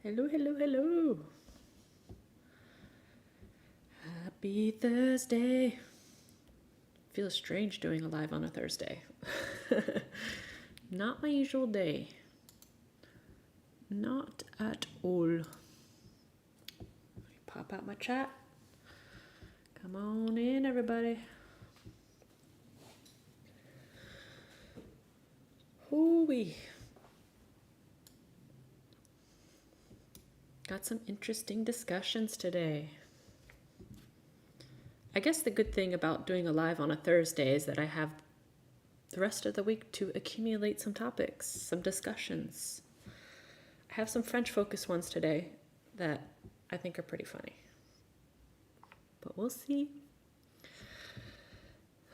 Hello, hello, hello. Happy Thursday. Feels strange doing a live on a Thursday. Not my usual day. Not at all. Pop out my chat. Come on in, everybody. Hooey. Got some interesting discussions today. I guess the good thing about doing a live on a Thursday is that I have the rest of the week to accumulate some topics, some discussions. I have some French focus ones today that I think are pretty funny. But we'll see.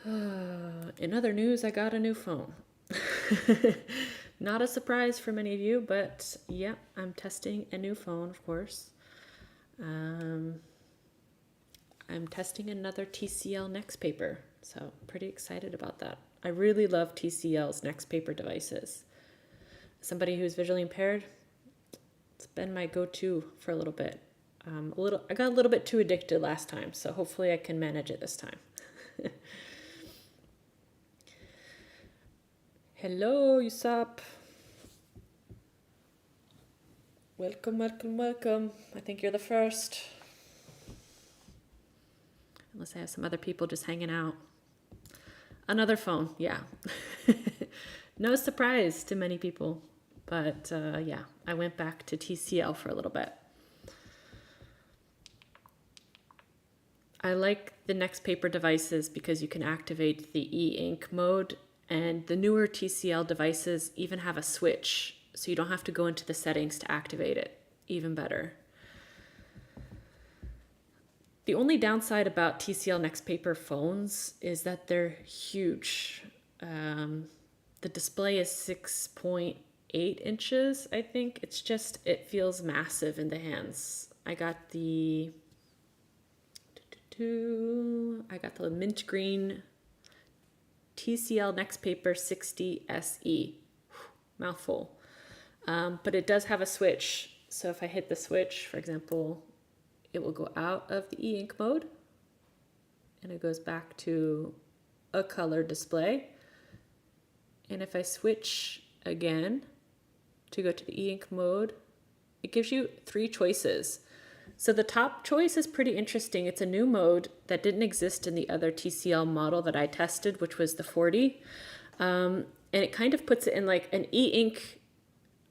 In other news, I got a new phone. Not a surprise for many of you, but yeah, I'm testing a new phone, of course. I'm testing another TCL Nextpaper, so pretty excited about that. I really love TCL's Nextpaper devices. Somebody who's visually impaired, it's been my go-to for a little bit. I got a little bit too addicted last time, so hopefully I can manage it this time. Hello, Yusap. Welcome, welcome, welcome. I think you're the first. Unless I have some other people just hanging out. Another phone, yeah. No surprise to many people. But yeah, I went back to TCL for a little bit. I like the Nextpaper devices because you can activate the e-ink mode, and the newer TCL devices even have a switch, so you don't have to go into the settings to activate it. Even better. The only downside about TCL Nextpaper phones is that they're huge. The display is 6.8 inches, I think. It feels massive in the hands. I got the mint green TCL Nextpaper 60 SE. Mouthful. But it does have a switch. So if I hit the switch, for example, it will go out of the e-ink mode and it goes back to a color display. And if I switch again to go to the e-ink mode, it gives you 3 choices. So the top choice is pretty interesting. It's a new mode that didn't exist in the other TCL model that I tested, which was the 40. And it kind of puts it in like an e-ink,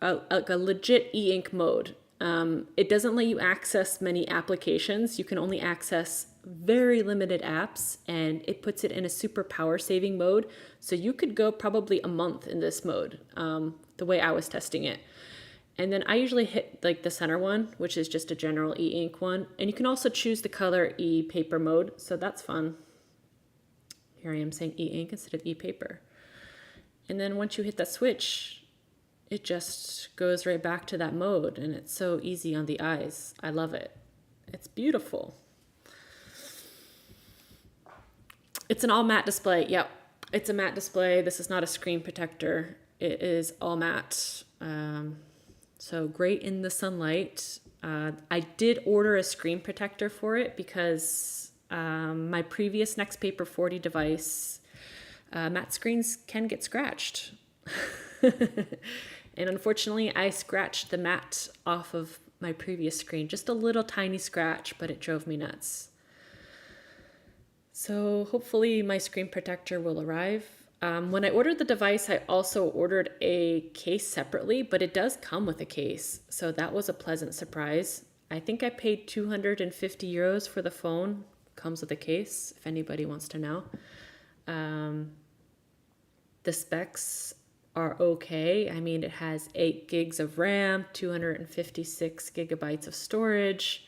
like a legit e-ink mode. It doesn't let you access many applications. You can only access very limited apps, and it puts it in a super power saving mode. So you could go probably a month in this mode, the way I was testing it. And then I usually hit like the center one, which is just a general e-ink one. And you can also choose the color e-paper mode, so that's fun. Here I am saying e-ink instead of e-paper. And then once you hit that switch, it just goes right back to that mode, and it's so easy on the eyes. I love it. It's beautiful. It's an all matte display. Yep, it's a matte display. This is not a screen protector. It is all matte. So great in the sunlight. I did order a screen protector for it because my previous Nextpaper 40 device, matte screens can get scratched. And unfortunately, I scratched the matte off of my previous screen. Just a little tiny scratch, but it drove me nuts. So hopefully my screen protector will arrive. When I ordered the device, I also ordered a case separately, but it does come with a case. So that was a pleasant surprise. I think I paid 250 euros for the phone. Comes with a case, if anybody wants to know. The specs are okay. I mean, it has 8 gigs of RAM, 256 gigabytes of storage.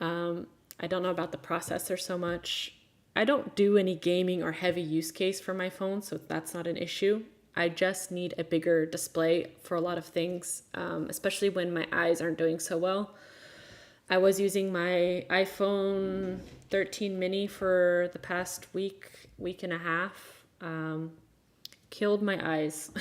I don't know about the processor so much. I don't do any gaming or heavy use case for my phone, so that's not an issue. I just need a bigger display for a lot of things, especially when my eyes aren't doing so well. I was using my iPhone 13 mini for the past week and a half. Killed my eyes.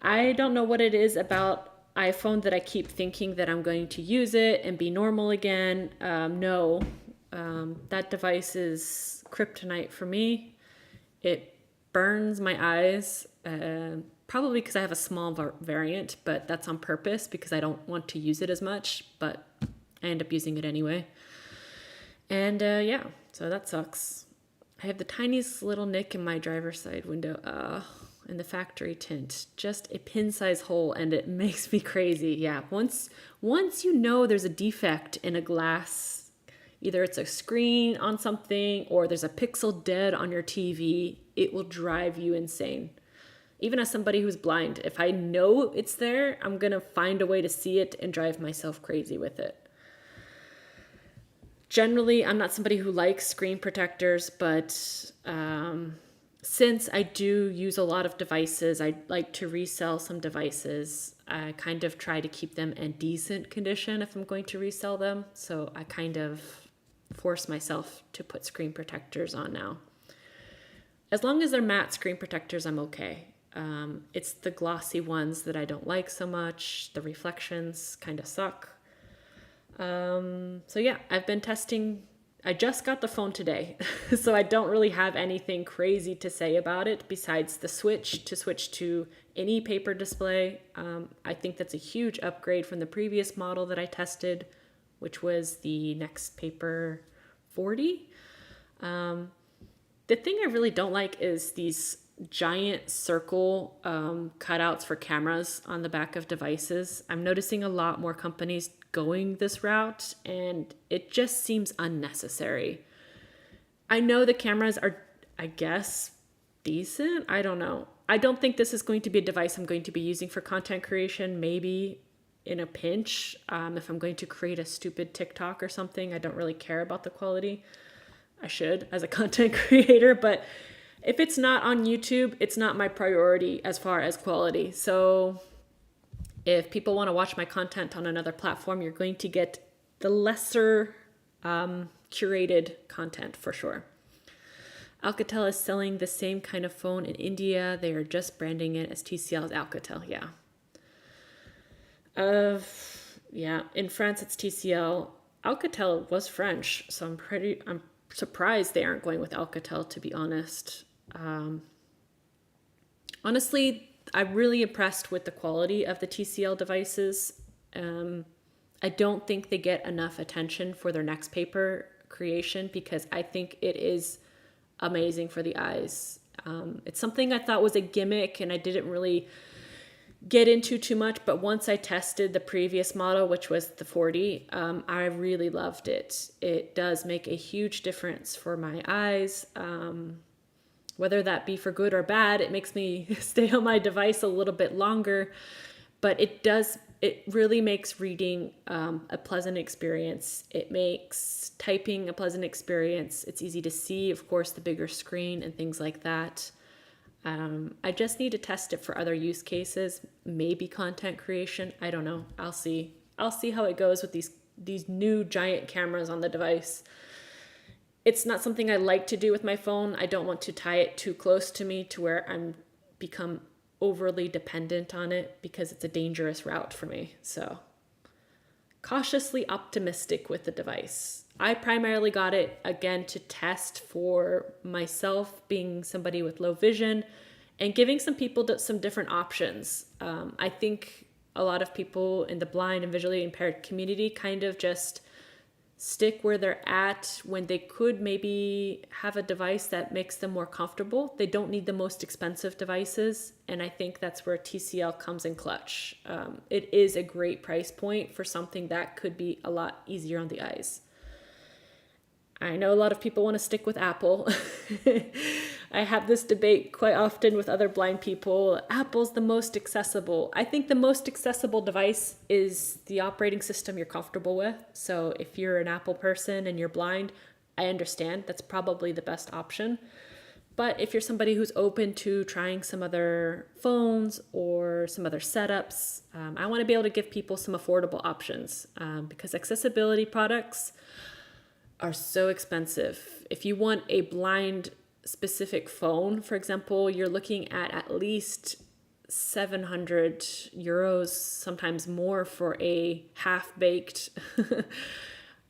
I don't know what it is about iPhone that I keep thinking that I'm going to use it and be normal again. No, that device is kryptonite for me. It burns my eyes, probably because I have a small variant, but that's on purpose because I don't want to use it as much, but I end up using it anyway. And yeah, so that sucks. I have the tiniest little nick in my driver's side window. In the factory tint, just a pin-size hole, and it makes me crazy. Yeah, once you know there's a defect in a glass, either it's a screen on something or there's a pixel dead on your TV, it will drive you insane. Even as somebody who's blind, if I know it's there, I'm gonna find a way to see it and drive myself crazy with it. Generally, I'm not somebody who likes screen protectors, but since I do use a lot of devices, I like to resell some devices. I kind of try to keep them in decent condition if I'm going to resell them. So I kind of force myself to put screen protectors on now. As long as they're matte screen protectors, I'm okay. It's the glossy ones that I don't like so much. The reflections kind of suck. So yeah, I've been testing. I just got the phone today, so I don't really have anything crazy to say about it besides the switch to an e-paper display. I think that's a huge upgrade from the previous model that I tested, which was the Nextpaper 40. The thing I really don't like is these giant circle cutouts for cameras on the back of devices. I'm noticing a lot more companies going this route, and it just seems unnecessary. I know the cameras are, I guess, decent. I don't know. I don't think this is going to be a device I'm going to be using for content creation. Maybe in a pinch, if I'm going to create a stupid TikTok or something. I don't really care about the quality. I should as a content creator, but if it's not on YouTube, it's not my priority as far as quality. So if people want to watch my content on another platform, you're going to get the lesser curated content for sure. Alcatel is selling the same kind of phone in India. They are just branding it as TCL's Alcatel. Yeah. Yeah. In France, it's TCL. Alcatel was French, so I'm surprised they aren't going with Alcatel, to be honest. Honestly, I'm really impressed with the quality of the TCL devices. I don't think they get enough attention for their Nextpaper creation because I think it is amazing for the eyes. It's something I thought was a gimmick and I didn't really get into too much, but once I tested the previous model, which was the 40, I really loved it. It does make a huge difference for my eyes. Whether that be for good or bad, it makes me stay on my device a little bit longer, but it really makes reading a pleasant experience. It makes typing a pleasant experience. It's easy to see, of course, the bigger screen and things like that. I just need to test it for other use cases, maybe content creation. I don't know. I'll see how it goes with these new giant cameras on the device. It's not something I like to do with my phone. I don't want to tie it too close to me to where I'm become overly dependent on it because it's a dangerous route for me. So cautiously optimistic with the device. I primarily got it, again, to test for myself, being somebody with low vision, and giving some people some different options. I think a lot of people in the blind and visually impaired community kind of just stick where they're at when they could maybe have a device that makes them more comfortable. They don't need the most expensive devices, and I think that's where TCL comes in clutch. It is a great price point for something that could be a lot easier on the eyes. I know a lot of people want to stick with Apple. I have this debate quite often with other blind people. Apple's the most accessible. I think the most accessible device is the operating system you're comfortable with. So if you're an Apple person and you're blind, I understand. That's probably the best option. But if you're somebody who's open to trying some other phones or some other setups, I want to be able to give people some affordable options because accessibility products are so expensive. If you want a blind specific phone, for example, you're looking at least €700, sometimes more, for a half-baked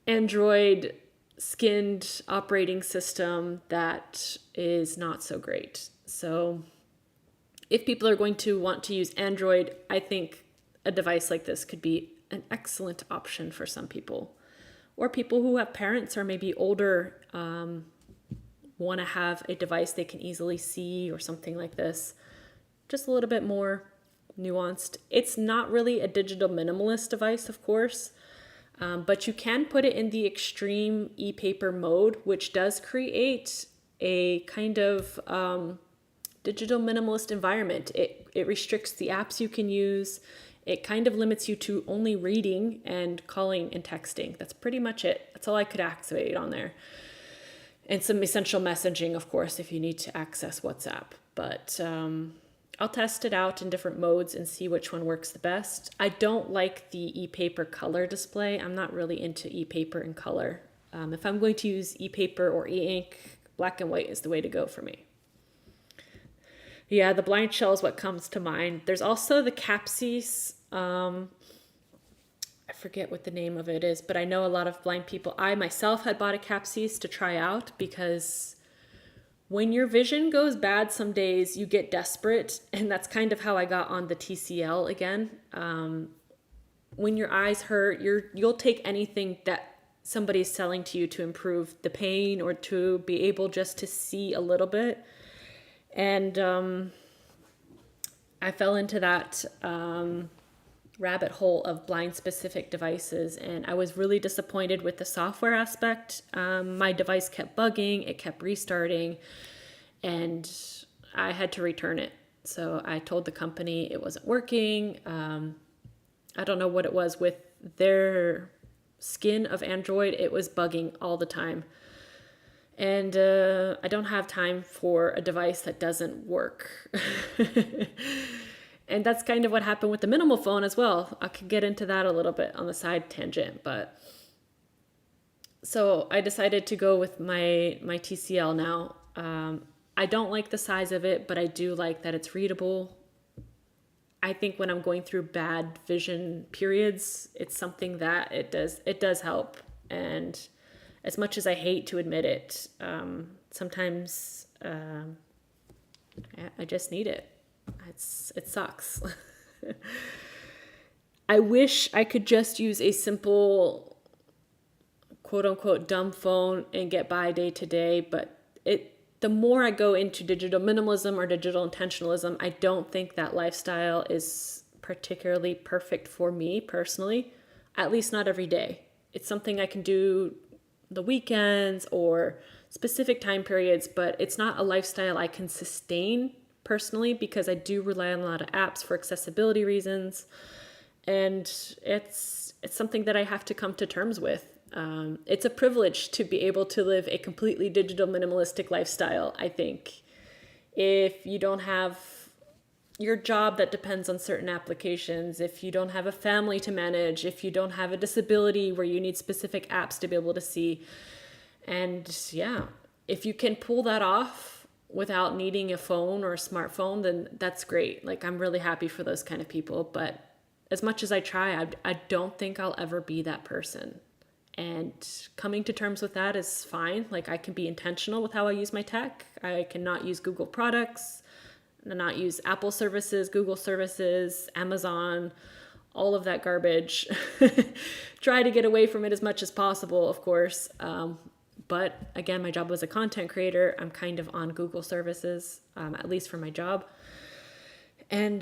Android skinned operating system that is not so great. So if people are going to want to use Android, I think a device like this could be an excellent option for some people. Or people who have parents or maybe older, want to have a device they can easily see or something like this. Just a little bit more nuanced. It's not really a digital minimalist device, of course, but you can put it in the extreme e-paper mode, which does create a kind of digital minimalist environment. It restricts the apps you can use. It kind of limits you to only reading and calling and texting. That's pretty much it. That's all I could activate on there. And some essential messaging, of course, if you need to access WhatsApp. But I'll test it out in different modes and see which one works the best. I don't like the e-paper color display. I'm not really into e-paper in color. If I'm going to use e-paper or e-ink, black and white is the way to go for me. Yeah, the blind shell is what comes to mind. There's also the Capsys. I forget what the name of it is, but I know a lot of blind people. I myself had bought a Capsys to try out because when your vision goes bad some days, you get desperate. And that's kind of how I got on the TCL again. When your eyes hurt, you'll take anything that somebody's selling to you to improve the pain or to be able just to see a little bit. And I fell into that rabbit hole of blind specific devices, and I was really disappointed with the software aspect. My device kept bugging, it kept restarting, and I had to return it. So I told the company it wasn't working. I don't know what it was with their skin of Android. It was bugging all the time. And I don't have time for a device that doesn't work. And that's kind of what happened with the minimal phone as well. I could get into that a little bit on the side tangent, but so I decided to go with my TCL now. I don't like the size of it, but I do like that it's readable. I think when I'm going through bad vision periods, it's something that it does help. And as much as I hate to admit it, sometimes I just need it. It sucks. I wish I could just use a simple, quote unquote, dumb phone and get by day to day. But the more I go into digital minimalism or digital intentionalism, I don't think that lifestyle is particularly perfect for me personally, at least not every day. It's something I can do the weekends or specific time periods, but it's not a lifestyle I can sustain personally because I do rely on a lot of apps for accessibility reasons, and it's something that I have to come to terms with. It's a privilege to be able to live a completely digital minimalistic lifestyle, I think. If you don't have your job that depends on certain applications, if you don't have a family to manage, if you don't have a disability where you need specific apps to be able to see, and yeah, if you can pull that off without needing a phone or a smartphone, then that's great. Like, I'm really happy for those kind of people. But as much as I try, I don't think I'll ever be that person. And coming to terms with that is fine. Like, I can be intentional with how I use my tech. I cannot use Google products, not use Apple services, Google services, Amazon, all of that garbage. Try to get away from it as much as possible, of course. But again, my job as a content creator, I'm kind of on Google services, at least for my job. And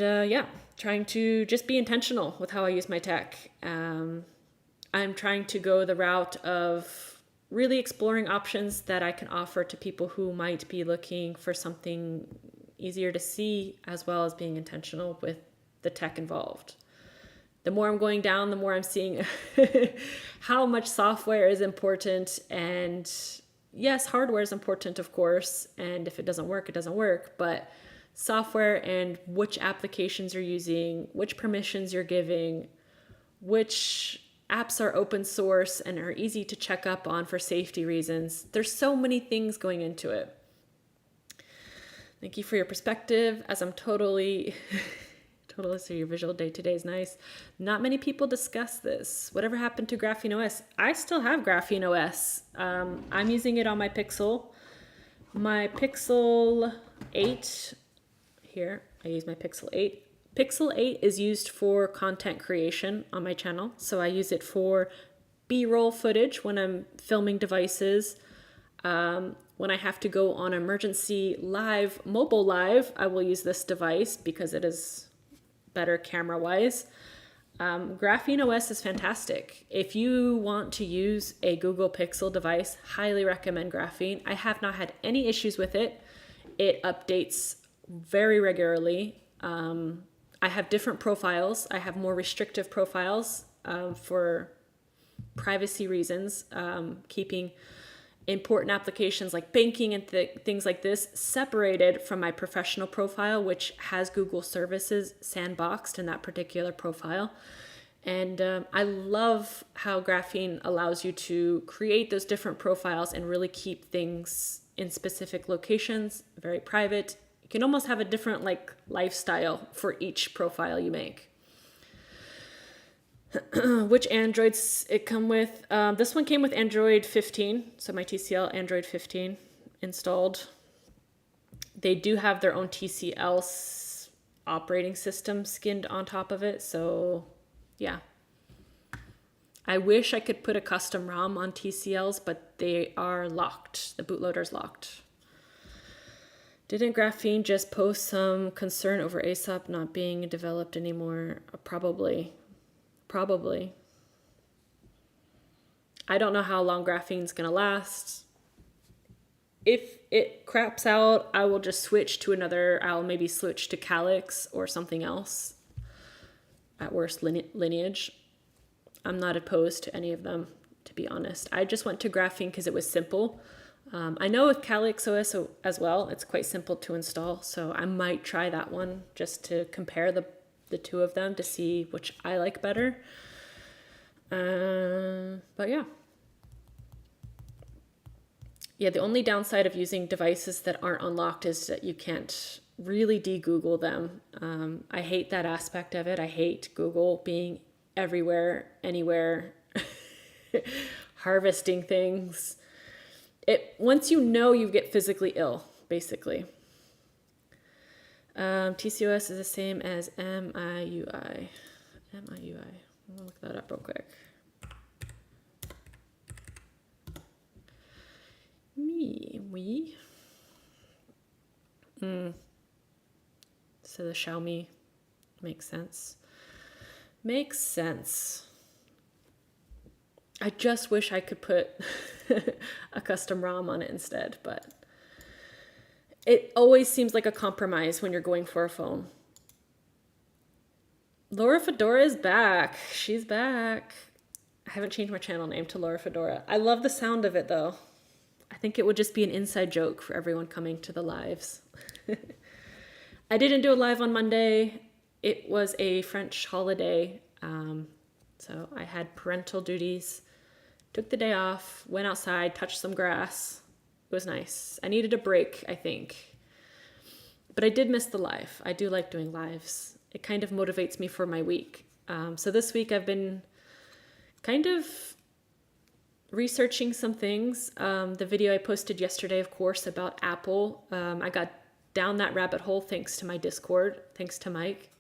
trying to just be intentional with how I use my tech. I'm trying to go the route of really exploring options that I can offer to people who might be looking for something easier to see, as well as being intentional with the tech involved. The more I'm going down, the more I'm seeing how much software is important. And yes, hardware is important, of course. And if it doesn't work, it doesn't work. But software and which applications you're using, which permissions you're giving, which apps are open source and are easy to check up on for safety reasons. There's so many things going into it. Thank you for your perspective, as I'm totally Totally. So your visual day-to-day is nice. Not many people discuss this. Whatever happened to Graphene OS? I still have Graphene OS. I'm using it on my Pixel. My Pixel 8, here, I use my Pixel 8. Pixel 8 is used for content creation on my channel. So I use it for B-roll footage when I'm filming devices. When I have to go on emergency live, mobile live, I will use this device because it is better camera-wise. Graphene OS is fantastic. If you want to use a Google Pixel device, highly recommend Graphene. I have not had any issues with it. It updates very regularly. I have different profiles. I have more restrictive profiles for privacy reasons, keeping important applications like banking and things like this separated from my professional profile, which has Google services sandboxed in that particular profile. And I love how Graphene allows you to create those different profiles and really keep things in specific locations, very private. You can almost have a different lifestyle for each profile you make. Which Androids it come with? This one came with Android 15, so my TCL Android 15 installed. They do have their own TCL operating system skinned on top of it, so yeah. I wish I could put a custom ROM on TCLs, but they are locked. The bootloader's locked. Didn't Graphene just post some concern over ASAP not being developed anymore? Probably. I don't know how long Graphene's gonna last. If it craps out, I will just switch to another. I'll maybe switch to Calyx or something else. At worst, Lineage. I'm not opposed to any of them, to be honest. I just went to Graphene because it was simple. I know with Calyx OS as well, it's quite simple to install. So I might try that one just to compare the two of them to see which I like better. But yeah. Yeah, the only downside of using devices that aren't unlocked is that you can't really de-Google them. I hate that aspect of it. I hate Google being everywhere, anywhere, harvesting things. Once you know, you get physically ill, basically. TCOS is the same as MIUI. MIUI. I'm gonna look that up real quick. We. So the Xiaomi makes sense. Makes sense. I just wish I could put a custom ROM on it instead, but it always seems like a compromise when you're going for a phone. Laura Fedora is back. She's back. I haven't changed my channel name to Laura Fedora. I love the sound of it though. I think it would just be an inside joke for everyone coming to the lives. I didn't do a live on Monday. It was a French holiday. So I had parental duties, took the day off, went outside, touched some grass. It was nice. I needed a break, I think. But I did miss the live. I do like doing lives. It kind of motivates me for my week. So this week I've been kind of researching some things. The video I posted yesterday, of course, about Apple. I got down that rabbit hole thanks to my Discord, thanks to Mike.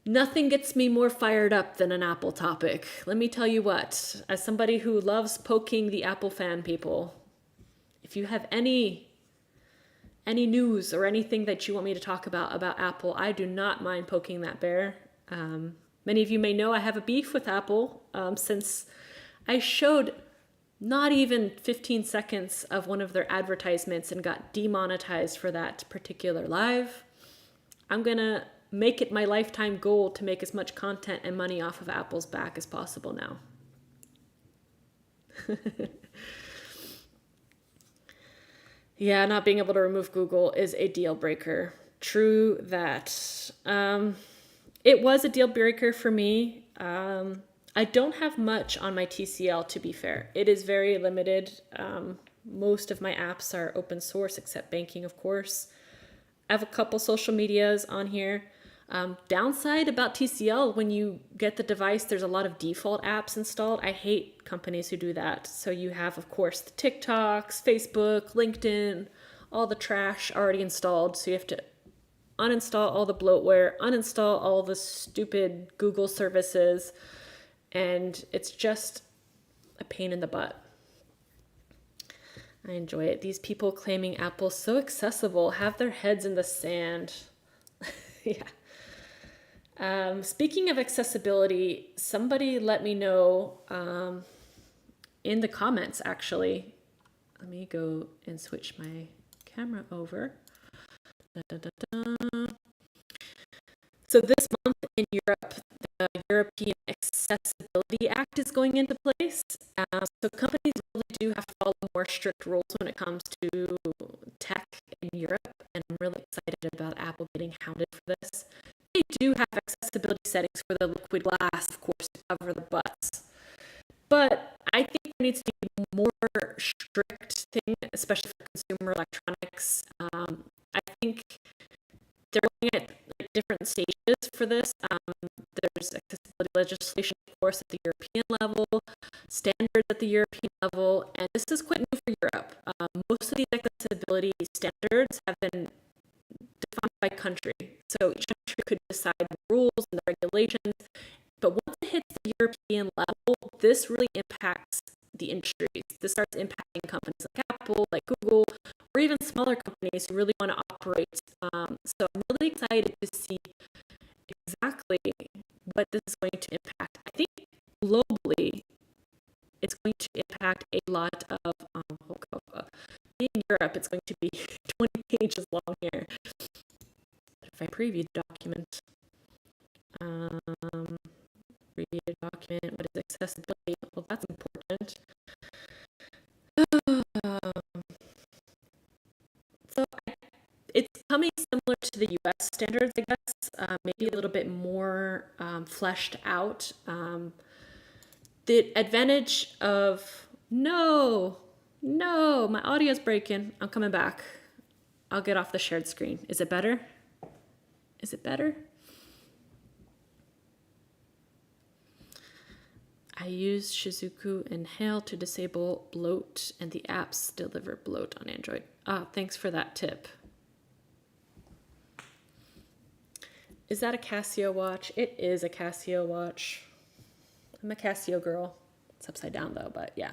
Nothing gets me more fired up than an Apple topic. Let me tell you what, as somebody who loves poking the Apple fan people, if you have any news or anything that you want me to talk about Apple, I do not mind poking that bear. Many of you may know I have a beef with Apple since I showed not even 15 seconds of one of their advertisements and got demonetized for that particular live. I'm gonna make it my lifetime goal to make as much content and money off of Apple's back as possible now. Yeah, not being able to remove Google is a deal breaker. True that. It was a deal breaker for me. I don't have much on my TCL, to be fair. It is very limited. Most of my apps are open source, except banking, of course. have a couple social medias on here. Downside about TCL, when you get the device, there's a lot of default apps installed. I hate companies who do that. So you have, of course, the TikToks, Facebook, LinkedIn, all the trash already installed. So you have to uninstall all the bloatware, uninstall all the stupid Google services, and it's just a pain in the butt. I enjoy it. These people claiming Apple's so accessible have their heads in the sand. Yeah. Speaking of accessibility, somebody let me know in the comments, actually. Let me go and switch my camera over. Da, da, da, da. So this month in Europe, the European Accessibility Act is going into place. So companies really do have to follow more strict rules when it comes to tech in Europe. And I'm really excited about Apple getting hounded for this. They do have accessibility settings for the liquid glass, of course, to cover the butts. But I think there needs to be more strict thing, especially for consumer electronics. I think they're looking at different stages for this. There's accessibility legislation, of course, at the European level, standards at the European level, and this is quite new for Europe. Most of these accessibility standards have been defined by country. So each country could decide the rules and the regulations, but once it hits the European level, this really impacts the industries. This starts impacting companies like Apple, like Google, or even smaller companies who really want to operate. So I'm really excited to see exactly what this is going to impact. I think globally, it's going to impact a lot of, in Europe, it's going to be 20 pages long here. If I preview the document, preview the document, what is accessibility? Well, that's important. So it's coming similar to the US standards, I guess, maybe a little bit more fleshed out. The advantage of, no, my audio's breaking. I'm coming back. I'll get off the shared screen. Is it better? Is it better? I use Shizuku and Hail to disable bloat, and the apps deliver bloat on Android. Thanks for that tip. Is that a Casio watch? It is a Casio watch. I'm a Casio girl. It's upside down though, but yeah.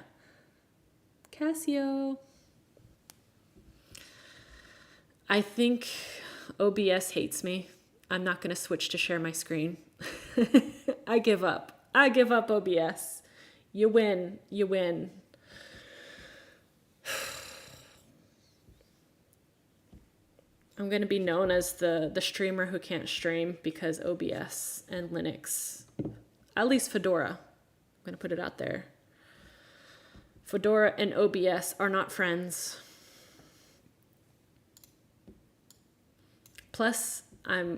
Casio. I think OBS hates me. I'm not going to switch to share my screen. I give up. I give up OBS. You win. You win. I'm going to be known as the streamer who can't stream because OBS and Linux, at least Fedora, I'm going to put it out there. Fedora and OBS are not friends. Plus, I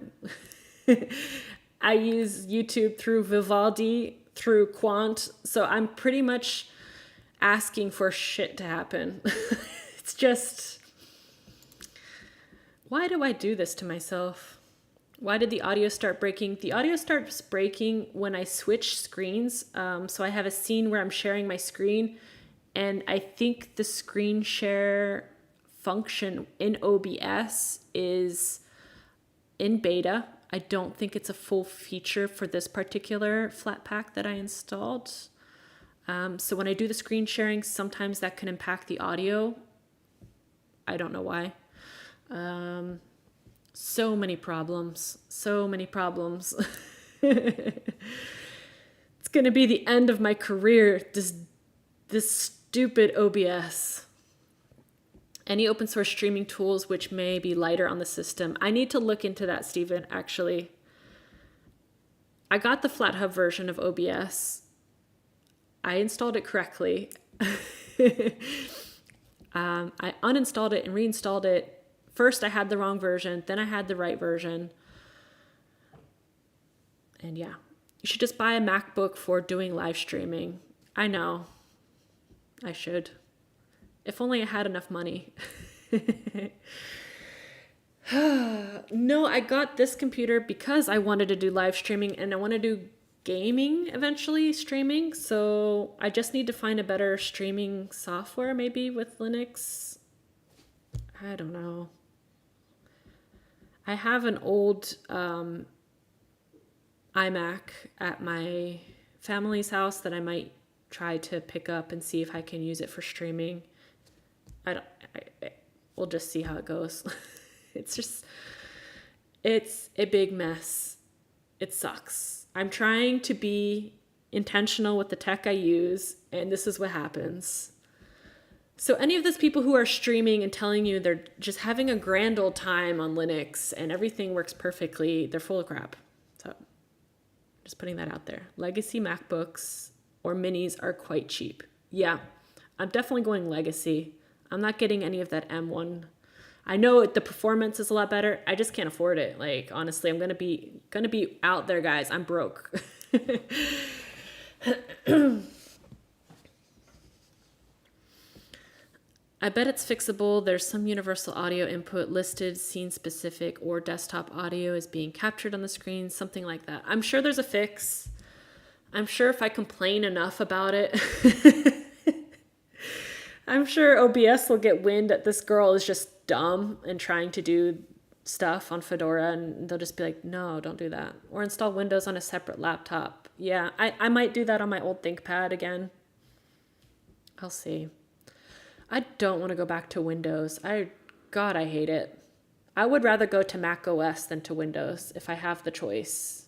use YouTube through Vivaldi, through Quant, so I'm pretty much asking for shit to happen. It's just, why do I do this to myself? Why did the audio start breaking? The audio starts breaking when I switch screens. So I have a scene where I'm sharing my screen, and I think the screen share function in OBS is in beta. I don't think it's a full feature for this particular flat pack that I installed. So when I do the screen sharing, sometimes that can impact the audio. I don't know why. So many problems. It's going to be the end of my career, this stupid OBS. Any open source streaming tools which may be lighter on the system. I need to look into that, Stephen, actually. I got the FlatHub version of OBS. I installed it correctly. I uninstalled it and reinstalled it. First I had the wrong version, then I had the right version. And yeah, you should just buy a MacBook for doing live streaming. I know. I should. If only I had enough money. No, I got this computer because I wanted to do live streaming and I want to do gaming eventually, streaming. So I just need to find a better streaming software, maybe with Linux. I don't know. I have an old iMac at my family's house that I might try to pick up and see if I can use it for streaming. I don't. We'll just see how it goes. It's just, it's a big mess. It sucks. I'm trying to be intentional with the tech I use, and this is what happens. So any of those people who are streaming and telling you they're just having a grand old time on Linux and everything works perfectly, they're full of crap. So just putting that out there. Legacy MacBooks or minis are quite cheap. Yeah, I'm definitely going legacy. I'm not getting any of that M1. I know the performance is a lot better. I just can't afford it. Like, honestly, I'm gonna be out there, guys. I'm broke. I bet it's fixable. There's some universal audio input listed, scene specific, or desktop audio is being captured on the screen, something like that. I'm sure there's a fix. I'm sure if I complain enough about it, I'm sure OBS will get wind that this girl is just dumb and trying to do stuff on Fedora, and they'll just be like, no, don't do that. Or install Windows on a separate laptop. Yeah, I might do that on my old ThinkPad again. I'll see. I don't want to go back to Windows. God, I hate it. I would rather go to Mac OS than to Windows if I have the choice.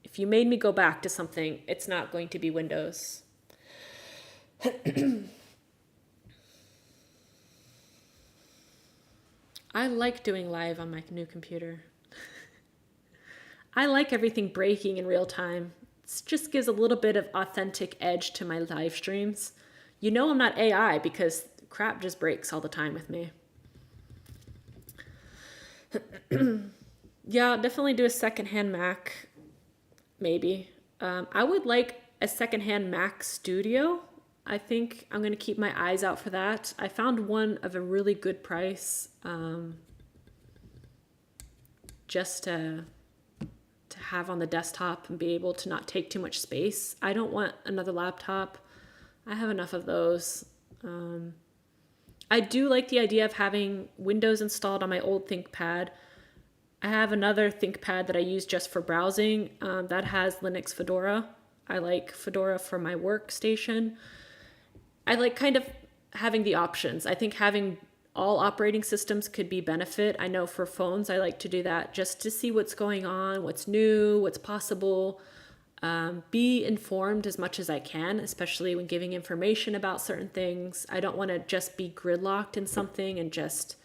If you made me go back to something, it's not going to be Windows. I like doing live on my new computer. I like everything breaking in real time. It just gives a little bit of authentic edge to my live streams. You know I'm not AI because crap just breaks all the time with me. Yeah, I'll definitely do a secondhand Mac. Maybe. I would like a secondhand Mac Studio. I think I'm going to keep my eyes out for that. I found one of a really good price, just to have on the desktop and be able to not take too much space. I don't want another laptop. I have enough of those. I do like the idea of having Windows installed on my old ThinkPad. I have another ThinkPad that I use just for browsing that has Linux Fedora. I like Fedora for my workstation. I like kind of having the options. I think having all operating systems could be benefit. I know for phones, I like to do that just to see what's going on, what's new, what's possible. Be informed as much as I can, especially when giving information about certain things. I don't want to just be gridlocked in something and just...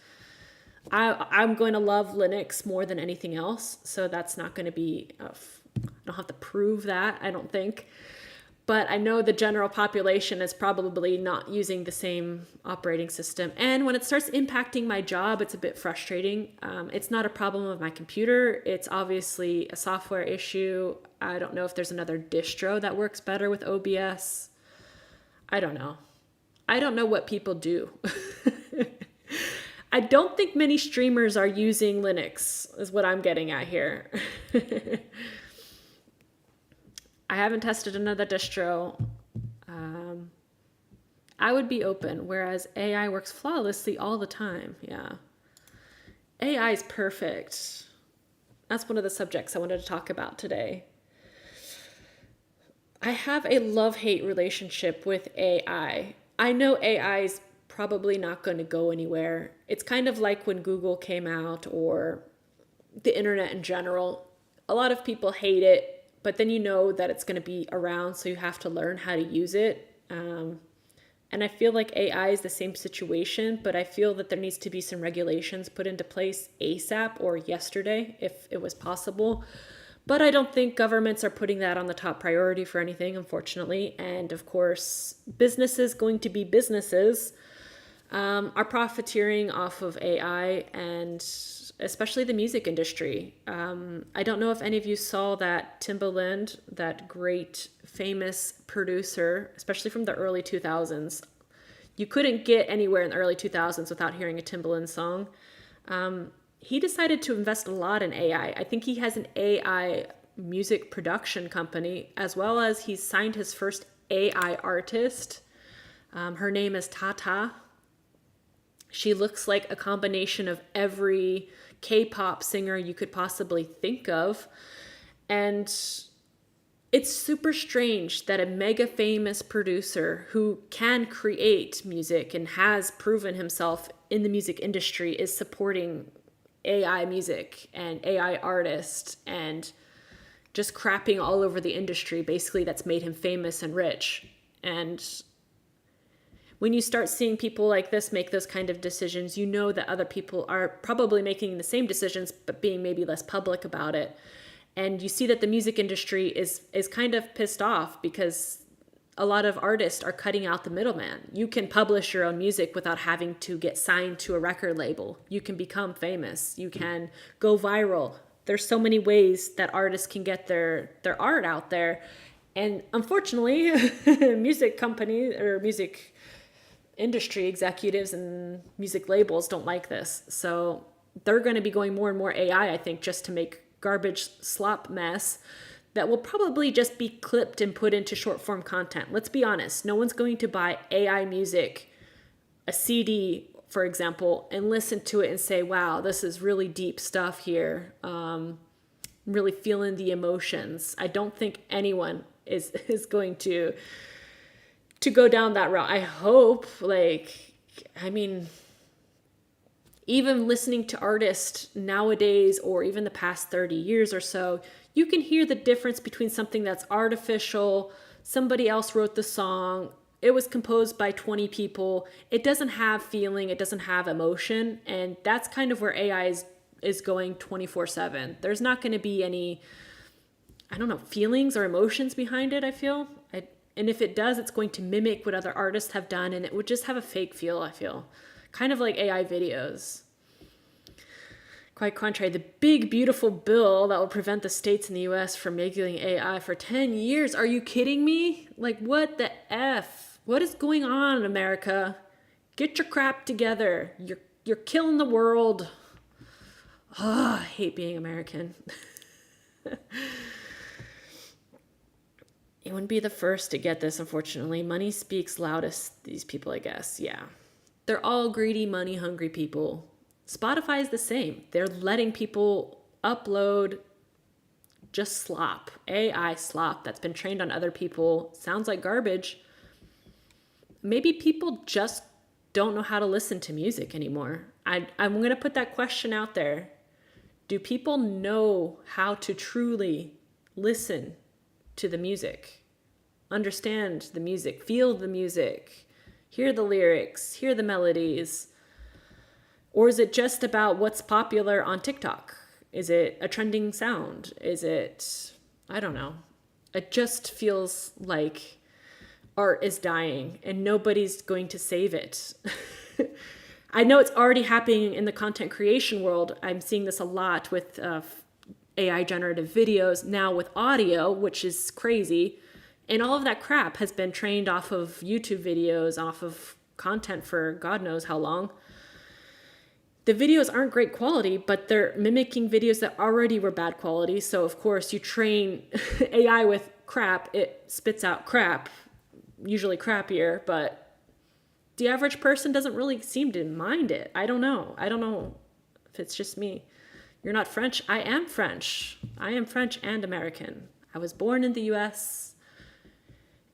I'm going to love Linux more than anything else, so that's not going to be... I don't have to prove that, I don't think. But I know the general population is probably not using the same operating system. And when it starts impacting my job, it's a bit frustrating. It's not a problem of my computer. It's obviously a software issue. I don't know if there's another distro that works better with OBS. I don't know. I don't know what people do. I don't think many streamers are using Linux, is what I'm getting at here. I haven't tested another distro. I would be open, whereas AI works flawlessly all the time. Yeah. AI is perfect. That's one of the subjects I wanted to talk about today. I have a love-hate relationship with AI. I know AI is probably not going to go anywhere. It's kind of like when Google came out or the internet in general. A lot of people hate it, but then you know that it's going to be around, so you have to learn how to use it. And I feel like AI is the same situation, but I feel that there needs to be some regulations put into place ASAP or yesterday, if it was possible. But I don't think governments are putting that on the top priority for anything, unfortunately. And of course, businesses going to be businesses are profiteering off of AI, and especially the music industry. I don't know if any of you saw that Timbaland, that great famous producer, especially from the early 2000s. You couldn't get anywhere in the early 2000s without hearing a Timbaland song. he decided to invest a lot in AI. I think he has an AI music production company, as well as he's signed his first AI artist. Her name is Tata. She looks like a combination of every K-pop singer you could possibly think of. And it's super strange that a mega famous producer who can create music and has proven himself in the music industry is supporting AI music and AI artists and just crapping all over the industry, basically, that's made him famous and rich. And when you start seeing people like this make those kind of decisions, you know that other people are probably making the same decisions, but being maybe less public about it. And you see that the music industry is kind of pissed off because a lot of artists are cutting out the middleman. You can publish your own music without having to get signed to a record label. You can become famous. You can go viral. There's so many ways that artists can get their art out there. And unfortunately, music companies or music industry executives and music labels don't like this. So they're going to be going more and more AI, I think, just to make garbage slop mess that will probably just be clipped and put into short form content. Let's be honest. No one's going to buy AI music, a CD, for example, and listen to it and say, wow, this is really deep stuff here. Really feeling the emotions. I don't think anyone is going to go down that route. I hope, even listening to artists nowadays, or even the past 30 years or so, you can hear the difference between something that's artificial, somebody else wrote the song, it was composed by 20 people, it doesn't have feeling, it doesn't have emotion, and that's kind of where AI is going 24/7. There's not going to be any, feelings or emotions behind it, I feel. And if it does, it's going to mimic what other artists have done, and it would just have a fake feel, I feel. Kind of like AI videos. Quite contrary, the big, beautiful bill that will prevent the states in the US from regulating AI for 10 years. Are you kidding me? What the F? What is going on in America? Get your crap together. You're killing the world. Oh, I hate being American. You wouldn't be the first to get this, unfortunately. Money speaks loudest, these people, I guess. Yeah. They're all greedy, money-hungry people. Spotify is the same. They're letting people upload just slop, AI slop that's been trained on other people. Sounds like garbage. Maybe people just don't know how to listen to music anymore. I'm going to put that question out there. Do people know how to truly listen to the music, understand the music, feel the music, hear the lyrics, hear the melodies? Or is it just about what's popular on TikTok? Is it a trending sound? Is it, I don't know. It just feels like art is dying and nobody's going to save it. I know it's already happening in the content creation world. I'm seeing this a lot with AI generative videos, now with audio, which is crazy. And all of that crap has been trained off of YouTube videos, off of content for God knows how long. The videos aren't great quality, but they're mimicking videos that already were bad quality. So of course you train AI with crap, it spits out crap, usually crappier, but the average person doesn't really seem to mind it. I don't know if it's just me. You're not French? I am French. I am French and American. I was born in the US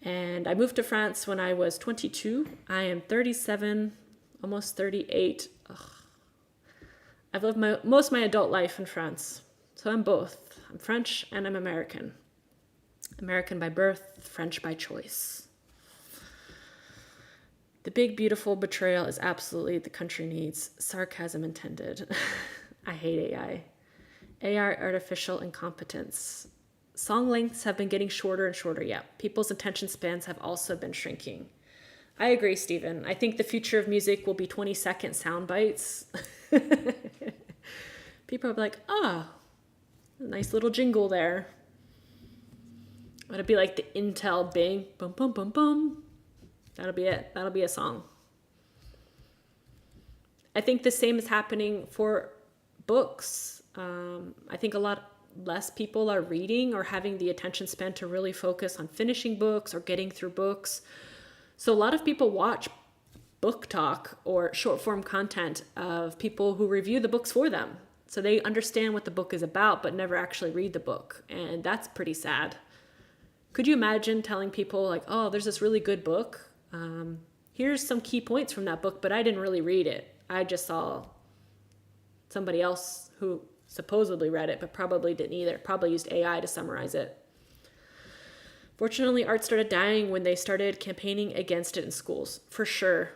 and I moved to France when I was 22. I am 37, almost 38. Ugh. I've lived most of my adult life in France. So I'm both. I'm French and I'm American. American by birth, French by choice. The big, beautiful betrayal is absolutely the country needs. Sarcasm intended. I hate AI. AI artificial incompetence. Song lengths have been getting shorter and shorter. Yeah, people's attention spans have also been shrinking. I agree, Stephen. I think the future of music will be 20-second sound bites. People will be like, oh, nice little jingle there. It'll be like the Intel Bing, boom, boom, boom, boom. That'll be it. That'll be a song. I think the same is happening for books. I think a lot less people are reading or having the attention span to really focus on finishing books or getting through books. So a lot of people watch book talk or short form content of people who review the books for them. So they understand what the book is about, but never actually read the book. And that's pretty sad. Could you imagine telling people like, oh, there's this really good book. Here's some key points from that book, but I didn't really read it. I just saw somebody else who supposedly read it, but probably didn't either. Probably used AI to summarize it. Fortunately, art started dying when they started campaigning against it in schools, for sure.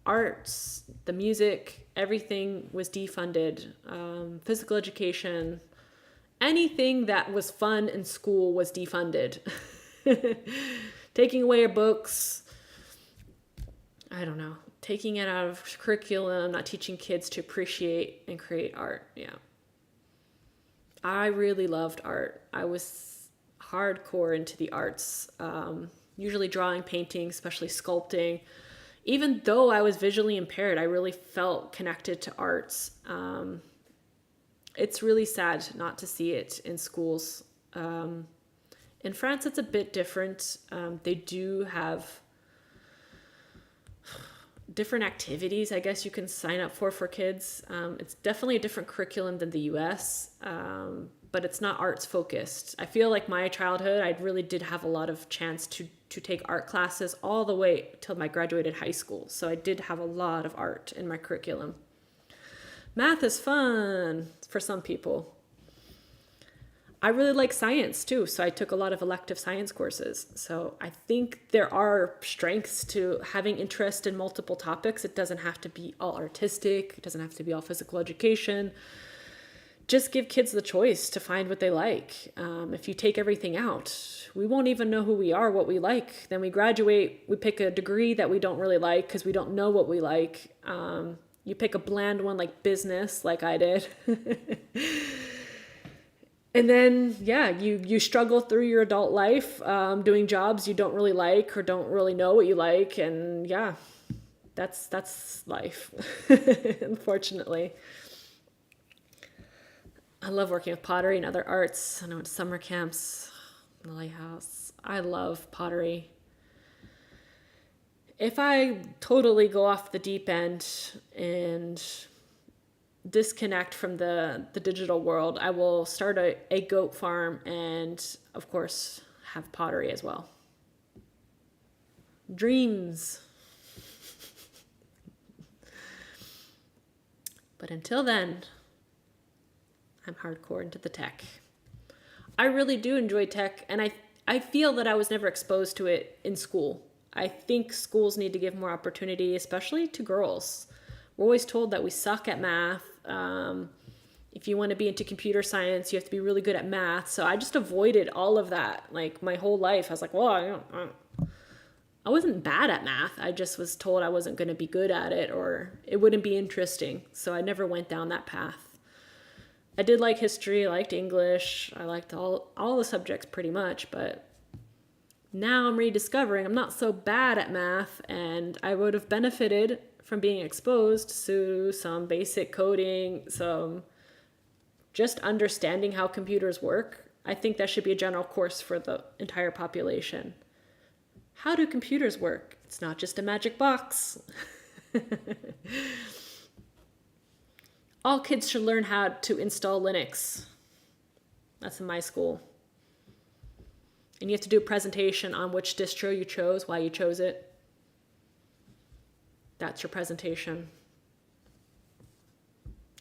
Arts, the music, everything was defunded. Physical education, anything that was fun in school was defunded. Taking away our books, I don't know, taking it out of curriculum, not teaching kids to appreciate and create art. Yeah. I really loved art. I was hardcore into the arts, usually drawing, painting, especially sculpting. Even though I was visually impaired, I really felt connected to arts. It's really sad not to see it in schools. In France, it's a bit different. They do have different activities, I guess you can sign up for kids. It's definitely a different curriculum than the US, but it's not arts focused. I feel like my childhood, I really did have a lot of chance to take art classes all the way till I graduated high school. So I did have a lot of art in my curriculum. Math is fun for some people. I really like science too, so I took a lot of elective science courses. So I think there are strengths to having interest in multiple topics. It doesn't have to be all artistic. It doesn't have to be all physical education. Just give kids the choice to find what they like. If you take everything out, we won't even know who we are, what we like. Then we graduate, we pick a degree that we don't really like because we don't know what we like. You pick a bland one like business, like I did. And then, yeah, you struggle through your adult life doing jobs you don't really like or don't really know what you like. And yeah, that's life, unfortunately. I love working with pottery and other arts. I know at summer camps, the lighthouse. I love pottery. If I totally go off the deep end and disconnect from the digital world, I will start a goat farm and, of course, have pottery as well. Dreams. But until then, I'm hardcore into the tech. I really do enjoy tech, and I feel that I was never exposed to it in school. I think schools need to give more opportunity, especially to girls. We're always told that we suck at math. If you want to be into computer science, you have to be really good at math. So I just avoided all of that. Like my whole life, I was like, well, I wasn't bad at math. I just was told I wasn't going to be good at it or it wouldn't be interesting. So I never went down that path. I did like history. I liked English. I liked all the subjects pretty much. But now I'm rediscovering I'm not so bad at math, and I would have benefited from being exposed to some basic coding, some just understanding how computers work. I think that should be a general course for the entire population. How do computers work? It's not just a magic box. All kids should learn how to install Linux. That's in my school. And you have to do a presentation on which distro you chose, why you chose it. That's your presentation.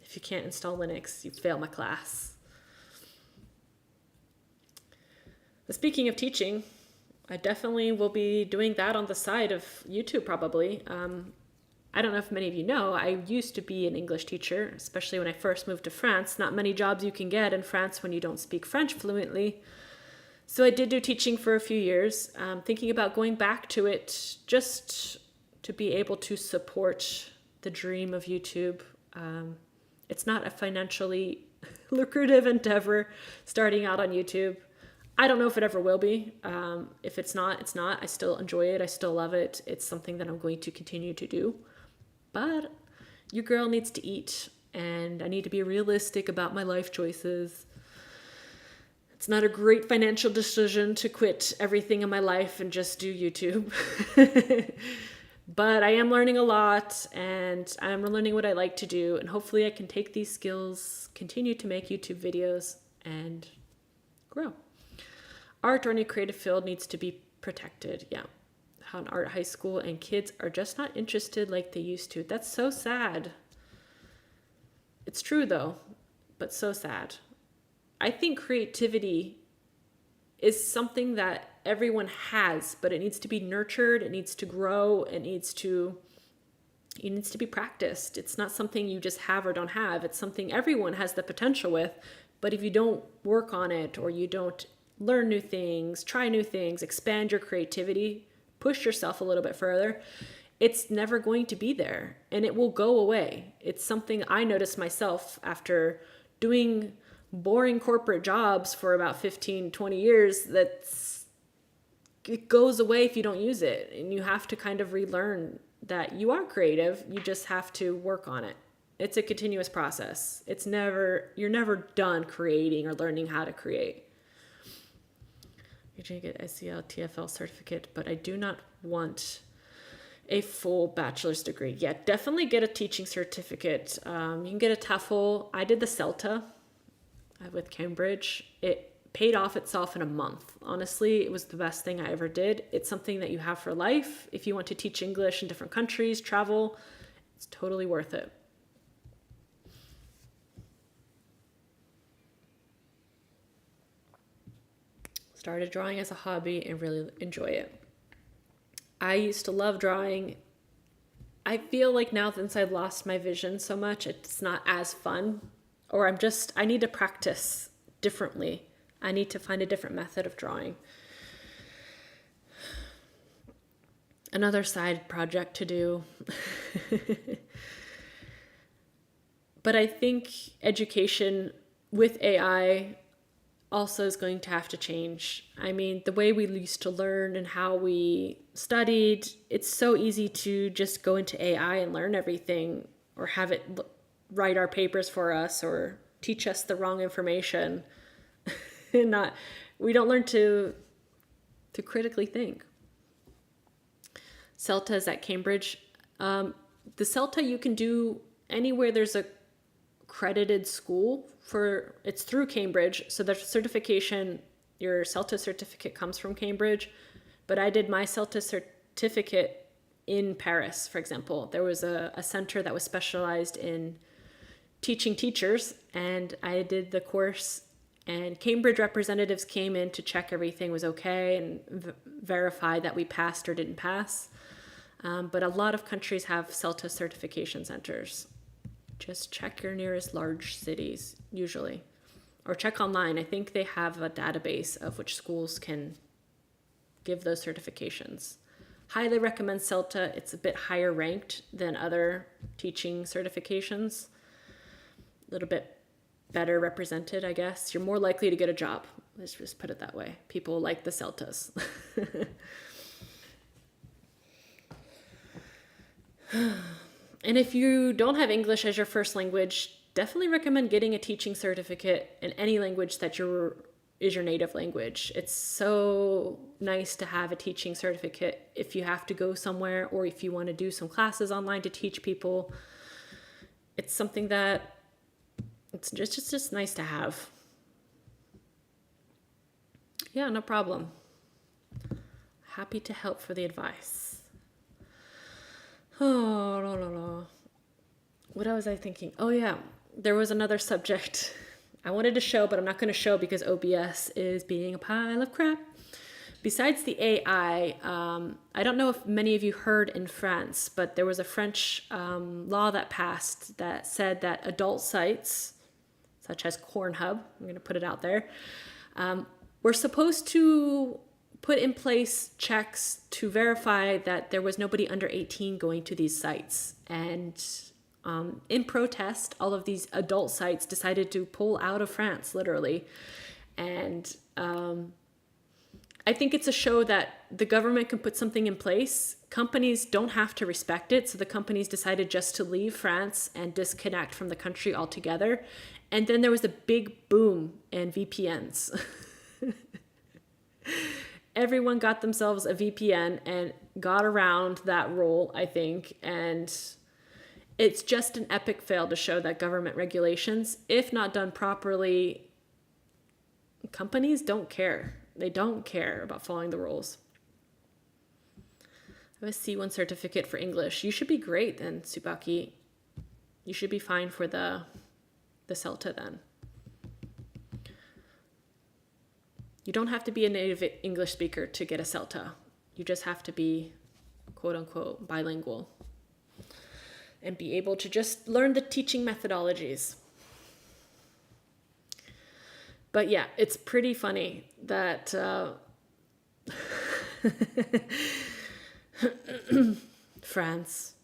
If you can't install Linux, you fail my class. But speaking of teaching, I definitely will be doing that on the side of YouTube probably. I don't know if many of you know, I used to be an English teacher, especially when I first moved to France. Not many jobs you can get in France when you don't speak French fluently. So I did do teaching for a few years, thinking about going back to it just to be able to support the dream of YouTube. It's not a financially lucrative endeavor starting out on YouTube. I don't know if it ever will be. If it's not, it's not. I still enjoy it. I still love it. It's something that I'm going to continue to do. But your girl needs to eat. and I need to be realistic about my life choices. It's not a great financial decision to quit everything in my life and just do YouTube. But I am learning a lot, and I'm learning what I like to do, and hopefully I can take these skills, continue to make YouTube videos, and grow. Art or any creative field needs to be protected. Yeah. How an art high school and kids are just not interested like they used to. That's so sad. It's true though, but so sad. I think creativity is something that everyone has, but it needs to be nurtured, it needs to grow, it needs to be practiced. It's not something you just have or don't have. It's something everyone has the potential with, but if you don't work on it, or you don't learn new things, try new things, expand your creativity, push yourself a little bit further, it's never going to be there, and it will go away. It's something I noticed myself after doing boring corporate jobs for about 15, 20 years, it goes away if you don't use it. And you have to kind of relearn that you are creative. You just have to work on it. It's a continuous process. You're never done creating or learning how to create. You can get SEL, TFL certificate, but I do not want a full bachelor's degree. Yeah, definitely get a teaching certificate. You can get a TEFL. I did the CELTA with Cambridge. It paid off itself in a month. Honestly, it was the best thing I ever did. It's something that you have for life. If you want to teach English in different countries, travel, it's totally worth it. Started drawing as a hobby and really enjoy it. I used to love drawing. I feel like now, since I've lost my vision so much, it's not as fun. Or I need to practice differently. I need to find a different method of drawing. Another side project to do. But I think education with AI also is going to have to change. I mean, the way we used to learn and how we studied, it's so easy to just go into AI and learn everything, or have it write our papers for us, or teach us the wrong information. We don't learn to critically think. CELTA is at Cambridge. The CELTA you can do anywhere there's a accredited school it's through Cambridge. So the certification, your CELTA certificate comes from Cambridge, but I did my CELTA certificate in Paris, for example. There was a center that was specialized in teaching teachers, and I did the course, and Cambridge representatives came in to check everything was okay and verify that we passed or didn't pass. But a lot of countries have CELTA certification centers. Just check your nearest large cities, usually. Or check online. I think they have a database of which schools can give those certifications. Highly recommend CELTA. It's a bit higher ranked than other teaching certifications. A little bit better represented, I guess. You're more likely to get a job. Let's just put it that way. People like the CELTAs. And if you don't have English as your first language, definitely recommend getting a teaching certificate in any language that is your native language. It's so nice to have a teaching certificate if you have to go somewhere, or if you want to do some classes online to teach people. It's something that it's just nice to have. Yeah, no problem. Happy to help for the advice. Oh, la, la, la. What was I thinking? Oh, yeah. There was another subject I wanted to show, but I'm not going to show because OBS is being a pile of crap. Besides the AI, I don't know if many of you heard in France, but there was a French law that passed that said that adult sites, such as Pornhub, I'm going to put it out there, were supposed to put in place checks to verify that there was nobody under 18 going to these sites. And in protest, all of these adult sites decided to pull out of France, literally. And I think it's a show that the government can put something in place. Companies don't have to respect it. So the companies decided just to leave France and disconnect from the country altogether. And then there was a big boom in VPNs. Everyone got themselves a VPN and got around that rule, I think. And it's just an epic fail to show that government regulations, if not done properly, companies don't care. They don't care about following the rules. I have a C1 certificate for English. You should be great then, Tsubaki. You should be fine for the CELTA then. You don't have to be a native English speaker to get a CELTA. You just have to be, quote unquote, bilingual and be able to just learn the teaching methodologies. But yeah, it's pretty funny that France.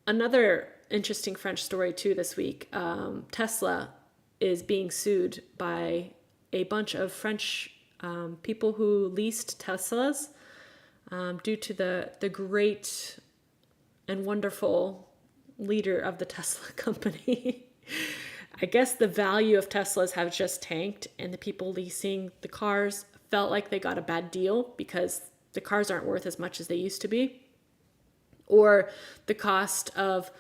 Another interesting French story too this week. Tesla is being sued by a bunch of French people who leased Teslas due to the great and wonderful leader of the Tesla company. I guess the value of Teslas have just tanked, and the people leasing the cars felt like they got a bad deal because the cars aren't worth as much as they used to be, or the cost of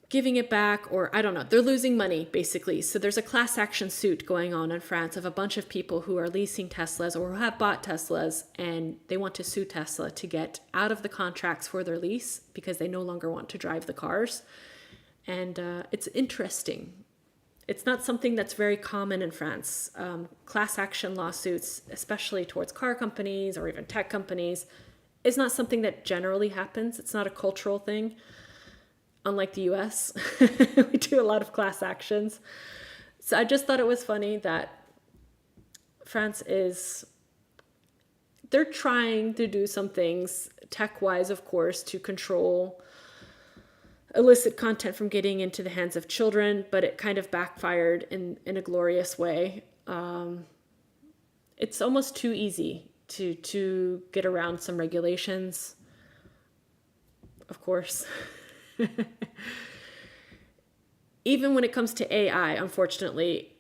giving it back, or I don't know, they're losing money basically. So there's a class action suit going on in France of a bunch of people who are leasing Teslas or who have bought Teslas, and they want to sue Tesla to get out of the contracts for their lease because they no longer want to drive the cars. And it's interesting. It's not something that's very common in France. Class action lawsuits, especially towards car companies or even tech companies, is not something that generally happens. It's not a cultural thing. Unlike the US, we do a lot of class actions. So I just thought it was funny that they're trying to do some things tech-wise, of course, to control illicit content from getting into the hands of children, but it kind of backfired in a glorious way. It's almost too easy to get around some regulations, of course. Even when it comes to AI, unfortunately,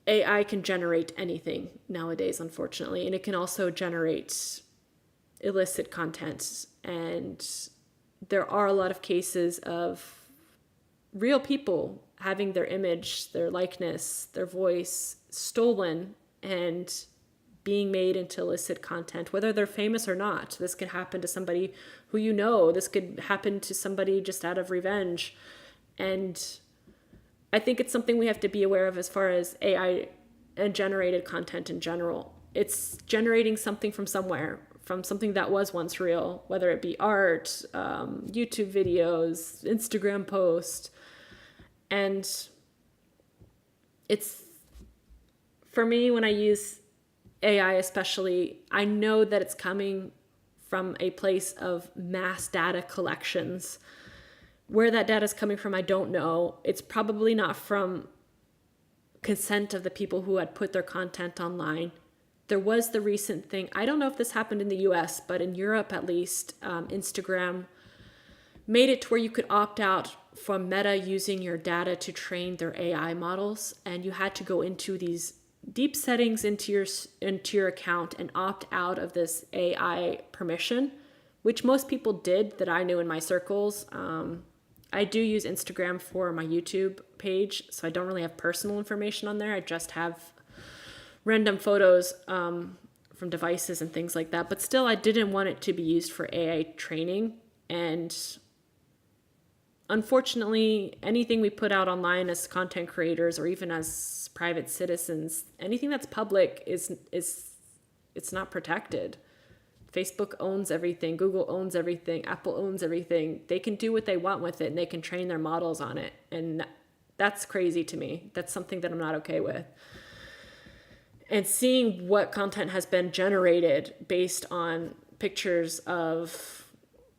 AI can generate anything nowadays, unfortunately, and it can also generate illicit content. And there are a lot of cases of real people having their image, their likeness, their voice stolen and being made into illicit content, whether they're famous or not. This could happen to somebody who you know. This could happen to somebody just out of revenge. And I think it's something we have to be aware of as far as AI and generated content in general. It's generating something from somewhere, from something that was once real, whether it be art, YouTube videos, Instagram posts. And it's, for me, when I use AI especially, I know that it's coming from a place of mass data collections. Where that data is coming from, I don't know. It's probably not from consent of the people who had put their content online. There was the recent thing, I don't know if this happened in the US, but in Europe at least, Instagram made it to where you could opt out from Meta using your data to train their AI models, and you had to go into these deep settings into your account and opt out of this AI permission, which most people did that I knew in my circles. I do use Instagram for my YouTube page, so I don't really have personal information on there. I just have random photos from devices and things like that. But still, I didn't want it to be used for AI training. And unfortunately, anything we put out online as content creators or even as private citizens, anything that's public it's not protected. Facebook owns everything. Google owns everything. Apple owns everything. They can do what they want with it, and they can train their models on it. And that's crazy to me. That's something that I'm not okay with. And seeing what content has been generated based on pictures of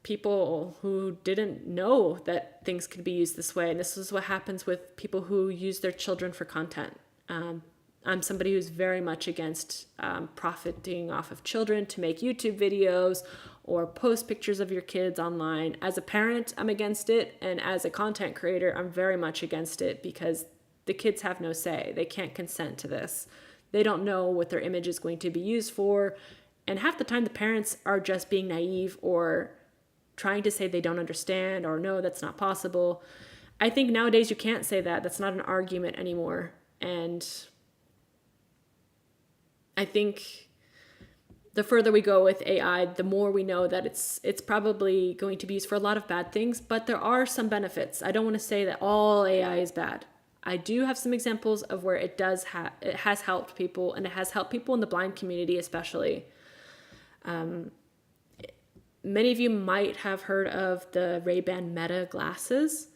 people who didn't know that things could be used this way. And this is what happens with people who use their children for content. I'm somebody who's very much against profiting off of children to make YouTube videos or post pictures of your kids online. As a parent, I'm against it. And as a content creator, I'm very much against it because the kids have no say. They can't consent to this. They don't know what their image is going to be used for. And half the time the parents are just being naive or trying to say they don't understand or no, that's not possible. I think nowadays you can't say that. That's not an argument anymore. And I think the further we go with AI, the more we know that it's probably going to be used for a lot of bad things, but there are some benefits. I don't want to say that all AI is bad. I do have some examples of where it has helped people, and it has helped people in the blind community especially. Many of you might have heard of the Ray-Ban Meta glasses.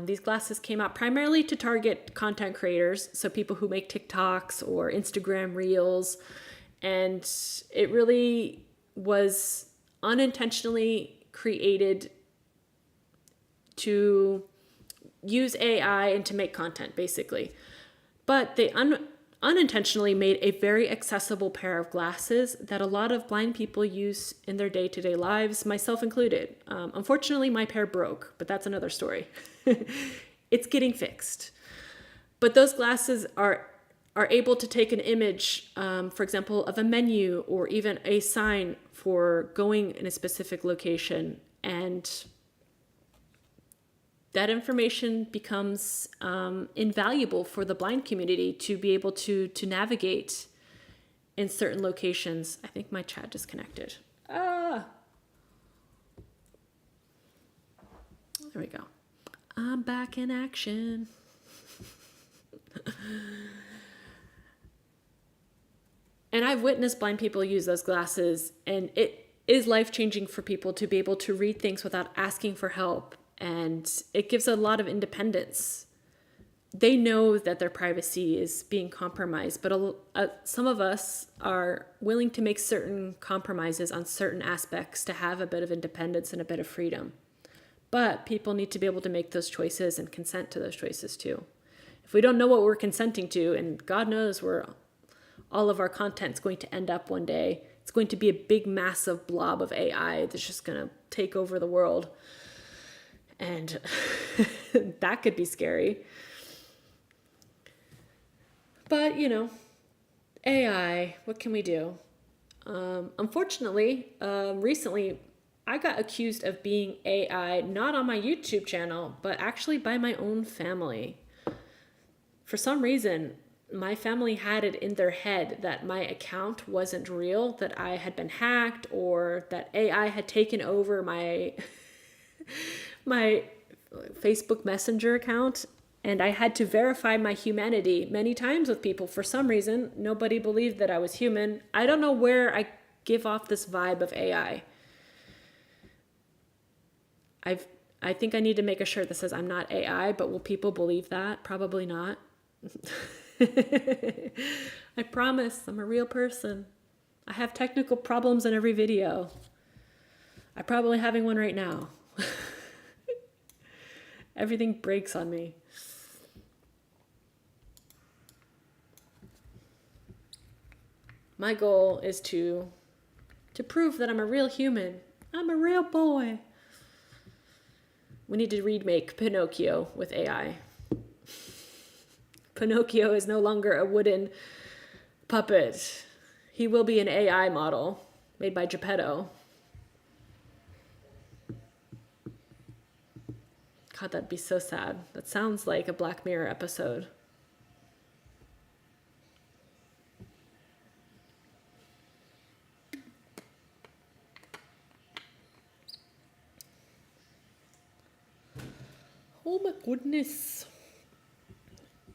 These glasses came out primarily to target content creators, so people who make TikToks or Instagram Reels, and it really was unintentionally created to use AI and to make content, basically. But they unintentionally made a very accessible pair of glasses that a lot of blind people use in their day-to-day lives, myself included. Unfortunately, my pair broke, but that's another story. It's getting fixed. But those glasses are able to take an image, for example, of a menu or even a sign for going in a specific location, and that information becomes invaluable for the blind community to be able to navigate in certain locations. I think my chat disconnected. There we go. I'm back in action. And I've witnessed blind people use those glasses, and it is life-changing for people to be able to read things without asking for help. And it gives a lot of independence. They know that their privacy is being compromised, but some of us are willing to make certain compromises on certain aspects to have a bit of independence and a bit of freedom. But people need to be able to make those choices and consent to those choices too. If we don't know what we're consenting to, and God knows where all of our content's going to end up one day, it's going to be a big, massive blob of AI that's just going to take over the world. And that could be scary. But, AI, what can we do? Unfortunately, recently, I got accused of being AI, not on my YouTube channel, but actually by my own family. For some reason, my family had it in their head that my account wasn't real, that I had been hacked, or that AI had taken over my my Facebook Messenger account, and I had to verify my humanity many times with people. For some reason, nobody believed that I was human. I don't know where I give off this vibe of AI. I think I need to make a shirt that says I'm not AI, but will people believe that? Probably not. I promise I'm a real person. I have technical problems in every video. I'm probably having one right now. Everything breaks on me. My goal is to prove that I'm a real human. I'm a real boy. We need to remake Pinocchio with AI. Pinocchio is no longer a wooden puppet. He will be an AI model made by Geppetto. God, that'd be so sad. That sounds like a Black Mirror episode. Oh my goodness.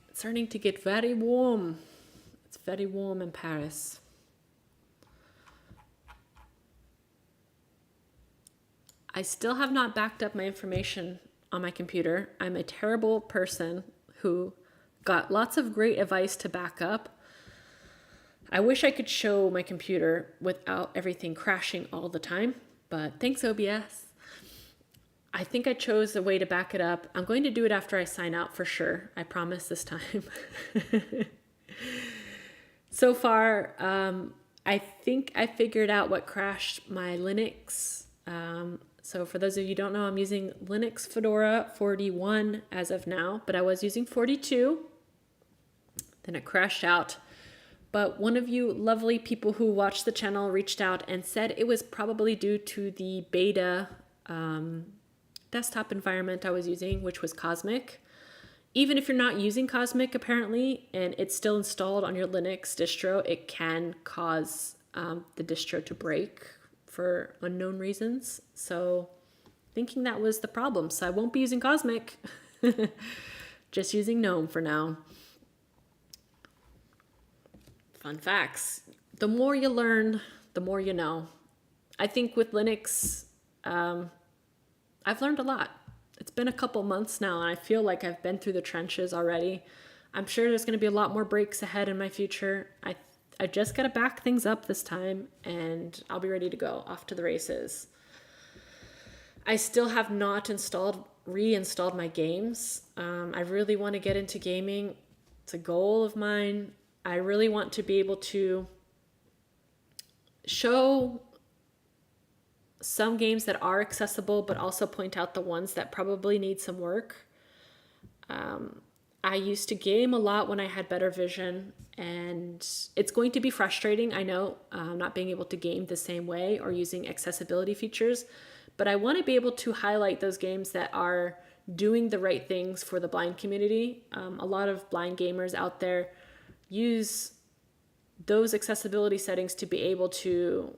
It's starting to get very warm. It's very warm in Paris. I still have not backed up my information on my computer. I'm a terrible person who got lots of great advice to back up. I wish I could show my computer without everything crashing all the time, but thanks OBS. I think I chose a way to back it up. I'm going to do it after I sign out for sure. I promise this time. So far, I think I figured out what crashed my Linux. So for those of you who don't know, I'm using Linux Fedora 41 as of now, but I was using 42. Then it crashed out. But one of you lovely people who watched the channel reached out and said it was probably due to the beta desktop environment I was using, which was Cosmic. Even if you're not using Cosmic, apparently, and it's still installed on your Linux distro, it can cause the distro to break for unknown reasons. So thinking that was the problem. So I won't be using Cosmic, just using GNOME for now. Fun facts. The more you learn, the more you know. I think with Linux, I've learned a lot. It's been a couple months now, and I feel like I've been through the trenches already. I'm sure there's going to be a lot more breaks ahead in my future. I just got to back things up this time, and I'll be ready to go off to the races. I still have not reinstalled my games. I really want to get into gaming. It's a goal of mine. I really want to be able to show some games that are accessible, but also point out the ones that probably need some work. I used to game a lot when I had better vision, and it's going to be frustrating, I know, not being able to game the same way or using accessibility features, but I want to be able to highlight those games that are doing the right things for the blind community. A lot of blind gamers out there use those accessibility settings to be able to,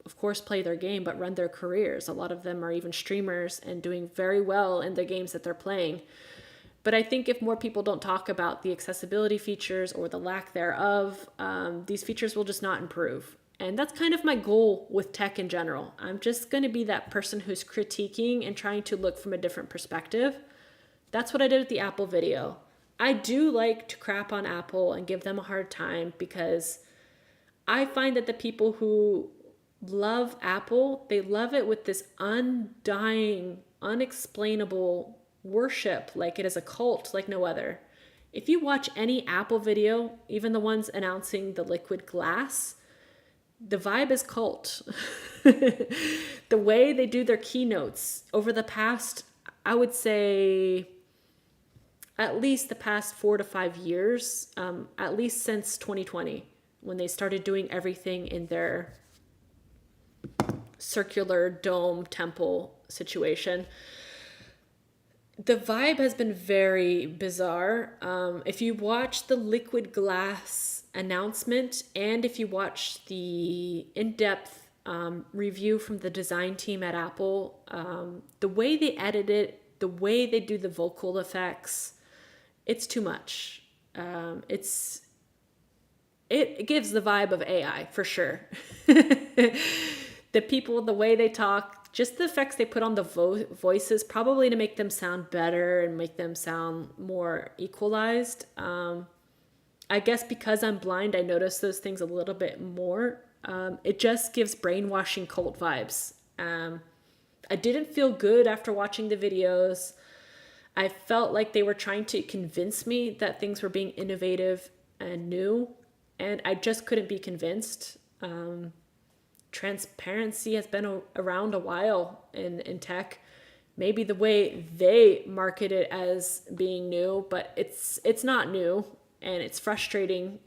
of course, play their game, but run their careers. A lot of them are even streamers and doing very well in the games that they're playing. But I think if more people don't talk about the accessibility features or the lack thereof, these features will just not improve. And that's kind of my goal with tech in general. I'm just going to be that person who's critiquing and trying to look from a different perspective. That's what I did with the Apple video. I do like to crap on Apple and give them a hard time because I find that the people who love Apple, they love it with this undying, unexplainable worship, like it is a cult like no other. If you watch any Apple video, even the ones announcing the liquid glass, the vibe is cult. The way they do their keynotes over the past, I would say, at least the past 4 to 5 years, at least since 2020, when they started doing everything in their circular dome temple situation. The vibe has been very bizarre. If you watch the liquid glass announcement and if you watch the in-depth review from the design team at Apple, the way they edit it, the way they do the vocal effects, it's too much. It gives the vibe of AI for sure. The people, the way they talk, just the effects they put on the voices, probably to make them sound better and make them sound more equalized. I guess because I'm blind, I notice those things a little bit more. It just gives brainwashing cult vibes. I didn't feel good after watching the videos. I felt like they were trying to convince me that things were being innovative and new, and I just couldn't be convinced. Transparency has been around a while in tech. Maybe the way they market it as being new, but it's not new, and it's frustrating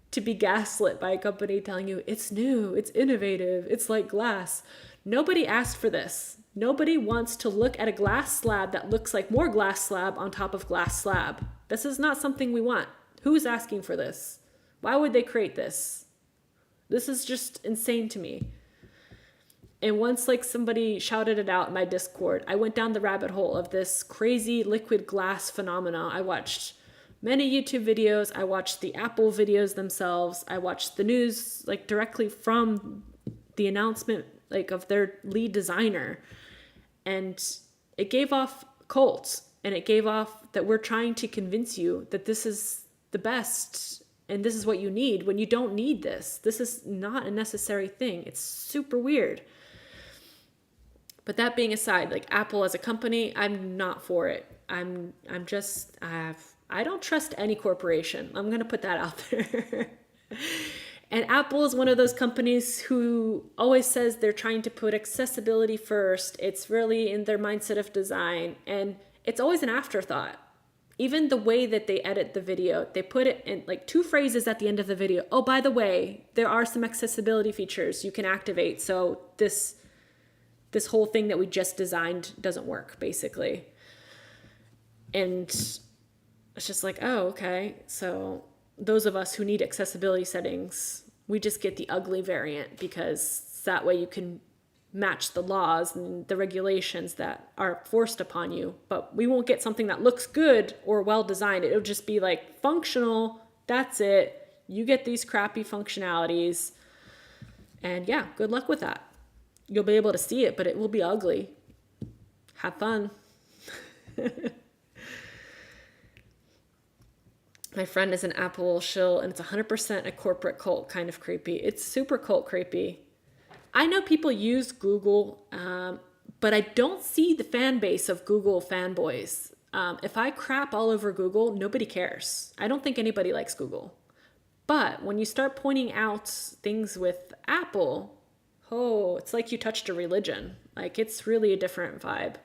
to be gaslit by a company telling you it's new, it's innovative, it's like glass. Nobody asked for this. Nobody wants to look at a glass slab that looks like more glass slab on top of glass slab. This is not something we want. Who's asking for this? Why would they create this? This is just insane to me. And once like somebody shouted it out in my Discord, I went down the rabbit hole of this crazy liquid glass phenomena. I watched many YouTube videos. I watched the Apple videos themselves. I watched the news like directly from the announcement like of their lead designer. And it gave off cult, and it gave off that we're trying to convince you that this is the best and this is what you need when you don't need this. This is not a necessary thing. It's super weird. But that being aside, like Apple as a company, I'm not for it. I don't trust any corporation. I'm going to put that out there. And Apple is one of those companies who always says they're trying to put accessibility first. It's really in their mindset of design, and it's always an afterthought. Even the way that they edit the video, they put it in like 2 phrases at the end of the video. Oh, by the way, there are some accessibility features you can activate. So this whole thing that we just designed doesn't work, basically. And it's just like, oh, okay. So those of us who need accessibility settings, we just get the ugly variant because that way you can match the laws and the regulations that are forced upon you. But we won't get something that looks good or well designed. It'll just be like functional. That's it. You get these crappy functionalities. And yeah, good luck with that. You'll be able to see it, but it will be ugly. Have fun. My friend is an Apple shill, and it's 100% a corporate cult, kind of creepy. It's super cult creepy. I know people use Google, but I don't see the fan base of Google fanboys. If I crap all over Google, nobody cares. I don't think anybody likes Google. But when you start pointing out things with Apple, oh, it's like you touched a religion. Like, it's really a different vibe.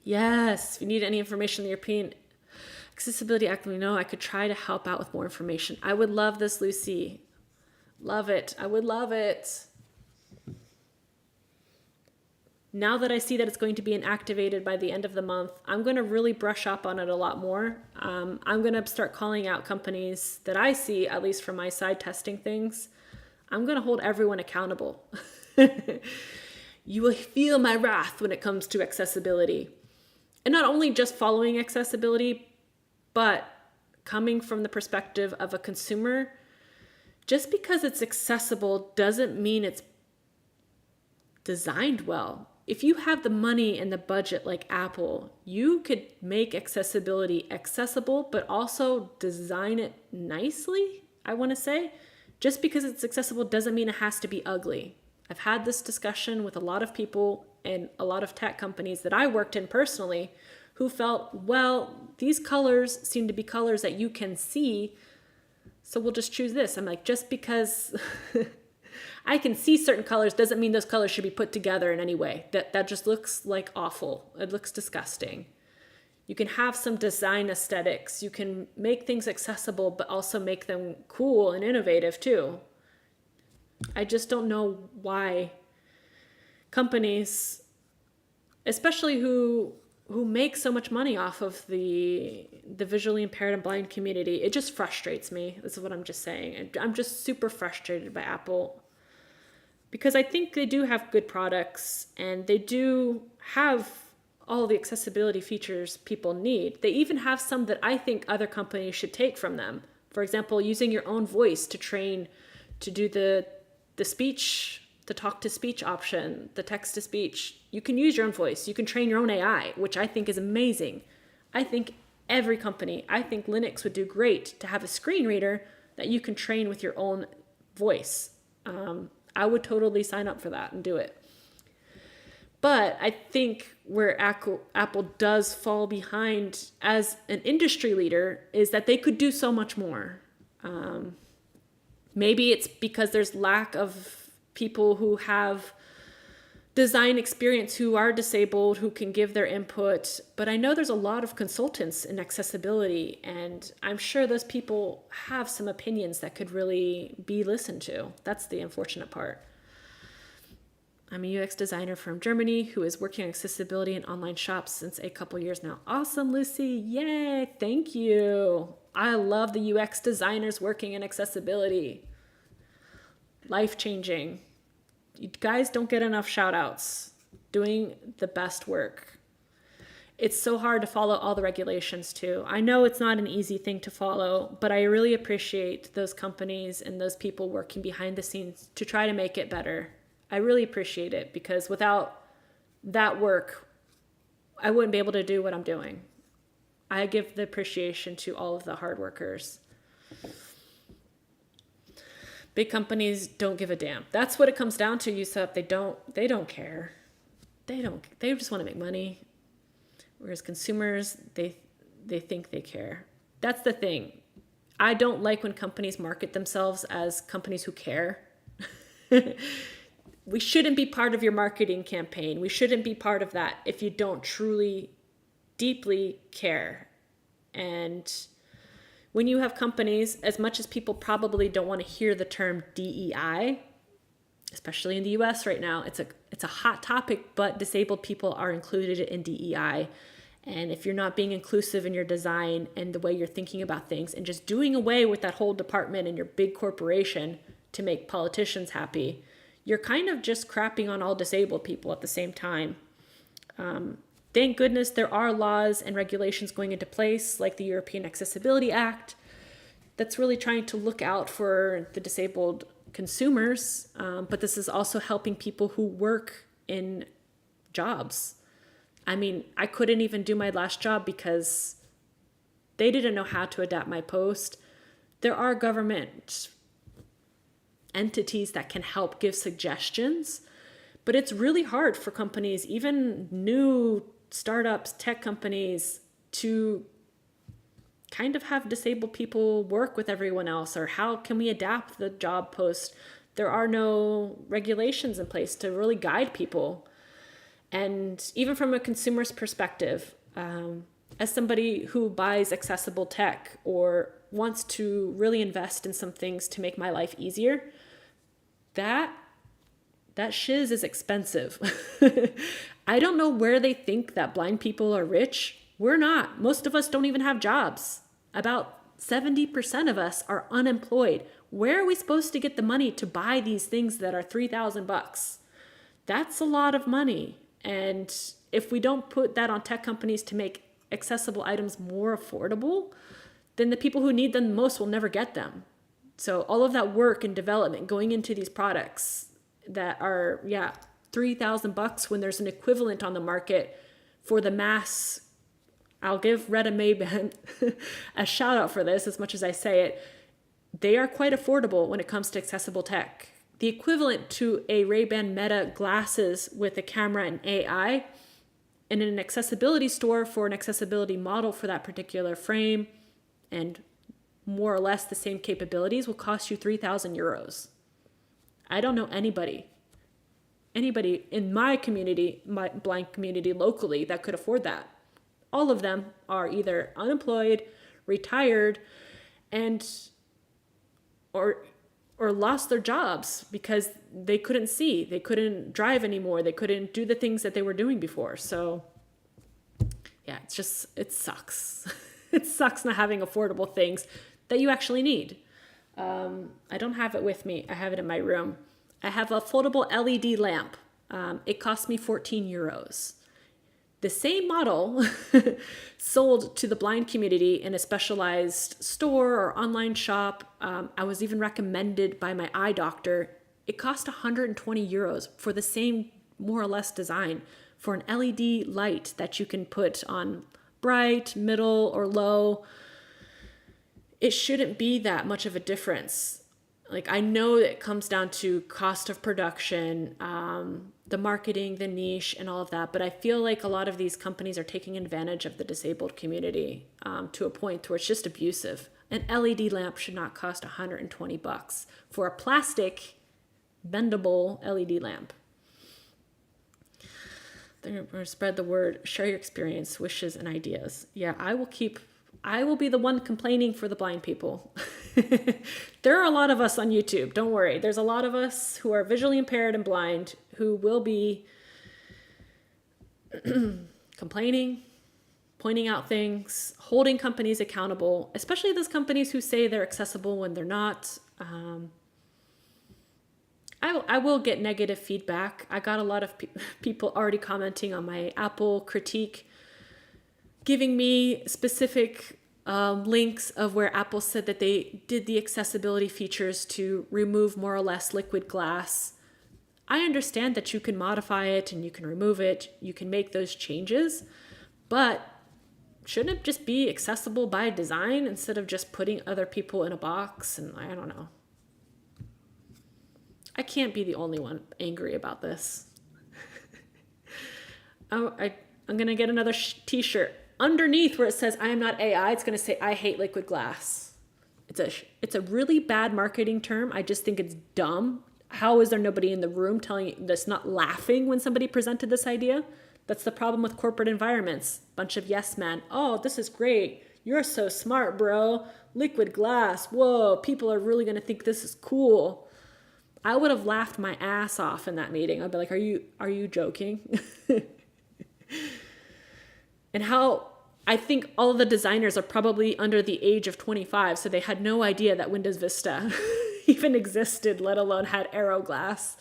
Yes, if you need any information on the European Accessibility Act, I could try to help out with more information. I would love this, Lucy. Love it. I would love it. Now that I see that it's going to be inactivated by the end of the month, I'm going to really brush up on it a lot more. I'm going to start calling out companies that I see, at least from my side, testing things. I'm going to hold everyone accountable. You will feel my wrath when it comes to accessibility. And not only just following accessibility, but coming from the perspective of a consumer. Just because it's accessible doesn't mean it's designed well. If you have the money and the budget like Apple, you could make accessibility accessible, but also design it nicely, I want to say. Just because it's accessible doesn't mean it has to be ugly. I've had this discussion with a lot of people and a lot of tech companies that I worked in personally who felt, well, these colors seem to be colors that you can see, so we'll just choose this. I'm like, just because I can see certain colors doesn't mean those colors should be put together in any way. That just looks like awful. It looks disgusting. You can have some design aesthetics. You can make things accessible, but also make them cool and innovative too. I just don't know why companies, especially who make so much money off of the visually impaired and blind community, it just frustrates me. This is what I'm just saying. I'm just super frustrated by Apple because I think they do have good products and they do have all the accessibility features people need. They even have some that I think other companies should take from them. For example, using your own voice to train to do the speech, the talk-to-speech option, the text-to-speech. You can use your own voice. You can train your own AI, which I think is amazing. I think every company, I think Linux would do great to have a screen reader that you can train with your own voice. I would totally sign up for that and do it. But I think where Apple does fall behind as an industry leader is that they could do so much more. Maybe it's because there's lack of people who have design experience, who are disabled, who can give their input. But I know there's a lot of consultants in accessibility, and I'm sure those people have some opinions that could really be listened to. That's the unfortunate part. I'm a UX designer from Germany who is working on accessibility in online shops since a couple years now. Awesome, Lucy. Yay. Thank you. I love the UX designers working in accessibility. Life-changing. You guys don't get enough shout-outs. Doing the best work. It's so hard to follow all the regulations too. I know it's not an easy thing to follow, but I really appreciate those companies and those people working behind the scenes to try to make it better. I really appreciate it because without that work, I wouldn't be able to do what I'm doing. I give the appreciation to all of the hard workers. Big companies don't give a damn. That's what it comes down to, Yusuf. They don't care. They just want to make money. Whereas consumers, they think they care. That's the thing. I don't like when companies market themselves as companies who care. We shouldn't be part of your marketing campaign. We shouldn't be part of that if you don't truly, deeply care. And when you have companies, as much as people probably don't want to hear the term DEI, especially in the US right now, it's a hot topic, but disabled people are included in DEI. And if you're not being inclusive in your design and the way you're thinking about things and just doing away with that whole department in your big corporation to make politicians happy, you're kind of just crapping on all disabled people at the same time. Thank goodness there are laws and regulations going into place, like the European Accessibility Act, that's really trying to look out for the disabled consumers. But this is also helping people who work in jobs. I mean, I couldn't even do my last job because they didn't know how to adapt my post. There are government entities that can help give suggestions, but it's really hard for companies, even new startups, tech companies, to kind of have disabled people work with everyone else. Or how can we adapt the job post? There are no regulations in place to really guide people. And even from a consumer's perspective, as somebody who buys accessible tech or wants to really invest in some things to make my life easier, that shiz is expensive. I don't know where they think that blind people are rich. We're not. Most of us don't even have jobs. About 70% of us are unemployed. Where are we supposed to get the money to buy these things that are $3,000? That's a lot of money. And if we don't put that on tech companies to make accessible items more affordable, then the people who need them most will never get them. So all of that work and development going into these products that are, $3,000 when there's an equivalent on the market for the mass. I'll give Retta Mayban a shout out for this as much as I say it. They are quite affordable when it comes to accessible tech. The equivalent to a Ray-Ban Meta glasses with a camera and AI in an accessibility store for an accessibility model for that particular frame and more or less the same capabilities will cost you 3,000 euros. I don't know anybody in my community, my blind community locally, that could afford that. All of them are either unemployed, retired, or lost their jobs because they couldn't see, they couldn't drive anymore, they couldn't do the things that they were doing before. So yeah, it sucks. It sucks not having affordable things that you actually need. I don't have it with me. I have it in my room. I have a foldable LED lamp. It cost me 14 euros. The same model sold to the blind community in a specialized store or online shop. I was even recommended by my eye doctor. It cost 120 euros for the same more or less design for an LED light that you can put on bright, middle, or low. It shouldn't be that much of a difference. Like, I know it comes down to cost of production, the marketing, the niche, and all of that. But I feel like a lot of these companies are taking advantage of the disabled community to a point where it's just abusive. An LED lamp should not cost $120 for a plastic bendable LED lamp. They're going to spread the word, share your experience, wishes, and ideas. Yeah, I will be the one complaining for the blind people. There are a lot of us on YouTube. Don't worry. There's a lot of us who are visually impaired and blind who will be complaining, pointing out things, holding companies accountable, especially those companies who say they're accessible when they're not. I will get negative feedback. I got a lot of people already commenting on my Apple critique, giving me specific links of where Apple said that they did the accessibility features to remove more or less liquid glass. I understand that you can modify it and you can remove it, you can make those changes, but shouldn't it just be accessible by design instead of just putting other people in a box? And I don't know. I can't be the only one angry about this. I'm going to get another t-shirt. underneath where it says I am not AI, it's going to say I hate liquid glass. It's a really bad marketing term. I just think it's dumb. How is there nobody in the room telling you that's not laughing when somebody presented this idea? That's the problem with corporate environments. Bunch of yes men. Oh, this is great. You're so smart, bro. Liquid glass. Whoa, people are really going to think this is cool. I would have laughed my ass off in that meeting. I'd be like, are you joking? And how I think all of the designers are probably under the age of 25, so they had no idea that Windows Vista even existed, let alone had Aero Glass.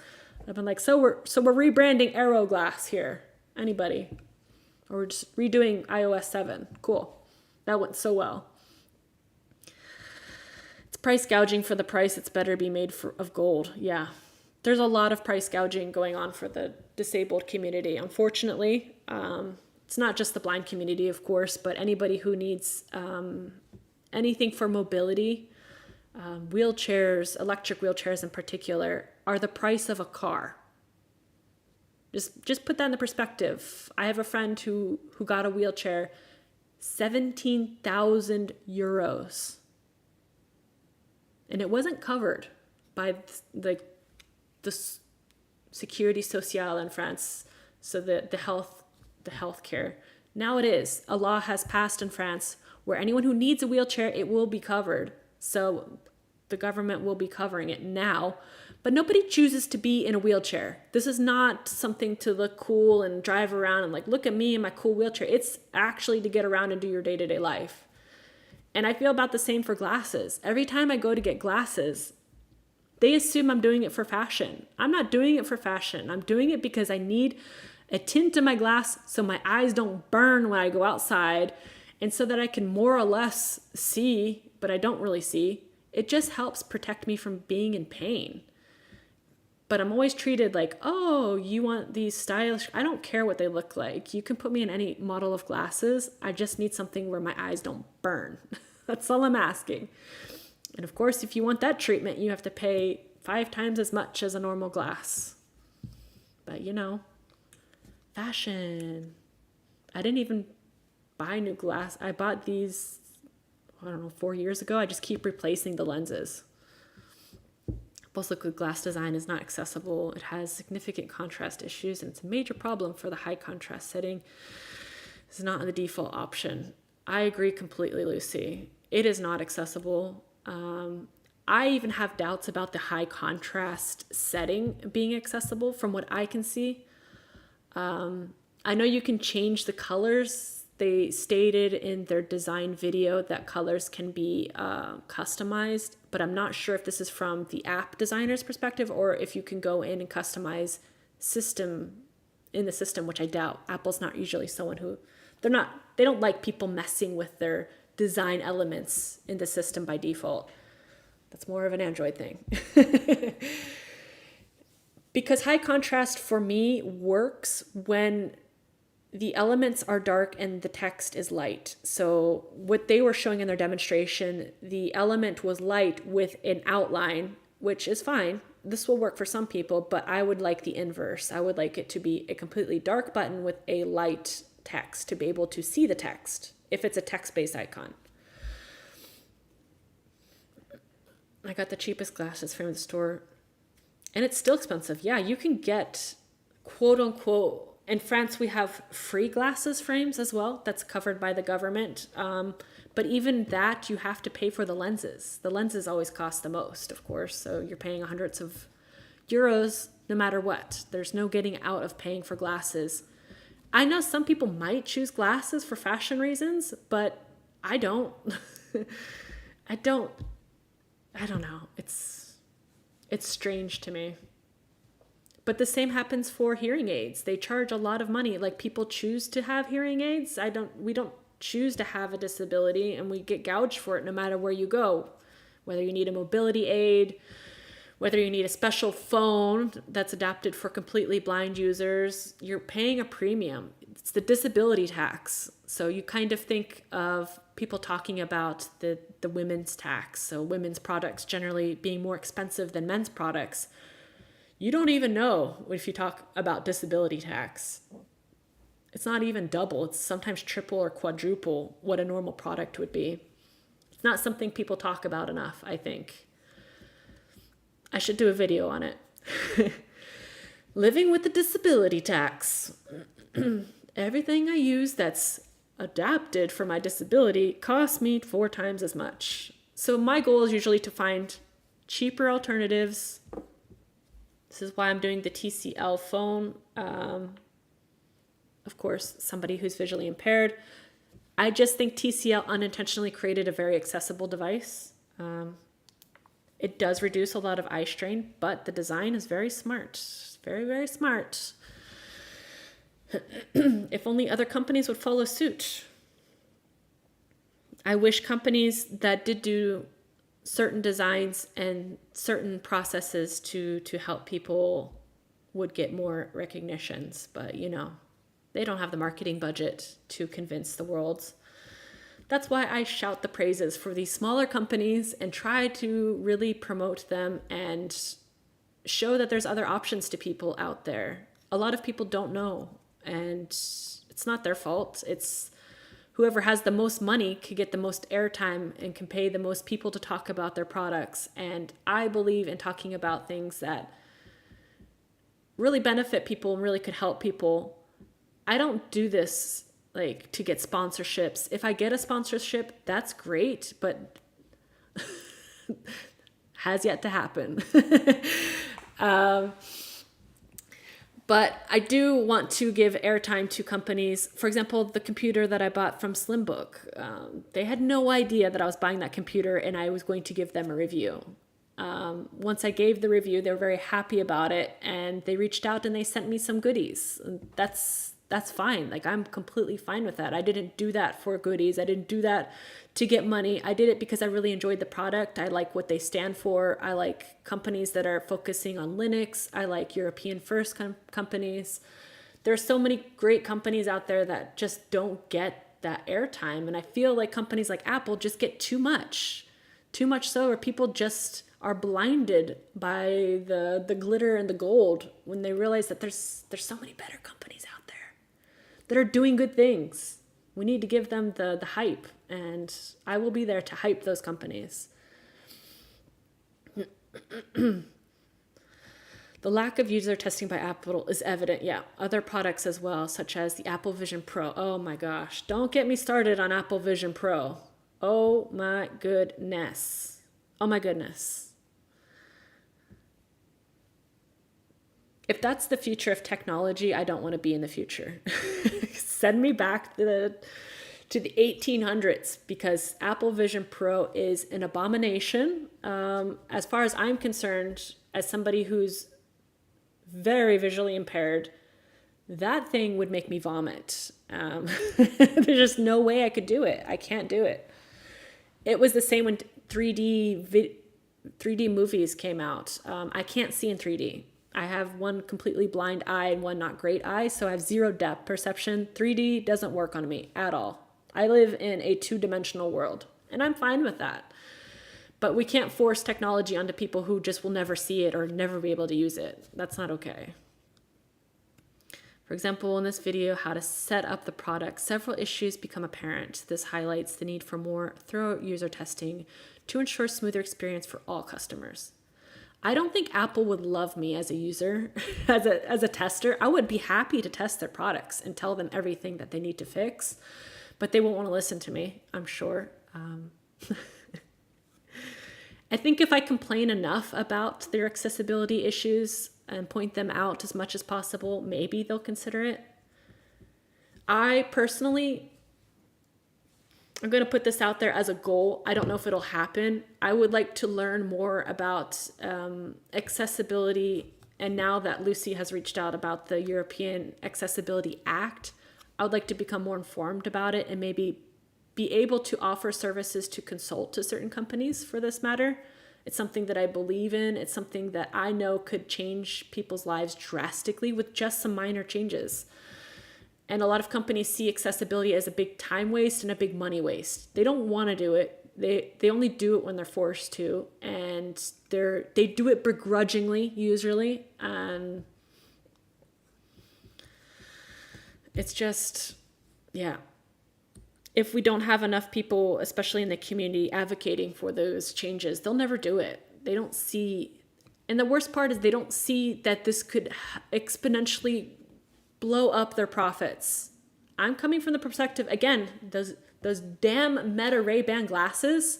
I've been like, so we're rebranding Aero Glass here. Anybody? Or we're just redoing iOS 7. Cool. That went so well. It's price gouging for the price. It's better be made of gold. Yeah. There's a lot of price gouging going on for the disabled community. Unfortunately, it's not just the blind community, of course, but anybody who needs anything for mobility, wheelchairs, electric wheelchairs in particular, are the price of a car. Just put that in the perspective. I have a friend who got a wheelchair, 17,000 euros. And it wasn't covered by the Sécurité Sociale in France, so the health care. Now it is. A law has passed in France where anyone who needs a wheelchair, it will be covered. So the government will be covering it now. But nobody chooses to be in a wheelchair. This is not something to look cool and drive around and like, look at me in my cool wheelchair. It's actually to get around and do your day-to-day life. And I feel about the same for glasses. Every time I go to get glasses, they assume I'm doing it for fashion. I'm not doing it for fashion. I'm doing it because I need a tint in my glass so my eyes don't burn when I go outside and so that I can more or less see, but I don't really see. It just helps protect me from being in pain. But I'm always treated like, oh, you want these stylish, I don't care what they look like. You can put me in any model of glasses. I just need something where my eyes don't burn. That's all I'm asking. And of course, if you want that treatment, you have to pay 5 times as much as a normal glass. But fashion. I didn't even buy new glass. I bought these, 4 years ago. I just keep replacing the lenses. Plus, liquid glass design is not accessible. It has significant contrast issues, and it's a major problem for the high contrast setting. It's not the default option. I agree completely, Lucy. It is not accessible. I even have doubts about the high contrast setting being accessible from what I can see. I know you can change the colors. They stated in their design video that colors can be customized, but I'm not sure if this is from the app designer's perspective or if you can go in and customize in the system, which I doubt. Apple's not usually someone who, they don't like people messing with their design elements in the system by default. That's more of an Android thing. Because high contrast for me works when the elements are dark and the text is light. So what they were showing in their demonstration, the element was light with an outline, which is fine. This will work for some people, but I would like the inverse. I would like it to be a completely dark button with a light text to be able to see the text if it's a text-based icon. I got the cheapest glasses from the store, and it's still expensive. Yeah, you can get quote unquote, in France, we have free glasses frames as well. That's covered by the government. But even that, you have to pay for the lenses. The lenses always cost the most, of course. So you're paying hundreds of euros no matter what. There's no getting out of paying for glasses. I know some people might choose glasses for fashion reasons, but I don't. I don't know. It's strange to me. But the same happens for hearing aids. They charge a lot of money. Like, people choose to have hearing aids. We don't choose to have a disability, and we get gouged for it no matter where you go. Whether you need a mobility aid, whether you need a special phone that's adapted for completely blind users, you're paying a premium. It's the disability tax. So you kind of think of people talking about the women's tax. So women's products generally being more expensive than men's products. You don't even know if you talk about disability tax. It's not even double. It's sometimes triple or quadruple what a normal product would be. It's not something people talk about enough, I think. I should do a video on it. Living with the disability tax. Everything I use that's adapted for my disability costs me 4 times as much. So my goal is usually to find cheaper alternatives. This is why I'm doing the TCL phone. Of course, somebody who's visually impaired. I just think TCL unintentionally created a very accessible device. It does reduce a lot of eye strain, but the design is very smart. Very, very smart. If only other companies would follow suit. I wish companies that did do certain designs and certain processes to help people would get more recognitions, but you know, they don't have the marketing budget to convince the world. That's why I shout the praises for these smaller companies and try to really promote them and show that there's other options to people out there. A lot of people don't know, and it's not their fault. It's whoever has the most money can get the most airtime and can pay the most people to talk about their products. And I believe in talking about things that really benefit people and really could help people. I don't do this like to get sponsorships. If I get a sponsorship, that's great, but has yet to happen. But I do want to give airtime to companies. For example, the computer that I bought from Slimbook, they had no idea that I was buying that computer and I was going to give them a review. Once I gave the review, they were very happy about it, and they reached out and they sent me some goodies. That's fine. Like, I'm completely fine with that. I didn't do that for goodies. I didn't do that to get money. I did it because I really enjoyed the product. I like what they stand for. I like companies that are focusing on Linux. I like European first companies. There's so many great companies out there that just don't get that airtime. And I feel like companies like Apple just get too much so, or people just are blinded by the glitter and the gold when they realize that there's so many better companies out there that are doing good things. We need to give them the hype, and I will be there to hype those companies. The lack of user testing by Apple is evident. Yeah, other products as well, such as the Apple Vision Pro. Oh my gosh, don't get me started on Apple Vision Pro. Oh my goodness. Oh my goodness. If that's the future of technology, I don't want to be in the future. Send me back to the 1800s, because Apple Vision Pro is an abomination. As far as I'm concerned, as somebody who's very visually impaired, that thing would make me vomit. There's just no way I could do it. I can't do it. It was the same when 3D movies came out. I can't see in 3D. I have one completely blind eye and one not great eye, so I have zero depth perception. 3D doesn't work on me at all. I live in a 2-dimensional world, and I'm fine with that. But we can't force technology onto people who just will never see it or never be able to use it. That's not okay. For example, in this video, how to set up the product, several issues become apparent. This highlights the need for more thorough user testing to ensure smoother experience for all customers. I don't think Apple would love me as a user, as a tester. I would be happy to test their products and tell them everything that they need to fix, but they won't want to listen to me, I'm sure. I think if I complain enough about their accessibility issues and point them out as much as possible, maybe they'll consider it. I personally, I'm going to put this out there as a goal. I don't know if it'll happen. I would like to learn more about accessibility. And now that Lucy has reached out about the European Accessibility Act, I would like to become more informed about it and maybe be able to offer services to consult to certain companies for this matter. It's something that I believe in. It's something that I know could change people's lives drastically with just some minor changes. And a lot of companies see accessibility as a big time waste and a big money waste. They don't want to do it. They only do it when they're forced to, and they do it begrudgingly usually. It's just, yeah. If we don't have enough people, especially in the community, advocating for those changes, they'll never do it. They don't see, and the worst part is they don't see that this could exponentially blow up their profits. I'm coming from the perspective, again, those damn Meta Ray-Ban glasses,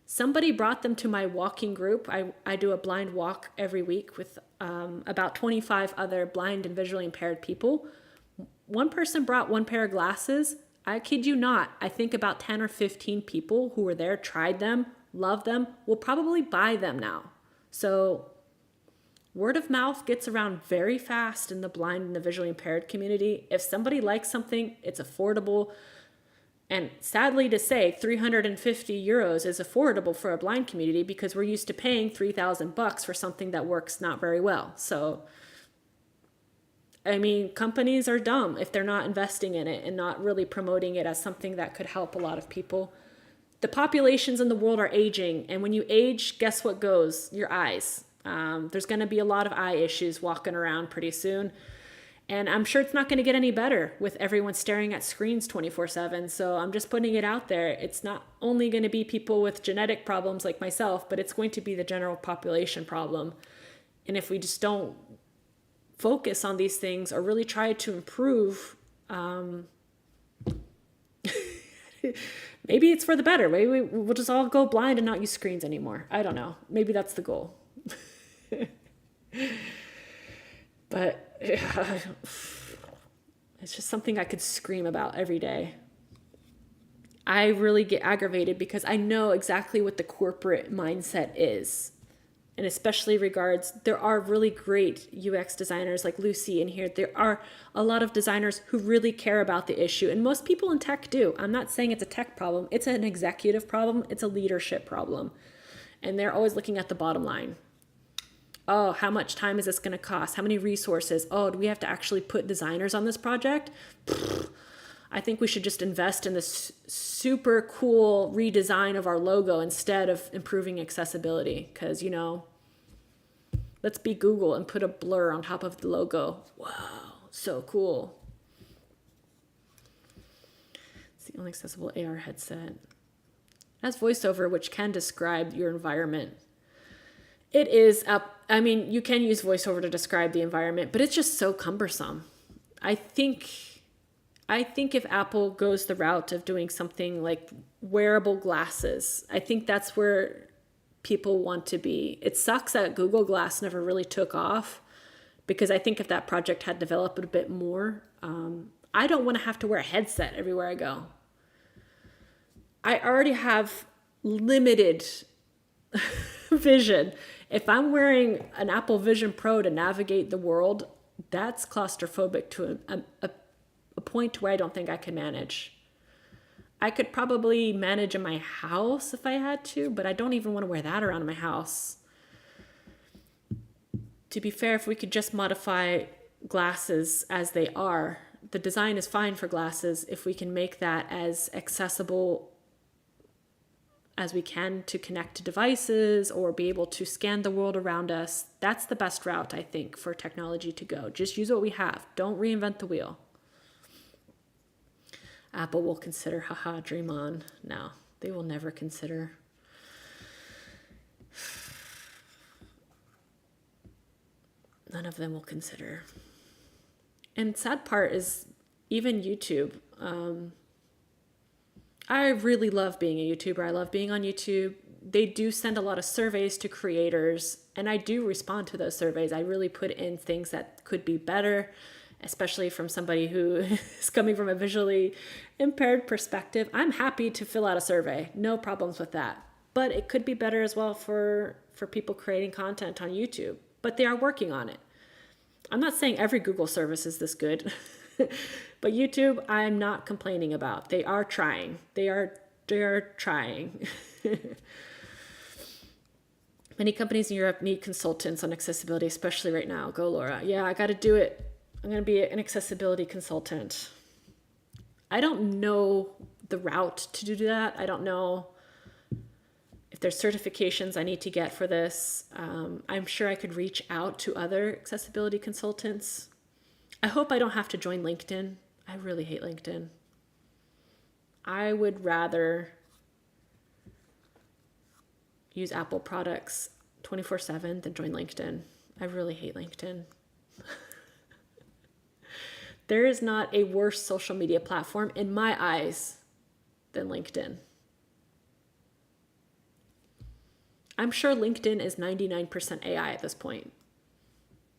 somebody brought them to my walking group. I do a blind walk every week with about 25 other blind and visually impaired people. One person brought one pair of glasses. I kid you not, I think about 10 or 15 people who were there, tried them, loved them, will probably buy them now. So word of mouth gets around very fast in the blind and the visually impaired community. If somebody likes something, it's affordable. And sadly to say, 350 euros is affordable for a blind community because we're used to paying 3,000 bucks for something that works not very well. So I mean, companies are dumb if they're not investing in it and not really promoting it as something that could help a lot of people. The populations in the world are aging, and when you age, guess what goes? Your eyes. There's going to be a lot of eye issues walking around pretty soon, and I'm sure it's not going to get any better with everyone staring at screens 24/7. So I'm just putting it out there. It's not only going to be people with genetic problems like myself, but it's going to be the general population problem. And if we just don't focus on these things or really try to improve, maybe it's for the better. Maybe we'll just all go blind and not use screens anymore. I don't know. Maybe that's the goal. But it's just something I could scream about every day. I really get aggravated because I know exactly what the corporate mindset is. And especially regards, there are really great UX designers like Lucy in here. There are a lot of designers who really care about the issue. And most people in tech do. I'm not saying it's a tech problem. It's an executive problem. It's a leadership problem. And they're always looking at the bottom line. Oh, how much time is this going to cost? How many resources? Oh, do we have to actually put designers on this project? I think we should just invest in this super cool redesign of our logo instead of improving accessibility. Because, you know, let's be Google and put a blur on top of the logo. Wow, so cool. It's the only accessible AR headset. It has voiceover, which can describe your environment. It is I mean, you can use voiceover to describe the environment, but it's just so cumbersome. I think if Apple goes the route of doing something like wearable glasses, I think that's where people want to be. It sucks that Google Glass never really took off, because I think if that project had developed a bit more, I don't want to have to wear a headset everywhere I go. I already have limited vision. If I'm wearing an Apple Vision Pro to navigate the world, that's claustrophobic to a point where I don't think I can manage. I could probably manage in my house if I had to, but I don't even want to wear that around my house. To be fair, if we could just modify glasses as they are, the design is fine for glasses. If we can make that as accessible as we can to connect to devices or be able to scan the world around us, that's the best route, I think, for technology to go. Just use what we have. Don't reinvent the wheel. Apple will consider, haha, dream on. No, they will never consider. None of them will consider. And sad part is even YouTube. I really love being a YouTuber. I love being on YouTube. They do send a lot of surveys to creators, and I do respond to those surveys. I really put in things that could be better, especially from somebody who is coming from a visually impaired perspective. I'm happy to fill out a survey. No problems with that. But it could be better as well for people creating content on YouTube. But they are working on it. I'm not saying every Google service is this good. But YouTube, I'm not complaining about. They are trying. They are trying. Many companies in Europe need consultants on accessibility, especially right now. Go, Laura. Yeah, I got to do it. I'm going to be an accessibility consultant. I don't know the route to do that. I don't know if there's certifications I need to get for this. I'm sure I could reach out to other accessibility consultants. I hope I don't have to join LinkedIn. I really hate LinkedIn. I would rather use Apple products 24/7 than join LinkedIn. I really hate LinkedIn. There is not a worse social media platform in my eyes than LinkedIn. I'm sure LinkedIn is 99% AI at this point.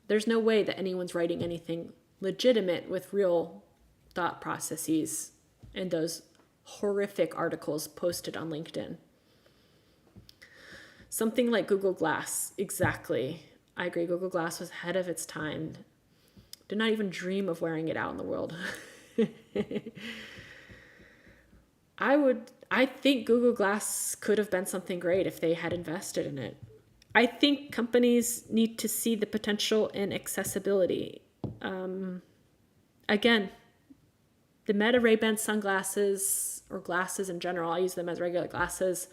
There's no way that anyone's writing anything legitimate with real thought processes in those horrific articles posted on LinkedIn. Something like Google Glass, exactly. I agree, Google Glass was ahead of its time. Did not even dream of wearing it out in the world. I think Google Glass could have been something great if they had invested in it. I think companies need to see the potential in accessibility. Again, the Meta Ray-Ban sunglasses, or glasses in general, I use them as regular glasses,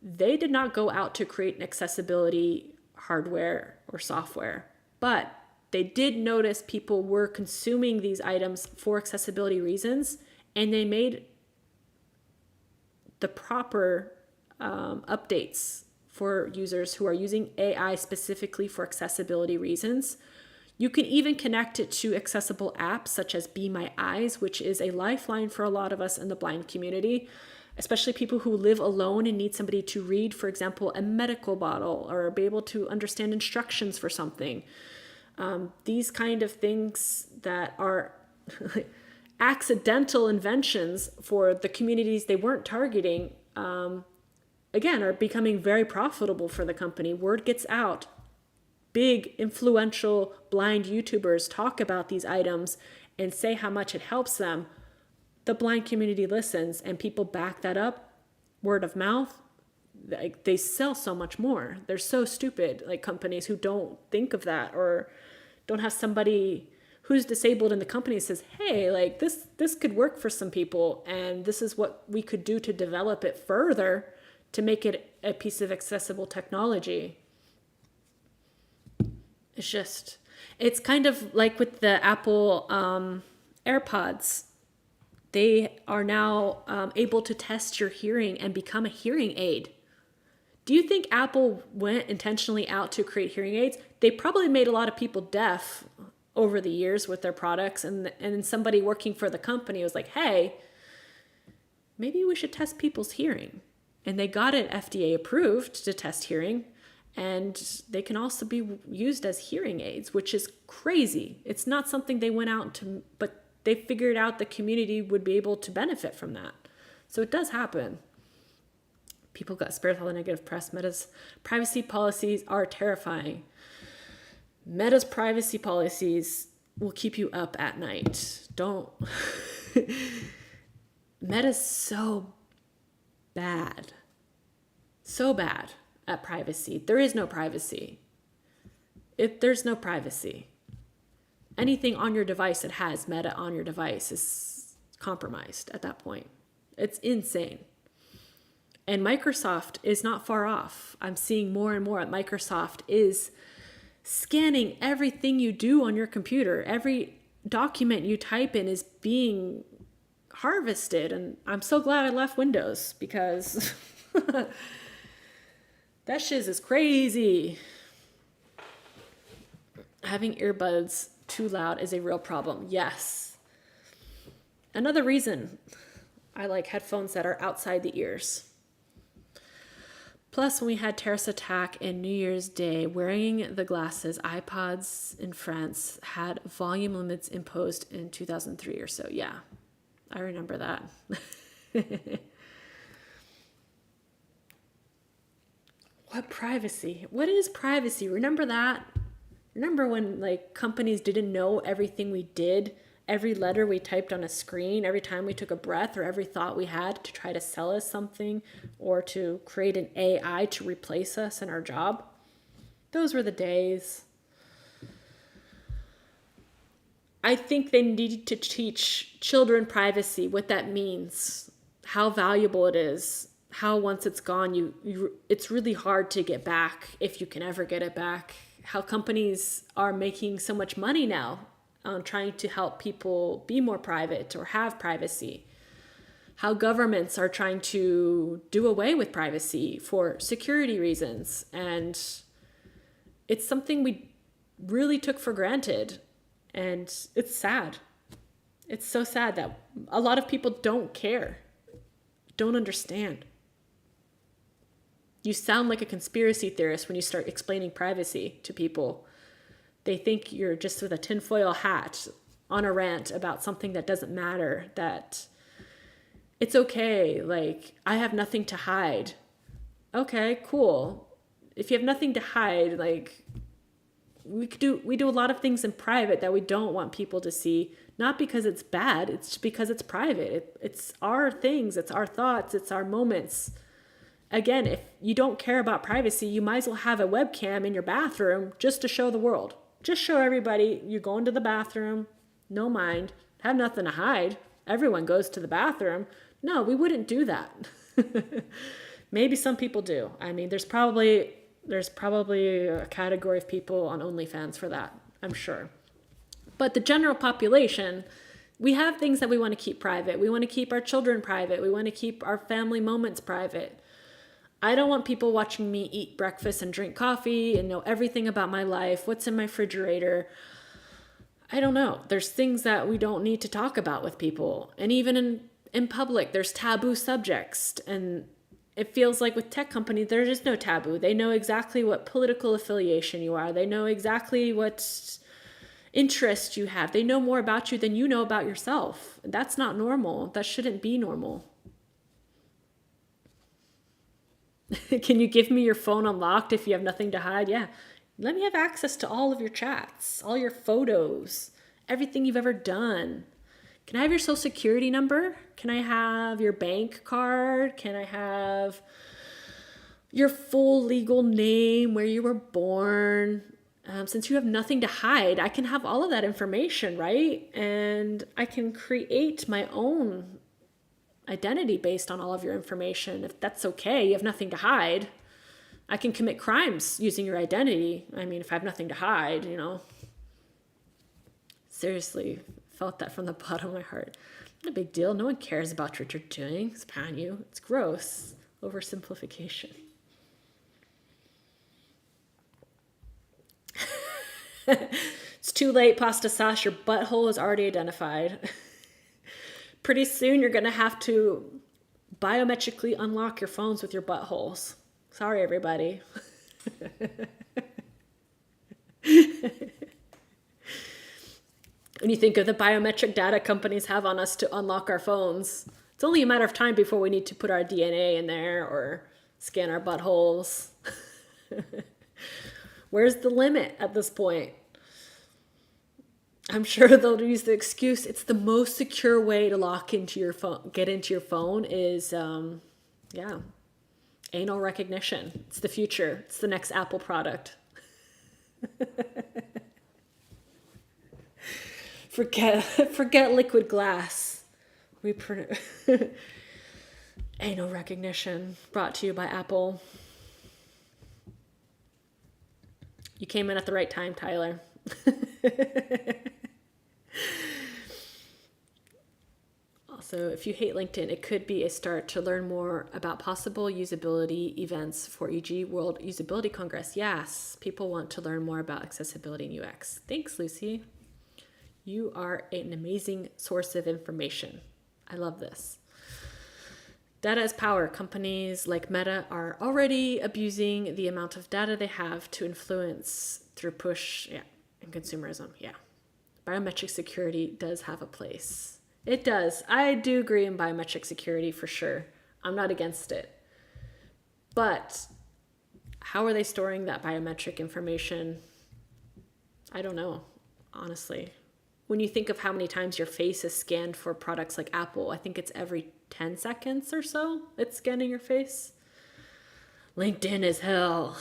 they did not go out to create an accessibility hardware or software, but they did notice people were consuming these items for accessibility reasons, and they made the proper updates for users who are using AI specifically for accessibility reasons. You can even connect it to accessible apps such as Be My Eyes, which is a lifeline for a lot of us in the blind community, especially people who live alone and need somebody to read, for example, a medical bottle or be able to understand instructions for something. These kind of things that are accidental inventions for the communities they weren't targeting, again, are becoming very profitable for the company. Word gets out. Big, influential, blind YouTubers talk about these items and say how much it helps them. The blind community listens, and people back that up. Word of mouth, they sell so much more. They're so stupid, like companies who don't think of that or don't have somebody who's disabled in the company says, hey, like this could work for some people, and this is what we could do to develop it further to make it a piece of accessible technology. It's kind of like with the Apple AirPods. They are now able to test your hearing and become a hearing aid. Do you think Apple went intentionally out to create hearing aids? They probably made a lot of people deaf over the years with their products, and somebody working for the company was like, hey, maybe we should test people's hearing. And they got it FDA approved to test hearing, and they can also be used as hearing aids, which is crazy. It's not something they went out to, but they figured out the community would be able to benefit from that. So it does happen. People got spared all the negative press. Meta's privacy policies are terrifying. Meta's privacy policies will keep you up at night. Don't. Meta's so bad at privacy. There is no privacy. There's no privacy. Anything on your device that has Meta on your device is compromised at that point. It's insane. And Microsoft is not far off. I'm seeing more and more that Microsoft is scanning everything you do on your computer. Every document you type in is being harvested. And I'm so glad I left Windows, because that shiz is crazy. Having earbuds too loud is a real problem. Yes. Another reason I like headphones that are outside the ears. Plus, when we had terrorist attack and New Year's Day, wearing the glasses, iPods in France had volume limits imposed in 2003 or so. Yeah, I remember that. What privacy? What is privacy? Remember that? Remember when like companies didn't know everything we did, every letter we typed on a screen, every time we took a breath, or every thought we had to try to sell us something or to create an AI to replace us in our job? Those were the days. I think they need to teach children privacy, what that means, how valuable it is, how once it's gone, it's really hard to get back if you can ever get it back. How companies are making so much money now on trying to help people be more private or have privacy. How governments are trying to do away with privacy for security reasons. And it's something we really took for granted. And it's sad. It's so sad that a lot of people don't care, don't understand. You sound like a conspiracy theorist when you start explaining privacy to people. They think you're just with a tinfoil hat on a rant about something that doesn't matter, that it's okay, like, I have nothing to hide. Okay, cool. If you have nothing to hide, like, we do a lot of things in private that we don't want people to see, not because it's bad, it's because it's private. It's our things, it's our thoughts, it's our moments. Again, if you don't care about privacy, you might as well have a webcam in your bathroom just to show the world. Just show everybody you're going to the bathroom, no mind, have nothing to hide. Everyone goes to the bathroom. No, we wouldn't do that. Maybe some people do. I mean, there's probably a category of people on OnlyFans for that, I'm sure. But the general population, we have things that we want to keep private. We want to keep our children private. We want to keep our family moments private. I don't want people watching me eat breakfast and drink coffee and know everything about my life, what's in my refrigerator. I don't know. There's things that we don't need to talk about with people. And even in public, there's taboo subjects. And it feels like with tech companies, there is no taboo. They know exactly what political affiliation you are. They know exactly what interest you have. They know more about you than you know about yourself. That's not normal. That shouldn't be normal. Can you give me your phone unlocked if you have nothing to hide? Yeah. Let me have access to all of your chats, all your photos, everything you've ever done. Can I have your social security number? Can I have your bank card? Can I have your full legal name, where you were born? Since you have nothing to hide, I can have all of that information, right? And I can create my own identity based on all of your information. If that's okay, you have nothing to hide. I can commit crimes using your identity. I mean, if I have nothing to hide, Seriously, felt that from the bottom of my heart. Not a big deal. No one cares about what you're doing. It's upon you. It's gross. Oversimplification. It's too late, pasta sauce. Your butthole is already identified. Pretty soon you're going to have to biometrically unlock your phones with your buttholes. Sorry, everybody. When you think of the biometric data companies have on us to unlock our phones, it's only a matter of time before we need to put our DNA in there or scan our buttholes. Where's the limit at this point? I'm sure they'll use the excuse it's the most secure way to lock into your phone, get into your phone is, anal recognition. It's the future. It's the next Apple product. Forget liquid glass. Anal recognition brought to you by Apple. You came in at the right time, Tyler. Also, if you hate LinkedIn, it could be a start to learn more about possible usability events for e.g. World Usability Congress. Yes, people want to learn more about accessibility and UX. Thanks, Lucy. You are an amazing source of information. I love this. Data is power. Companies like Meta are already abusing the amount of data they have to influence through push, and consumerism. Yeah. Biometric security does have a place. It does. I do agree in biometric security for sure. I'm not against it. But how are they storing that biometric information? I don't know, honestly. When you think of how many times your face is scanned for products like Apple, I think it's every 10 seconds or so it's scanning your face. LinkedIn is hell.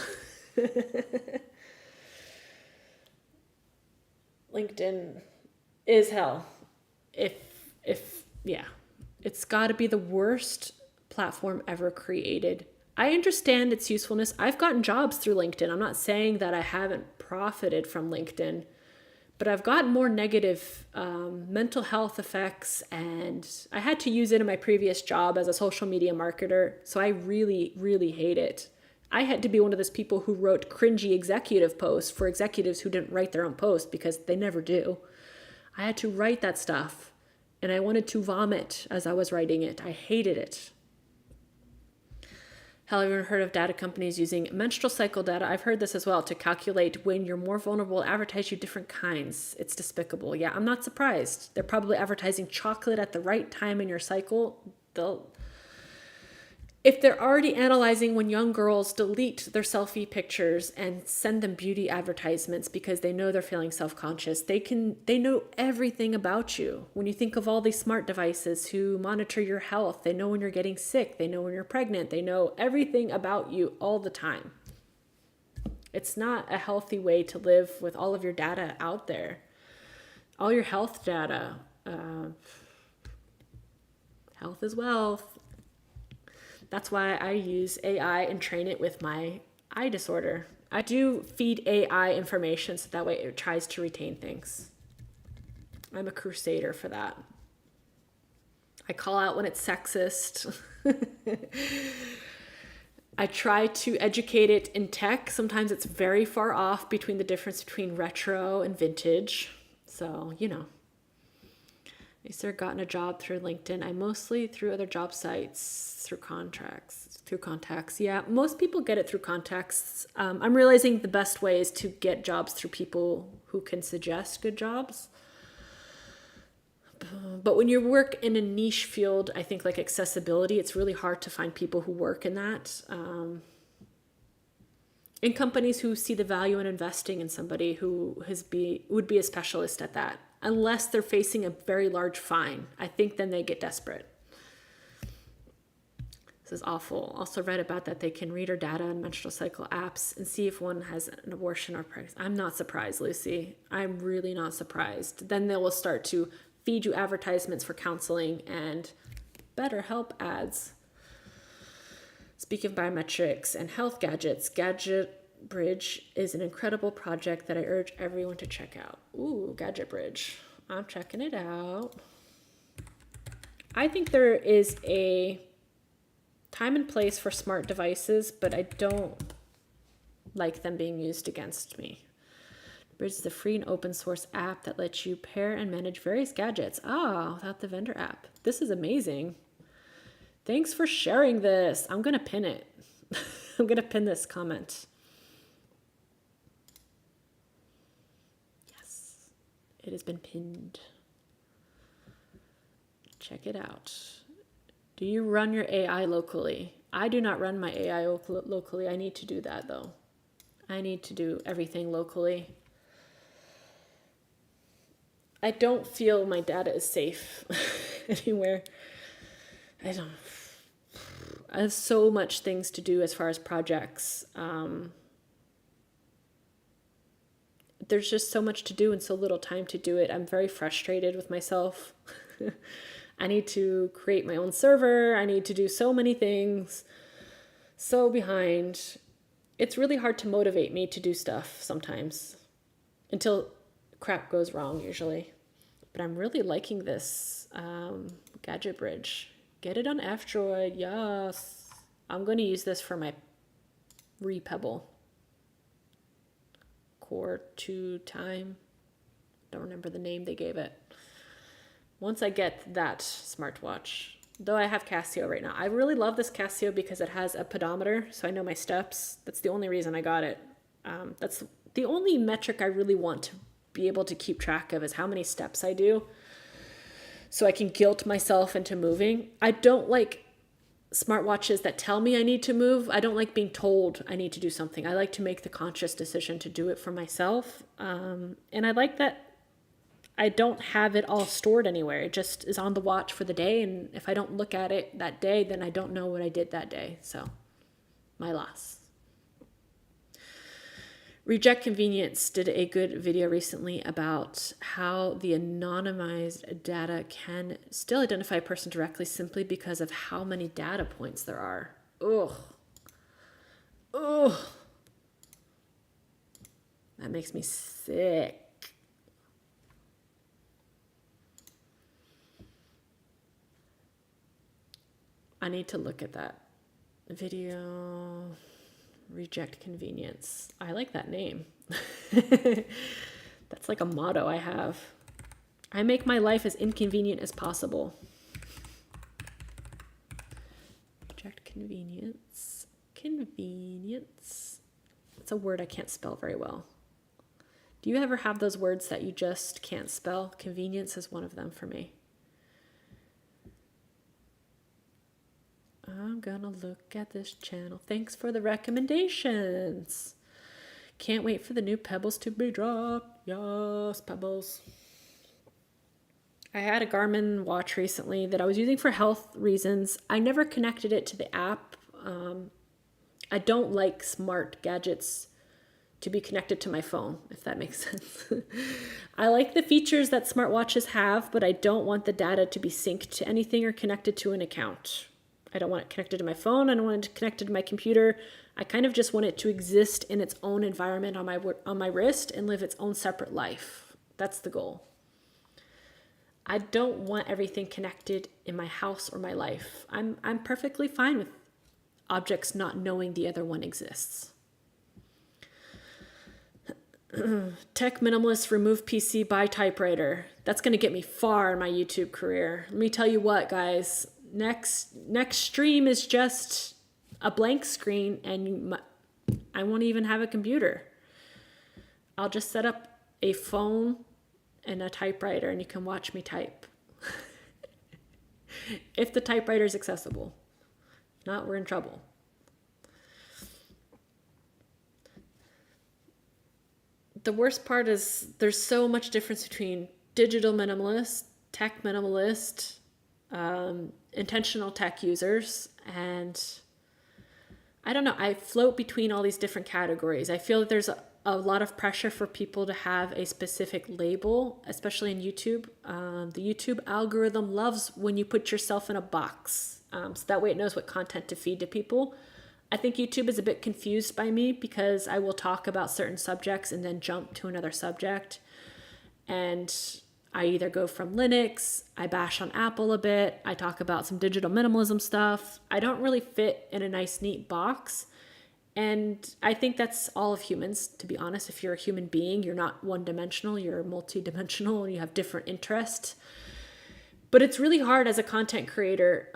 LinkedIn is hell. It's got to be the worst platform ever created. I understand its usefulness. I've gotten jobs through LinkedIn. I'm not saying that I haven't profited from LinkedIn, but I've got more negative mental health effects, and I had to use it in my previous job as a social media marketer. So I really, really hate it. I had to be one of those people who wrote cringy executive posts for executives who didn't write their own posts because they never do. I had to write that stuff, and I wanted to vomit as I was writing it. I hated it. Hell, I've even heard of data companies using menstrual cycle data. I've heard this as well, to calculate when you're more vulnerable, advertise you different kinds. It's despicable. Yeah, I'm not surprised. They're probably advertising chocolate at the right time in your cycle. If they're already analyzing when young girls delete their selfie pictures and send them beauty advertisements because they know they're feeling self-conscious, they know everything about you. When you think of all these smart devices who monitor your health, they know when you're getting sick, they know when you're pregnant, they know everything about you all the time. It's not a healthy way to live with all of your data out there. All your health data. Health is wealth. That's why I use AI and train it with my eye disorder. I do feed AI information so that way it tries to retain things. I'm a crusader for that. I call out when it's sexist. I try to educate it in tech. Sometimes it's very far off between the difference between retro and vintage. So, you know. I used to have gotten a job through LinkedIn. I mostly through other job sites, through contacts. Yeah, most people get it through contacts. I'm realizing the best way is to get jobs through people who can suggest good jobs. But when you work in a niche field, I think like accessibility, it's really hard to find people who work in that. In companies who see the value in investing in somebody who would be a specialist at that. Unless they're facing a very large fine. I think then they get desperate. This is awful. Also read about that they can read our data in menstrual cycle apps and see if one has an abortion or pregnancy. I'm not surprised, Lucy. I'm really not surprised. Then they will start to feed you advertisements for counseling and BetterHelp ads. Speaking of biometrics and health gadgets, Gadget Bridge is an incredible project that I urge everyone to check out. Ooh, Gadget Bridge. I'm checking it out. I think there is a time and place for smart devices, but I don't like them being used against me. Bridge is a free and open source app that lets you pair and manage various gadgets. Without the vendor app. This is amazing. Thanks for sharing this. I'm going to pin it. I'm going to pin this comment. It has been pinned. Check it out. Do you run your AI locally? I do not run my AI locally. I need to do that though. I need to do everything locally. I don't feel my data is safe anywhere. I have so much things to do as far as projects. There's just so much to do and so little time to do it. I'm very frustrated with myself. I need to create my own server. I need to do so many things. So behind. It's really hard to motivate me to do stuff sometimes until crap goes wrong usually. But I'm really liking this Gadget Bridge. Get it on F-Droid. Yes. I'm going to use this for my Repebble. Core 2 time. Don't remember the name they gave it. Once I get that smartwatch, though I have Casio right now. I really love this Casio because it has a pedometer, so I know my steps. That's the only reason I got it. That's the only metric I really want to be able to keep track of is how many steps I do, so I can guilt myself into moving. I don't like smartwatches that tell me I need to move. I don't like being told I need to do something. I like to make the conscious decision to do it for myself. And I like that I don't have it all stored anywhere. It just is on the watch for the day. And if I don't look at it that day, then I don't know what I did that day. So my loss. Reject Convenience did a good video recently about how the anonymized data can still identify a person directly simply because of how many data points there are. Ugh. Ugh. That makes me sick. I need to look at that. Video reject convenience. I like that name. That's like a motto I have. I make my life as inconvenient as possible. Reject convenience. Convenience. It's a word I can't spell very well. Do you ever have those words that you just can't spell? Convenience is one of them for me. I'm gonna look at this channel. Thanks for the recommendations. Can't wait for the new Pebbles to be dropped. Yes, Pebbles. I had a Garmin watch recently that I was using for health reasons. I never connected it to the app. I don't like smart gadgets to be connected to my phone, if that makes sense. I like the features that smartwatches have, but I don't want the data to be synced to anything or connected to an account. I don't want it connected to my phone. I don't want it connected to my computer. I kind of just want it to exist in its own environment on my wrist and live its own separate life. That's the goal. I don't want everything connected in my house or my life. I'm perfectly fine with objects not knowing the other one exists. Tech minimalist, remove PC, buy typewriter. That's going to get me far in my YouTube career. Let me tell you what, guys. Next stream is just a blank screen, and I won't even have a computer. I'll just set up a phone and a typewriter, and you can watch me type. If the typewriter is accessible. If not, we're in trouble. The worst part is there's so much difference between digital minimalist, tech minimalist, intentional tech users, and I don't know, I float between all these different categories. I feel that there's a lot of pressure for people to have a specific label, especially in YouTube. The YouTube algorithm loves when you put yourself in a box, so that way it knows what content to feed to people. I think YouTube is a bit confused by me because I will talk about certain subjects and then jump to another subject. And I either go from Linux, I bash on Apple a bit, I talk about some digital minimalism stuff. I don't really fit in a nice, neat box. And I think that's all of humans, to be honest. If you're a human being, you're not one-dimensional, you're multi-dimensional, and you have different interests. But it's really hard as a content creator,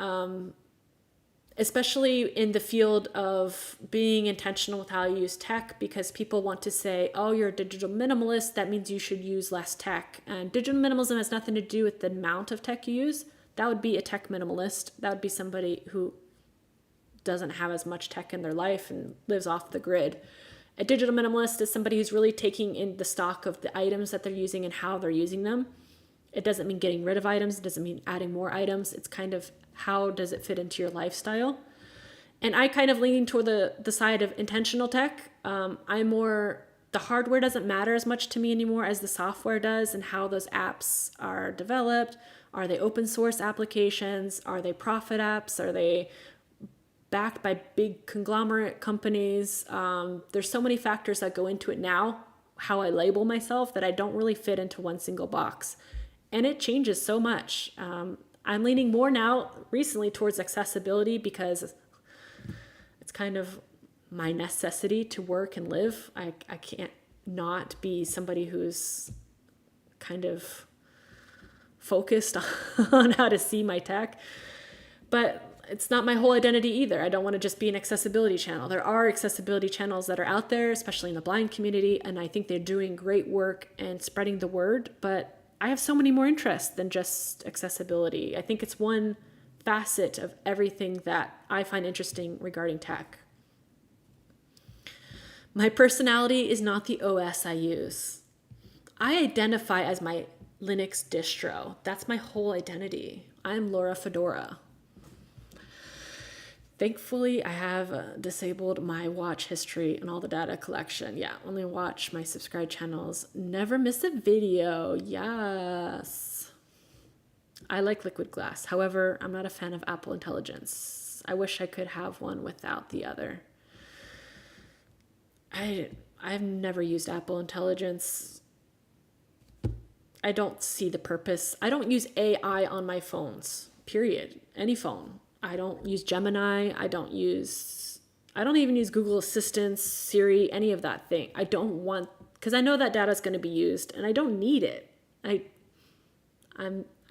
especially in the field of being intentional with how you use tech, because people want to say, oh, you're a digital minimalist, that means you should use less tech. And digital minimalism has nothing to do with the amount of tech you use. That would be a tech minimalist. That would be somebody who doesn't have as much tech in their life and lives off the grid. A digital minimalist is somebody who's really taking in the stock of the items that they're using and how they're using them. It doesn't mean getting rid of items. It doesn't mean adding more items. It's kind of how does it fit into your lifestyle? And I kind of lean toward the side of intentional tech. The hardware doesn't matter as much to me anymore as the software does and how those apps are developed. Are they open source applications? Are they profit apps? Are they backed by big conglomerate companies? There's so many factors that go into it now, how I label myself, that I don't really fit into one single box. And it changes so much. I'm leaning more now recently towards accessibility because it's kind of my necessity to work and live. I can't not be somebody who's kind of focused on how to see my tech. But it's not my whole identity either. I don't want to just be an accessibility channel. There are accessibility channels that are out there, especially in the blind community, and I think they're doing great work and spreading the word, but I have so many more interests than just accessibility. I think it's one facet of everything that I find interesting regarding tech. My personality is not the OS I use. I identify as my Linux distro. That's my whole identity. I'm Laura Fedora. Thankfully, I have disabled my watch history and all the data collection. Yeah, only watch my subscribed channels. Never miss a video. Yes. I like liquid glass. However, I'm not a fan of Apple Intelligence. I wish I could have one without the other. I've never used Apple Intelligence. I don't see the purpose. I don't use AI on my phones, period. Any phone. I don't use Gemini. I don't even use Google Assistant, Siri, any of that thing. I don't want, because I know that data is going to be used and I don't need it. I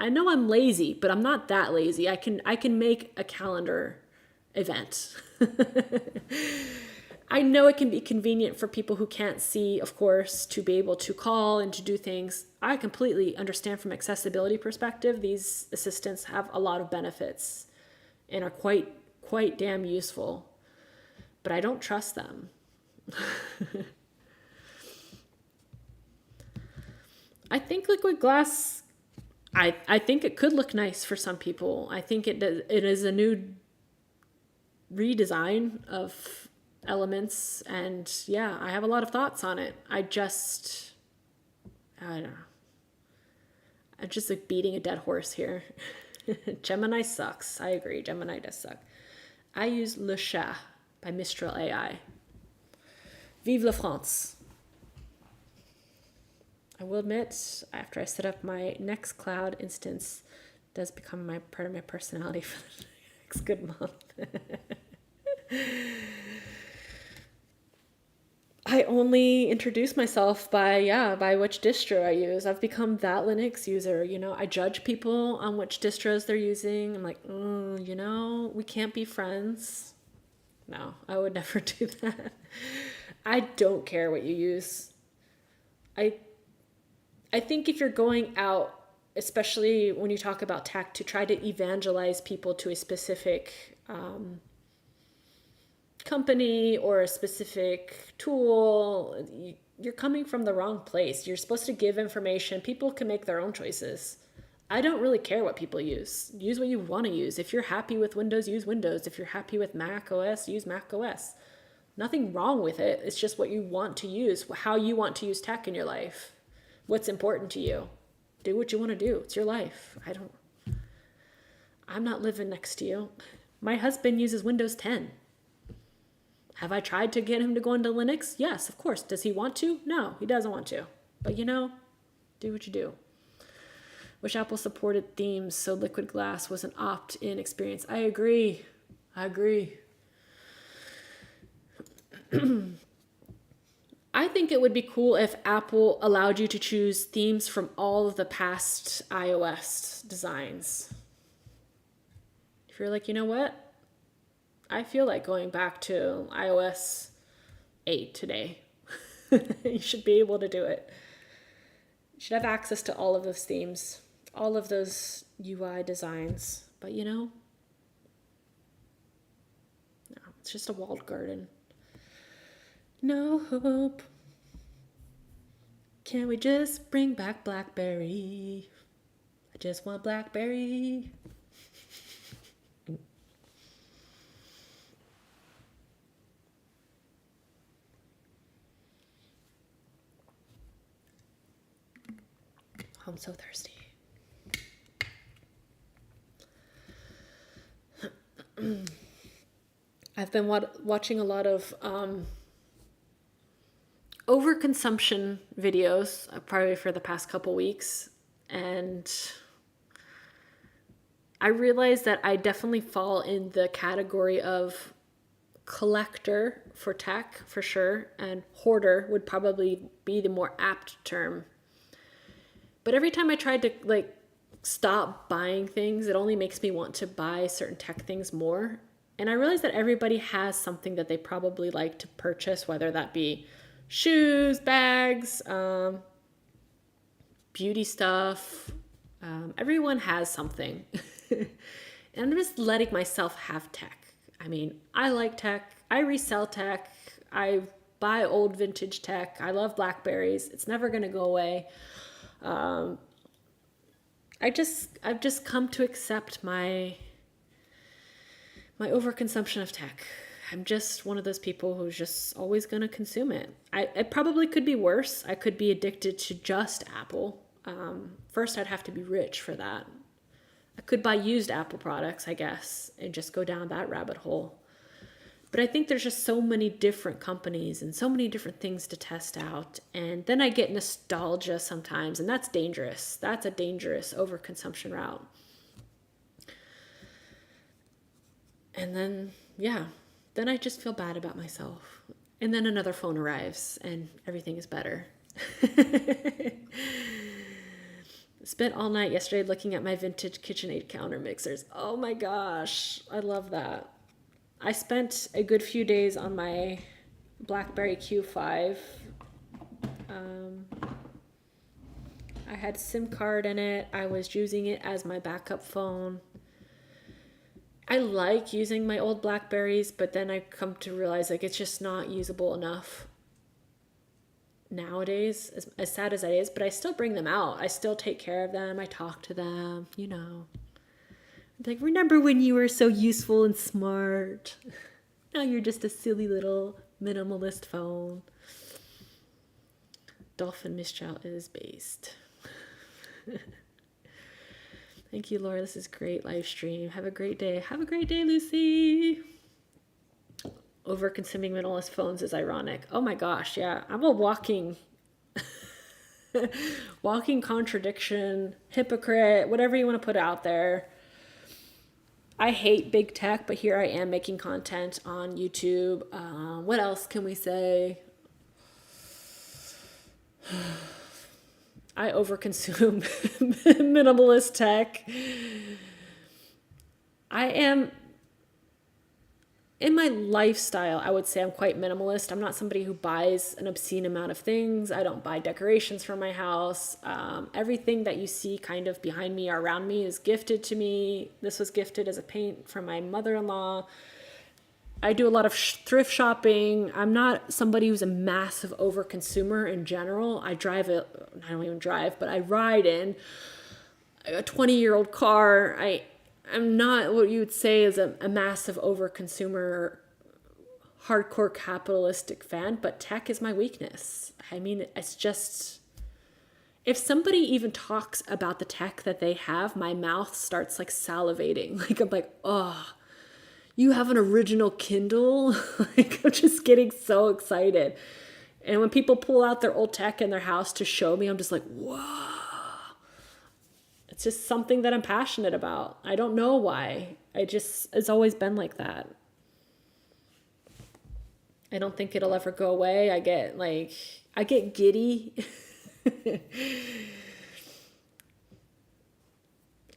know I'm lazy, but I'm not that lazy. I can make a calendar event. I know it can be convenient for people who can't see, of course, to be able to call and to do things. I completely understand from accessibility perspective, these assistants have a lot of benefits and are quite damn useful, but I don't trust them. I think liquid glass, I think it could look nice for some people. I think it is a new redesign of elements, and yeah, I have a lot of thoughts on it. I don't know. I'm just like beating a dead horse here. Gemini sucks. I agree. Gemini does suck. I use Le Chat by Mistral AI. Vive la France. I will admit, after I set up my Nextcloud instance, it does become part of my personality for the next good month. I only introduce myself by which distro I use. I've become that Linux user. I judge people on which distros they're using. I'm like, we can't be friends. No, I would never do that. I don't care what you use. I think if you're going out, especially when you talk about tech, to try to evangelize people to a specific company or a specific tool, you're coming from the wrong place. You're supposed to give information. People can make their own choices. I don't really care what people use. Use what you want to use. If you're happy with Windows, use Windows. If you're happy with Mac OS, use Mac OS. Nothing wrong with it. It's just what you want to use, how you want to use tech in your life. What's important to you. Do what you want to do. It's your life. I'm not living next to you. My husband uses Windows 10. Have I tried to get him to go into Linux? Yes, of course. Does he want to? No, he doesn't want to. But do what you do. Wish Apple supported themes so liquid glass was an opt-in experience. I agree. I think it would be cool if Apple allowed you to choose themes from all of the past iOS designs. If you're like, you know what? I feel like going back to iOS 8 today. You should be able to do it. You should have access to all of those themes, all of those UI designs. But no, it's just a walled garden. No hope. Can we just bring back BlackBerry? I just want BlackBerry. I'm so thirsty. I've been watching a lot of overconsumption videos, probably for the past couple weeks, and I realized that I definitely fall in the category of collector for tech, for sure, and hoarder would probably be the more apt term. But every time I tried to stop buying things, it only makes me want to buy certain tech things more. And I realized that everybody has something that they probably like to purchase, whether that be shoes, bags, beauty stuff. Everyone has something. And I'm just letting myself have tech. I mean, I like tech. I resell tech. I buy old vintage tech. I love Blackberries. It's never going to go away. I've just come to accept my overconsumption of tech. I'm just one of those people who's just always going to consume it. It probably could be worse. I could be addicted to just Apple. First, I'd have to be rich for that. I could buy used Apple products, I guess, and just go down that rabbit hole. But I think there's just so many different companies and so many different things to test out. And then I get nostalgia sometimes, and that's dangerous. That's a dangerous overconsumption route. And then, yeah, then I just feel bad about myself. And then another phone arrives and everything is better. Spent all night yesterday looking at my vintage KitchenAid counter mixers. Oh my gosh, I love that. I spent a good few days on my BlackBerry Q5. I had SIM card in it. I was using it as my backup phone. I like using my old Blackberries, but then I come to realize like it's just not usable enough nowadays, as sad as that is, but I still bring them out. I still take care of them. I talk to them, you know. Like, remember when you were so useful and smart? Now you're just a silly little minimalist phone. Dolphin Mischel is based. Thank you, Laura. This is great live stream. Have a great day. Have a great day, Lucy. Over-consuming minimalist phones is ironic. Oh my gosh, yeah. I'm a walking contradiction, hypocrite, whatever you want to put out there. I hate big tech, but here I am making content on YouTube. What else can we say? I overconsume minimalist tech. I am, in my lifestyle, I would say I'm quite minimalist. I'm not somebody who buys an obscene amount of things. I don't buy decorations for my house. Everything that you see kind of behind me or around me is gifted to me. This was gifted as a paint from my mother-in-law. I do a lot of thrift shopping. I'm not somebody who's a massive overconsumer in general. I don't even drive, but I ride in a 20-year-old car. I'm not what you would say is a massive overconsumer, hardcore capitalistic fan, but tech is my weakness. I mean, it's just, if somebody even talks about the tech that they have, my mouth starts like salivating. Like, I'm like, oh, you have an original Kindle? Like, I'm just getting so excited. And when people pull out their old tech in their house to show me, I'm just like, whoa. It's just something that I'm passionate about. I don't know why. It's always been like that. I don't think it'll ever go away. I get giddy.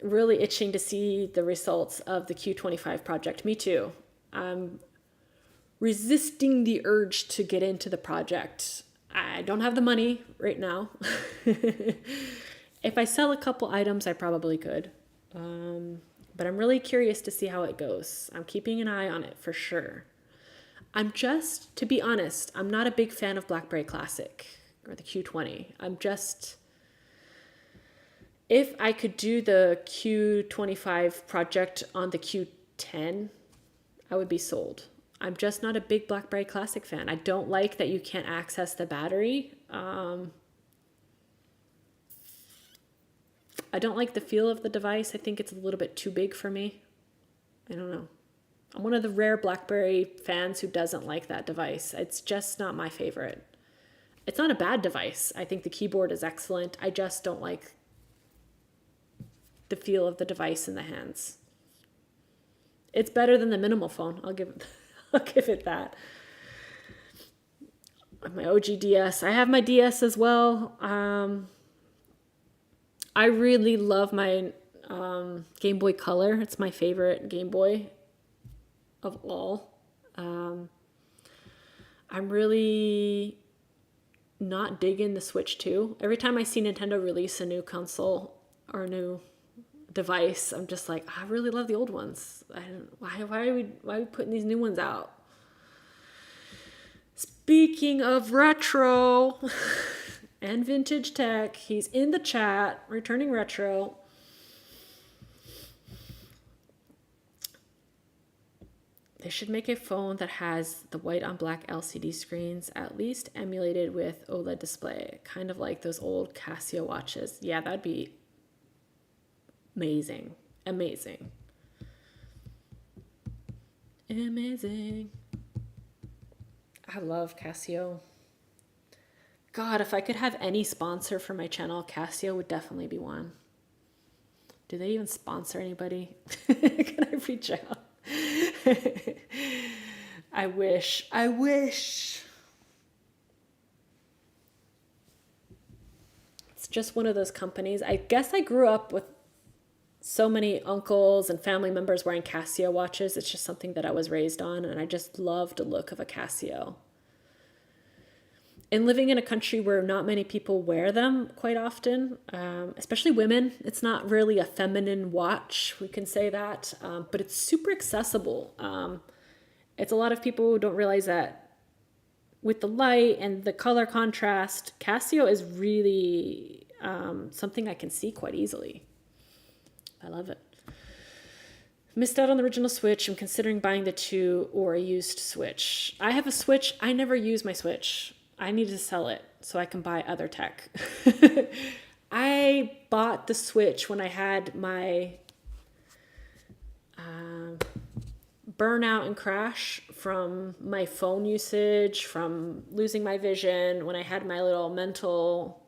Really itching to see the results of the Q25 project. Me too. I'm resisting the urge to get into the project. I don't have the money right now. If I sell a couple items, I probably could. But I'm really curious to see how it goes. I'm keeping an eye on it for sure. To be honest, I'm not a big fan of BlackBerry Classic or the Q20. If I could do the Q25 project on the Q10, I would be sold. I'm just not a big BlackBerry Classic fan. I don't like that you can't access the battery. I don't like the feel of the device. I think it's a little bit too big for me. I don't know. I'm one of the rare BlackBerry fans who doesn't like that device. It's just not my favorite. It's not a bad device. I think the keyboard is excellent. I just don't like the feel of the device in the hands. It's better than the minimal phone. I'll give it that. My OG DS. I have my DS as well. I really love my Game Boy Color. It's my favorite Game Boy of all. I'm really not digging the Switch 2. Every time I see Nintendo release a new console or a new device, I'm just like, I really love the old ones. Why are we putting these new ones out? Speaking of retro and vintage tech, he's in the chat, returning retro. They should make a phone that has the white on black LCD screens, at least emulated with OLED display, kind of like those old Casio watches. Yeah, that'd be amazing. Amazing. I love Casio. God, if I could have any sponsor for my channel, Casio would definitely be one. Do they even sponsor anybody? Can I reach out? I wish. I wish. It's just one of those companies. I guess I grew up with so many uncles and family members wearing Casio watches. It's just something that I was raised on, and I just love the look of a Casio. And living in a country where not many people wear them quite often, especially women, it's not really a feminine watch, we can say that, but it's super accessible. It's a lot of people who don't realize that with the light and the color contrast, Casio is really something I can see quite easily. I love it. Missed out on the original Switch. I'm considering buying the 2 or a used Switch. I have a Switch. I never use my Switch. I need to sell it so I can buy other tech. I bought the Switch when I had my burnout and crash from my phone usage, from losing my vision, when I had my little mental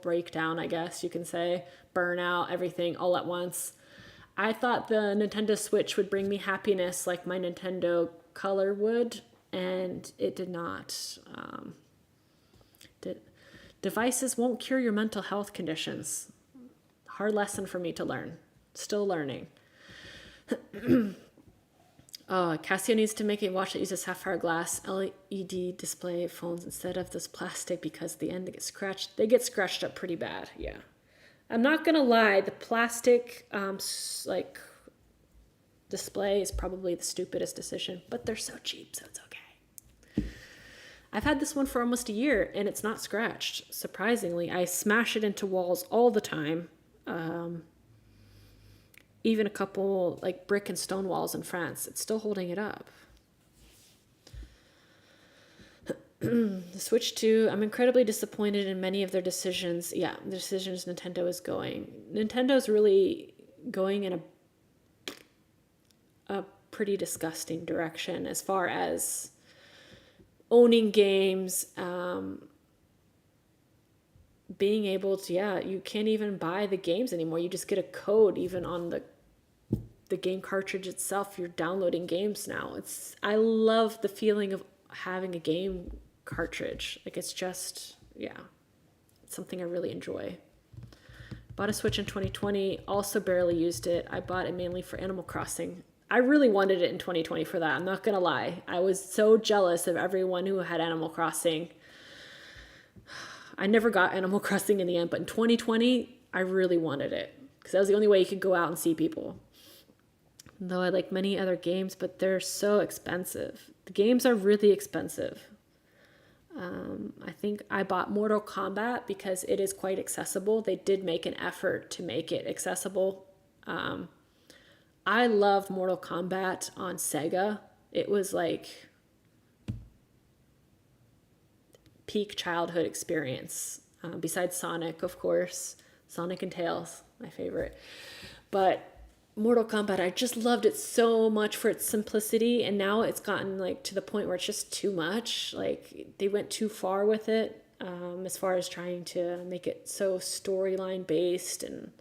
breakdown, I guess you can say, burnout, everything all at once. I thought the Nintendo Switch would bring me happiness like my Nintendo Color would, and it did not. Devices won't cure your mental health conditions. Hard lesson for me to learn. Still learning. Casio needs to make a watch that uses sapphire glass LED display phones instead of this plastic because the end gets scratched. They get scratched up pretty bad. Yeah, I'm not gonna lie. The plastic display is probably the stupidest decision, but they're so cheap, so it's okay. I've had this one for almost a year and it's not scratched. Surprisingly, I smash it into walls all the time. Even a couple like brick and stone walls in France, it's still holding it up. The Switch 2, I'm incredibly disappointed in many of their decisions. Yeah, the decisions Nintendo is going. Nintendo's really going in a pretty disgusting direction as far as owning games, being able to, you can't even buy the games anymore. You just get a code even on the game cartridge itself. You're downloading games now. I love the feeling of having a game cartridge. Like it's just, it's something I really enjoy. Bought a Switch in 2020, also barely used it. I bought it mainly for Animal Crossing. I really wanted it in 2020 for that. I'm not gonna lie. I was so jealous of everyone who had Animal Crossing. I never got Animal Crossing in the end, but in 2020, I really wanted it because that was the only way you could go out and see people. Though I like many other games, but they're so expensive. The games are really expensive. I think I bought Mortal Kombat because it is quite accessible. They did make an effort to make it accessible. I loved Mortal Kombat on Sega. It was like peak childhood experience. Besides Sonic, of course. Sonic and Tails, my favorite. But Mortal Kombat, I just loved it so much for its simplicity, and now it's gotten like to the point where it's just too much. Like they went too far with it, as far as trying to make it so storyline based, and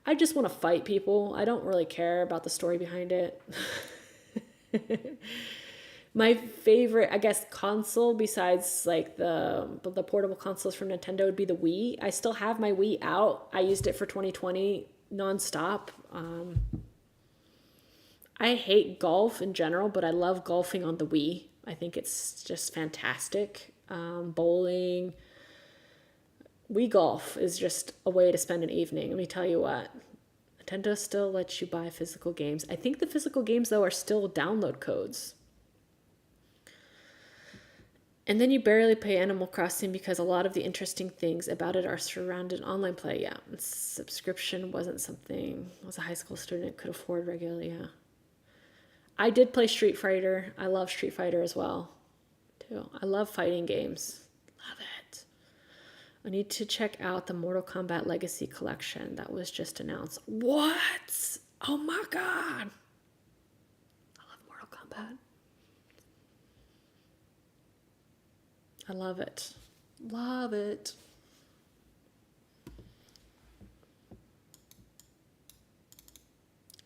I just want to fight people. I don't really care about the story behind it. My favorite, I guess, console besides like the portable consoles from Nintendo would be the Wii. I still have my Wii out. I used it for 2020 nonstop. I hate golf in general, but I love golfing on the Wii. I think it's just fantastic. Bowling. Wii golf is just a way to spend an evening. Let me tell you what. Nintendo still lets you buy physical games. I think the physical games, though, are still download codes. And then you barely pay Animal Crossing because a lot of the interesting things about it are surrounded in online play. Yeah, subscription wasn't something I was a high school student could afford regularly. Yeah, I did play Street Fighter. I love Street Fighter as well, too. I love fighting games. Love it. I need to check out the Mortal Kombat Legacy Collection that was just announced. What? Oh my god! I love Mortal Kombat. I love it. Love it.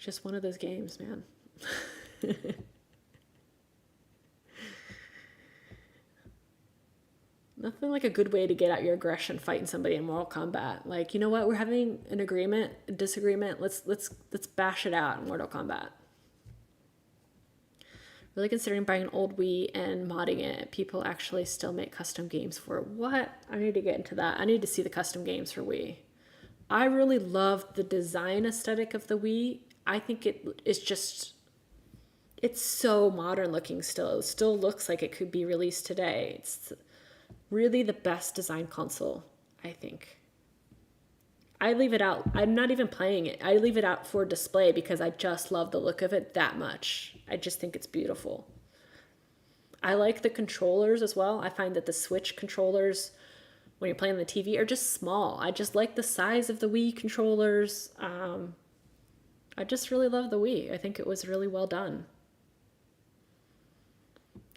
Just one of those games, man. Nothing like a good way to get out your aggression fighting somebody in Mortal Kombat. Like, you know what? We're having an agreement, a disagreement. Let's bash it out in Mortal Kombat. Really considering buying an old Wii and modding it. People actually still make custom games for it. What? I need to get into that. I need to see the custom games for Wii. I really love the design aesthetic of the Wii. I think it is just, it's so modern looking still. It still looks like it could be released today. It's really the best design console, I think. I leave it out. I'm not even playing it. I leave it out for display because I just love the look of it that much. I just think it's beautiful. I like the controllers as well. I find that the Switch controllers, when you're playing on the TV, are just small. I just like the size of the Wii controllers. I just really love the Wii. I think it was really well done.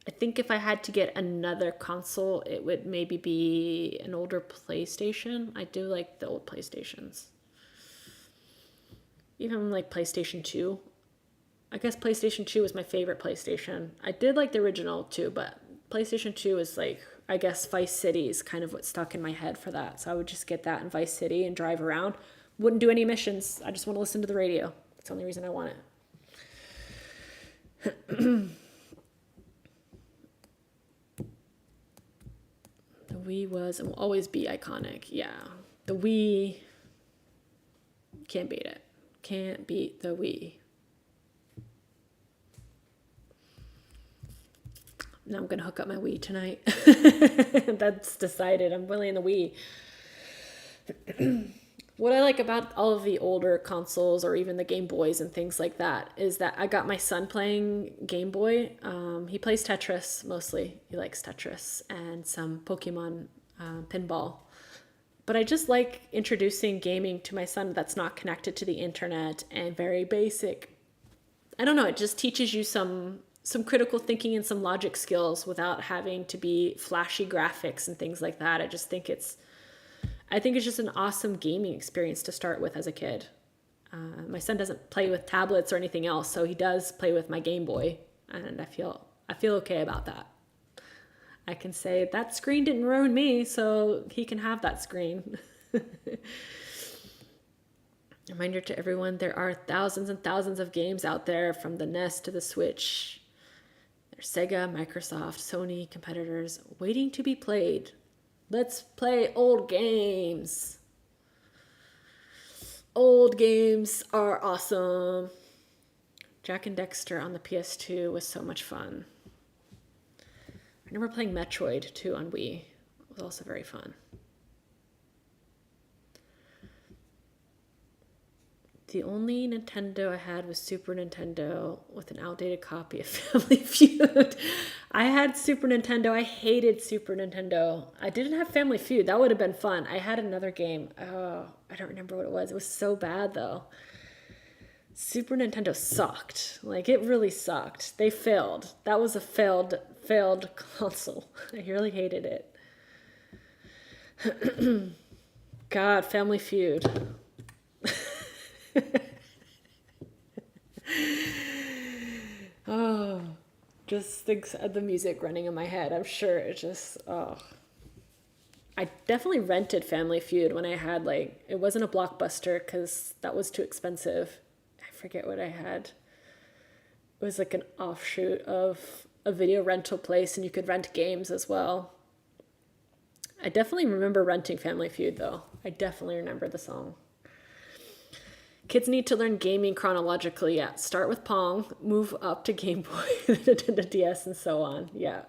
I think if I had to get another console, it would maybe be an older PlayStation. I do like the old PlayStations. Even like PlayStation 2. I guess PlayStation 2 was my favorite PlayStation. I did like the original too, but PlayStation 2 is like, I guess Vice City is kind of what stuck in my head for that. So I would just get that in Vice City and drive around. Wouldn't do any missions. I just want to listen to the radio. That's the only reason I want it. The Wii was and will always be iconic. Yeah. The Wii, can't beat it. Can't beat the Wii. Now I'm going to hook up my Wii tonight. That's decided. I'm playing the Wii. What I like about all of the older consoles or even the Game Boys and things like that is that I got my son playing Game Boy. He plays Tetris mostly. He likes Tetris and some Pokemon pinball. But I just like introducing gaming to my son that's not connected to the internet and very basic. I don't know, it just teaches you some critical thinking and some logic skills without having to be flashy graphics and things like that. I think it's just an awesome gaming experience to start with as a kid. My son doesn't play with tablets or anything else, so he does play with my Game Boy, and I feel okay about that. I can say that screen didn't ruin me, so he can have that screen. Reminder to everyone, there are thousands and thousands of games out there, from the NES to the Switch. There's Sega, Microsoft, Sony competitors waiting to be played. Let's play old games. Old games are awesome. Jak and Daxter on the PS2 was so much fun. I remember playing Metroid too on Wii. It was also very fun. The only Nintendo I had was Super Nintendo with an outdated copy of Family Feud. I had Super Nintendo. I hated Super Nintendo. I didn't have Family Feud. That would have been fun. I had another game. Oh, I don't remember what it was. It was so bad though. Super Nintendo sucked. Like, it really sucked. They failed. That was a failed console. I really hated it. God, Family Feud. Oh, just think of the music running in my head. I'm sure it just, oh. I definitely rented Family Feud when I had, like, it wasn't a Blockbuster because that was too expensive. I forget what I had. It was like an offshoot of a video rental place, and you could rent games as well. I definitely remember renting Family Feud, though. I definitely remember the song. Kids need to learn gaming chronologically. Yeah, start with Pong, move up to Game Boy, Nintendo DS, and so on. Yeah.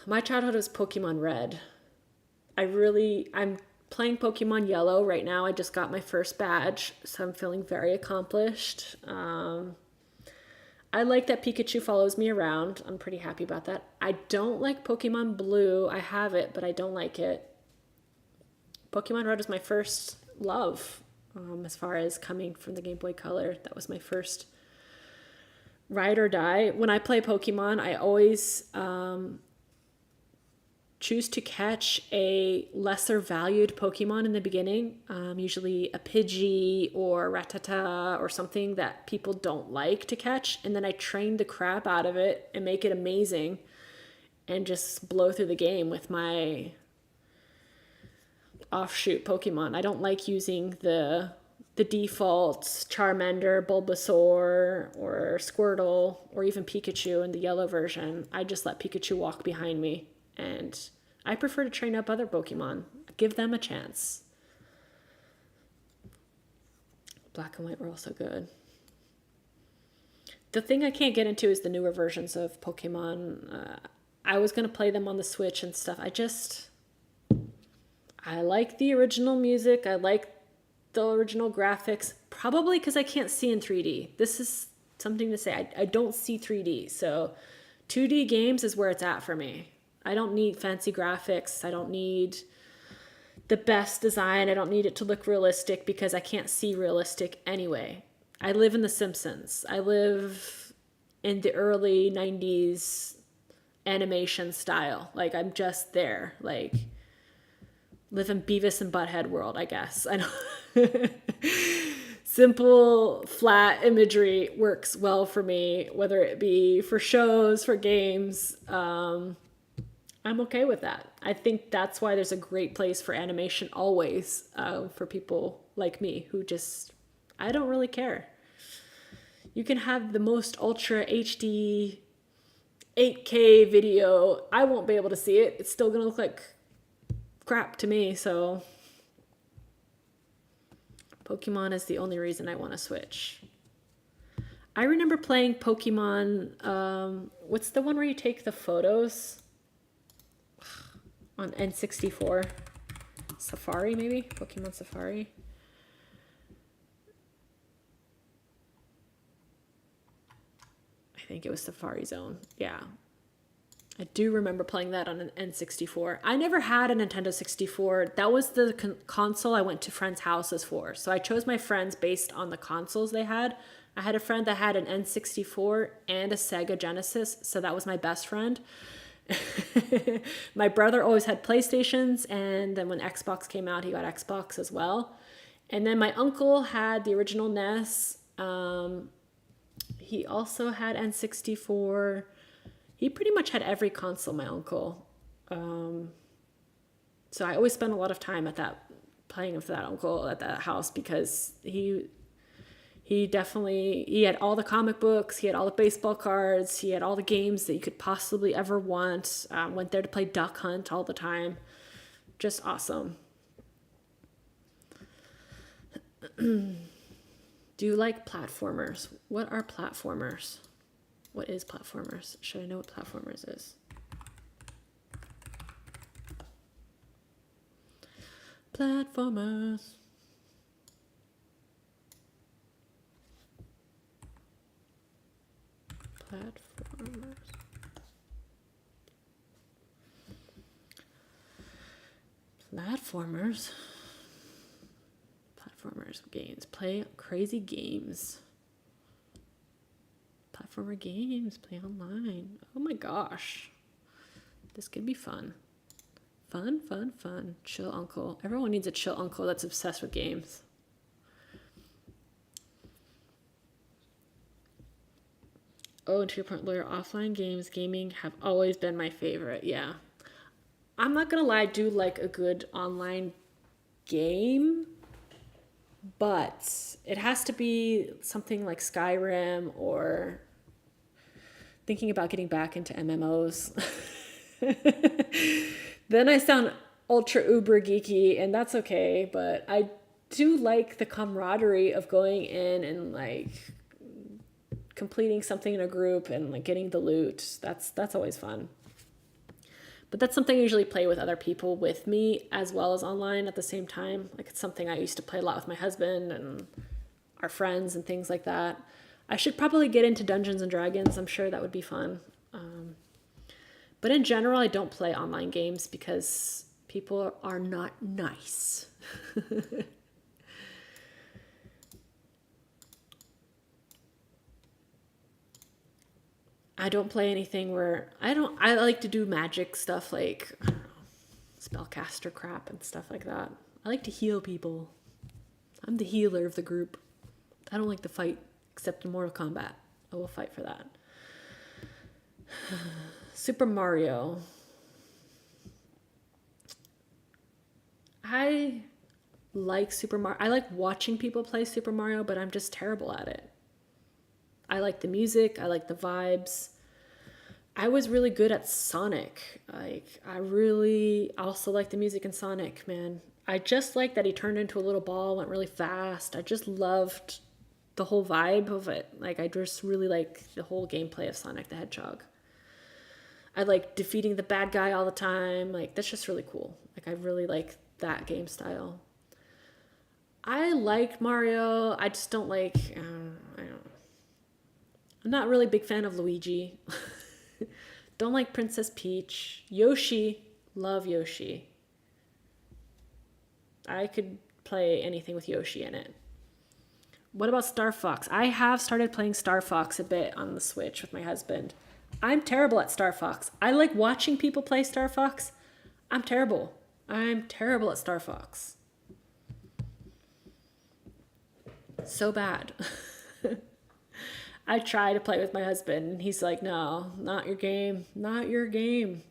My childhood was Pokemon Red. I'm playing Pokemon Yellow right now. I just got my first badge, so I'm feeling very accomplished. I like that Pikachu follows me around. I'm pretty happy about that. I don't like Pokemon Blue. I have it, but I don't like it. Pokemon Red was my first love, as far as coming from the Game Boy Color. That was my first ride or die. When I play Pokemon, I always choose to catch a lesser valued Pokemon in the beginning, usually a Pidgey or Rattata or something that people don't like to catch, and then I train the crap out of it and make it amazing and just blow through the game with my offshoot Pokemon. I don't like using the defaults, Charmander, Bulbasaur, or Squirtle, or even Pikachu in the yellow version. I just let Pikachu walk behind me, and I prefer to train up other Pokemon. Give them a chance. Black and White were also good. The thing I can't get into is the newer versions of Pokemon. I was going to play them on the Switch and stuff. I like the original music. I like the original graphics, probably because I can't see in 3D. This is something to say. I don't see 3D, so 2D games is where it's at for me. I don't need fancy graphics. I don't need the best design. I don't need it to look realistic because I can't see realistic anyway. I live in The Simpsons. I live in the early 90s animation style. Like, I'm just there. Like, live in Beavis and Butthead world, I guess. I know. Simple, flat imagery works well for me, whether it be for shows, for games. I'm okay with that. I think that's why there's a great place for animation always, for people like me who just, I don't really care. You can have the most ultra HD 8K video. I won't be able to see it. It's still going to look like crap to me, so Pokemon is the only reason I want to switch. I remember playing Pokemon, what's the one where you take the photos on N64? Safari, maybe? Pokemon Safari? I think it was Safari Zone. Yeah. I do remember playing that on an N64. I never had a Nintendo 64. That was the console I went to friends' houses for. So I chose my friends based on the consoles they had. I had a friend that had an N64 and a Sega Genesis, so that was my best friend. My brother always had PlayStations, and then when Xbox came out, he got Xbox as well. And then my uncle had the original NES. He also had N64. He pretty much had every console, my uncle. So I always spent a lot of time playing with that uncle at that house because he had all the comic books, he had all the baseball cards, he had all the games that you could possibly ever want. Went there to play Duck Hunt all the time. Just awesome. Do you like platformers? What are platformers? What is platformers? Should I know what platformers is? Platformers. Platformers. Platformers. Platformers games. Play crazy games. Platformer games, play online. Oh my gosh. This could be fun. Fun, fun, fun. Chill uncle. Everyone needs a chill uncle that's obsessed with games. Oh, and to your point, lawyer, offline games, gaming have always been my favorite. Yeah. I'm not going to lie, I do like a good online game, but it has to be something like Skyrim or thinking about getting back into MMOs. Then I sound ultra uber geeky, and that's okay, but I do like the camaraderie of going in and like completing something in a group and like getting the loot. That's always fun. But that's something I usually play with other people with me as well as online at the same time. Like, it's something I used to play a lot with my husband and our friends and things like that. I should probably get into Dungeons and Dragons. I'm sure that would be fun. But in general, I don't play online games because people are not nice. I don't play anything where I like to do magic stuff like, I don't know, spellcaster crap and stuff like that. I like to heal people. I'm the healer of the group. I don't like to fight, except in Mortal Kombat. I will fight for that. Super Mario. I like Super Mario. I like watching people play Super Mario, but I'm just terrible at it. I like the music. I like the vibes. I was really good at Sonic. Like, I really also like the music in Sonic, man. I just like that he turned into a little ball, went really fast. I just loved the whole vibe of it. Like, I just really like the whole gameplay of Sonic the Hedgehog. I like defeating the bad guy all the time. Like, that's just really cool. Like, I really like that game style. I liked Mario. I just don't like, I'm not really a big fan of Luigi. Don't like Princess Peach. Yoshi. Love Yoshi. I could play anything with Yoshi in it. What about Star Fox? I have started playing Star Fox a bit on the Switch with my husband. I'm terrible at Star Fox. I like watching people play Star Fox. I'm terrible. I'm terrible at Star Fox. So bad. I try to play with my husband, and he's like, no, not your game. Not your game.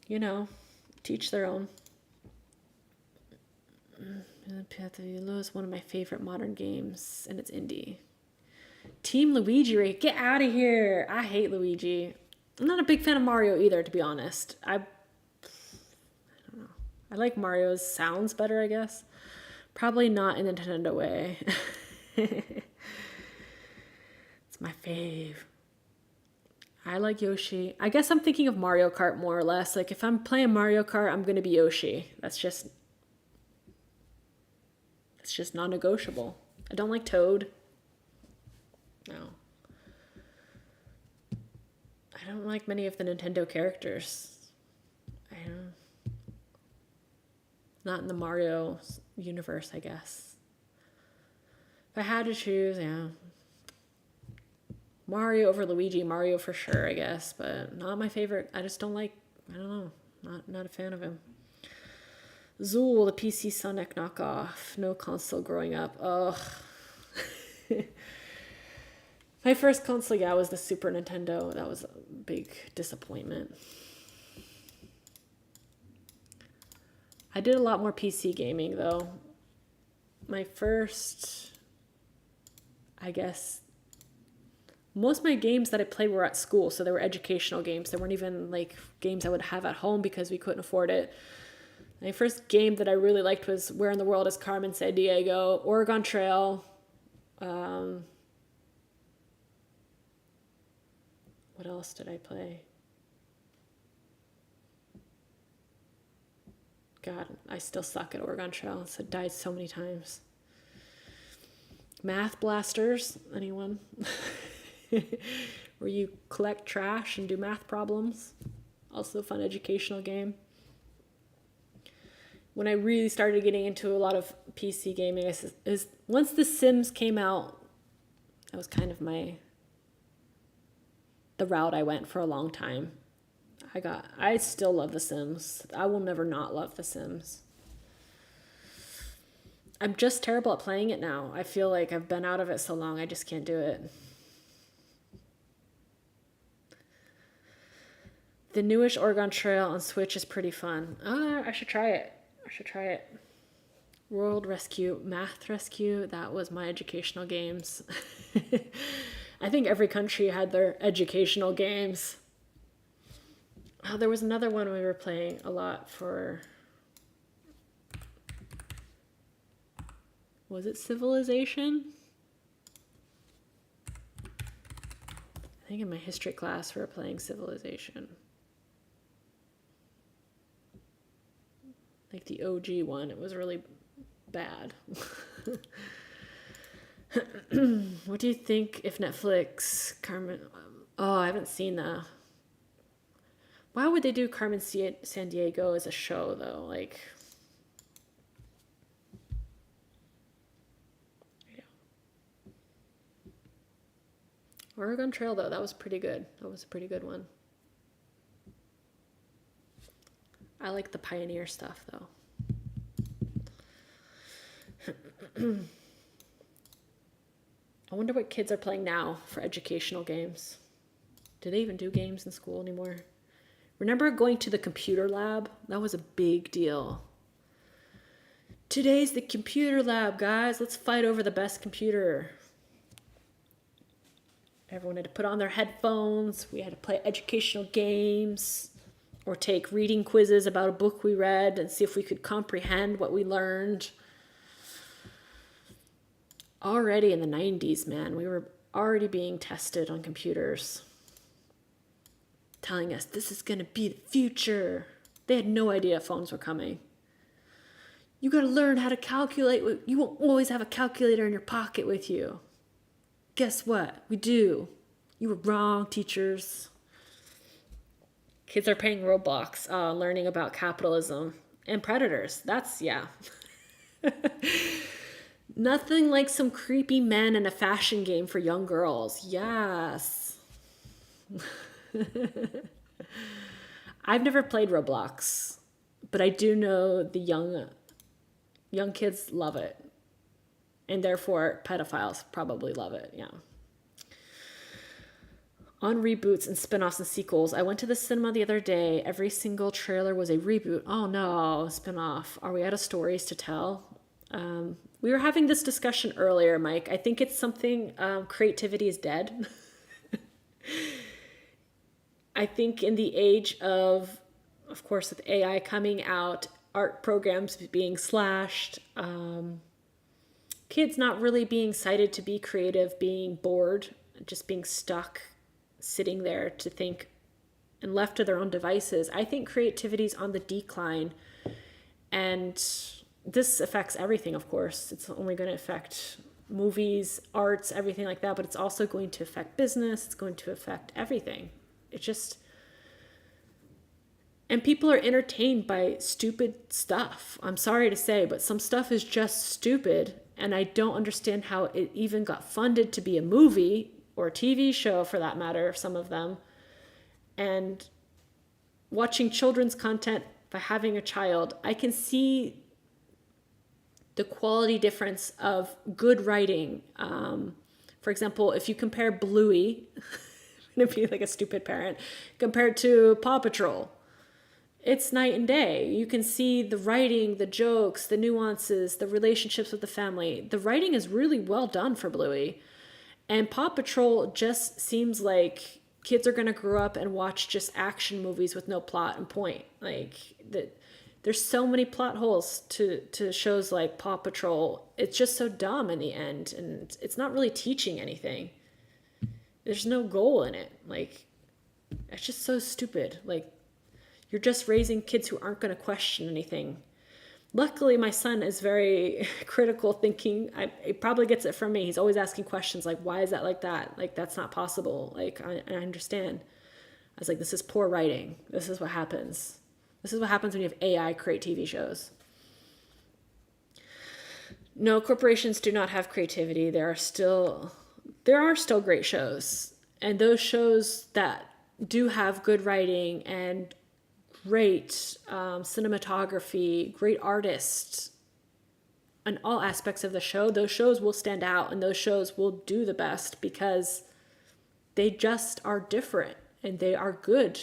You know, teach their own. Path of Yellow is one of my favorite modern games, and it's indie. Team Luigi, get out of here. I hate Luigi. I'm not a big fan of Mario either, to be honest. I don't know. I like Mario's sounds better, I guess. Probably not in the Nintendo way. It's my fave. I like Yoshi. I guess I'm thinking of Mario Kart more or less. Like, if I'm playing Mario Kart, I'm going to be Yoshi. That's just non-negotiable. I don't like Toad. No. I don't like many of the Nintendo characters. Not in the Mario universe, I guess. If I had to choose, yeah. Mario over Luigi. Mario for sure, I guess, but not my favorite. I just don't like, I don't know. Not a fan of him. Zool, the PC Sonic knockoff. No console growing up. Ugh. My first console, yeah, was the Super Nintendo. That was a big disappointment. I did a lot more PC gaming, though. My first, I guess, most of my games that I played were at school, so they were educational games. They weren't even, like, games I would have at home because we couldn't afford it. My first game that I really liked was Where in the World is Carmen Sandiego, Oregon Trail. What else did I play? God, I still suck at Oregon Trail. I died so many times. Math Blasters, anyone? Where you collect trash and do math problems. Also a fun educational game. When I really started getting into a lot of PC gaming, is once The Sims came out, that was kind of the route I went for a long time. I still love The Sims. I will never not love The Sims. I'm just terrible at playing it now. I feel like I've been out of it so long, I just can't do it. The newish Oregon Trail on Switch is pretty fun. I should try it. World Rescue, Math Rescue, that was my educational games. I think every country had their educational games. Oh, there was another one we were playing a lot for. Was it Civilization? I think in my history class we were playing Civilization. Like the OG one, it was really bad. What do you think if Netflix, Carmen... Oh, I haven't seen that. Why would they do Carmen Sandiego as a show, though? Like... Yeah. Oregon Trail, though, that was pretty good. That was a pretty good one. I like the Pioneer stuff though. I wonder what kids are playing now for educational games. Do they even do games in school anymore? Remember going to the computer lab? That was a big deal. Today's the computer lab, guys. Let's fight over the best computer. Everyone had to put on their headphones. We had to play educational games or take reading quizzes about a book we read and see if we could comprehend what we learned. Already in the 90s, man, we were already being tested on computers, telling us this is going to be the future. They had no idea phones were coming. You got to learn how to calculate. You won't always have a calculator in your pocket with you. Guess what? We do. You were wrong, teachers. Kids are playing Roblox, learning about capitalism and predators. That's, yeah. Nothing like some creepy men in a fashion game for young girls. Yes. I've never played Roblox, but I do know the young kids love it. And therefore, pedophiles probably love it, yeah. On reboots and spin-offs and sequels, I went to the cinema the other day. Every single trailer was a reboot. Oh no, spin-off. Are we out of stories to tell? We were having this discussion earlier, Mike. I think it's something, creativity is dead. I think in the age of course, with AI coming out, art programs being slashed, kids not really being excited to be creative, being bored, just being stuck, sitting there to think and left to their own devices. I think creativity is on the decline, and this affects everything, of course. It's only going to affect movies, arts, everything like that, but it's also going to affect business. It's going to affect everything. It just... And people are entertained by stupid stuff. I'm sorry to say, but some stuff is just stupid, and I don't understand how it even got funded to be a movie or a TV show, for that matter, some of them. And watching children's content by having a child, I can see the quality difference of good writing. For example, if you compare Bluey, I'm going to be like a stupid parent, compared to Paw Patrol, it's night and day. You can see the writing, the jokes, the nuances, the relationships with the family. The writing is really well done for Bluey. And Paw Patrol just seems like kids are going to grow up and watch just action movies with no plot and point. Like, there's so many plot holes to shows like Paw Patrol. It's just so dumb in the end, and it's not really teaching anything. There's no goal in it. Like, it's just so stupid. Like, you're just raising kids who aren't going to question anything. Luckily, my son is very critical thinking. He probably gets it from me. He's always asking questions like, why is that like that? Like, that's not possible. Like, I understand. I was like, this is poor writing. This is what happens. This is what happens when you have AI create TV shows. No, corporations do not have creativity. There are still great shows. And those shows that do have good writing and great cinematography, great artists, in all aspects of the show, those shows will stand out and those shows will do the best because they just are different and they are good.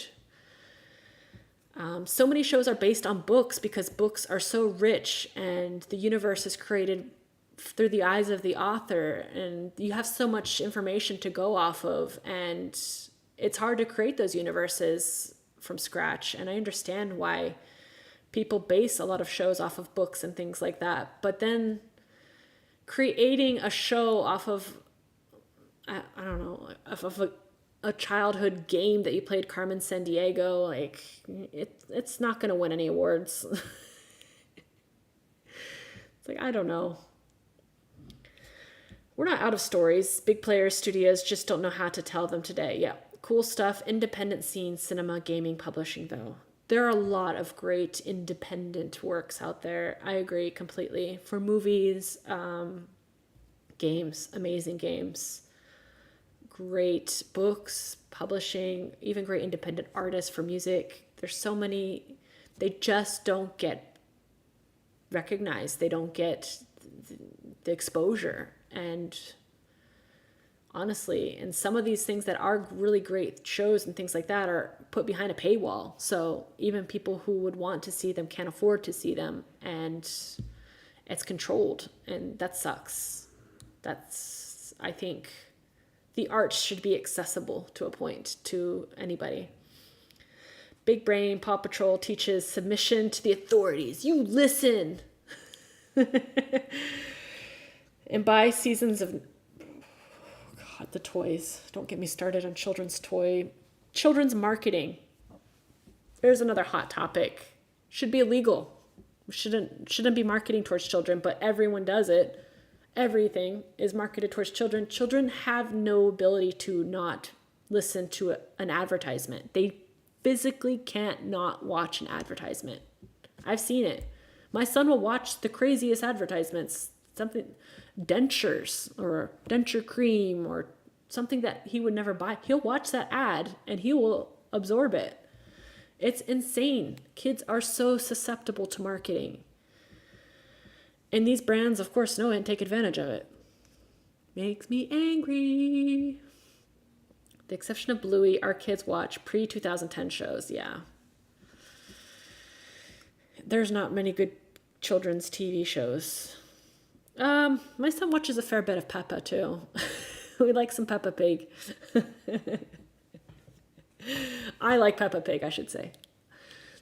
So many shows are based on books because books are so rich and the universe is created through the eyes of the author, and you have so much information to go off of, and it's hard to create those universes from scratch. And I understand why people base a lot of shows off of books and things like that. But then creating a show off of, I don't know, of a childhood game that you played, Carmen Sandiego, like it's not going to win any awards. It's like, I don't know. We're not out of stories. Big players, studios just don't know how to tell them today. Yeah, cool stuff. Independent scene, cinema, gaming, publishing, though. There are a lot of great independent works out there. I agree completely. For movies, games, amazing games. Great books, publishing, even great independent artists for music. There's so many They just don't get recognized. They don't get the exposure. And honestly, and some of these things that are really great shows and things like that are put behind a paywall. So even people who would want to see them can't afford to see them, and it's controlled, and that sucks. I think the arts should be accessible to a point to anybody. Big Brain Paw Patrol teaches submission to the authorities. You listen. And buy seasons of, God, the toys. Don't get me started on children's marketing. There's another hot topic. Should be illegal. Shouldn't be marketing towards children, but everyone does it. Everything is marketed towards children. Children have no ability to not listen to an advertisement. They physically can't not watch an advertisement. I've seen it. My son will watch the craziest advertisements, something, dentures or denture cream or something that he would never buy. He'll watch that ad and he will absorb it. It's insane. Kids are so susceptible to marketing. And these brands, of course, know it and take advantage of it. Makes me angry. The exception of Bluey, our kids watch pre-2010 shows. Yeah. There's not many good children's TV shows. My son watches a fair bit of Peppa too. We like some Peppa Pig. I like Peppa Pig, I should say.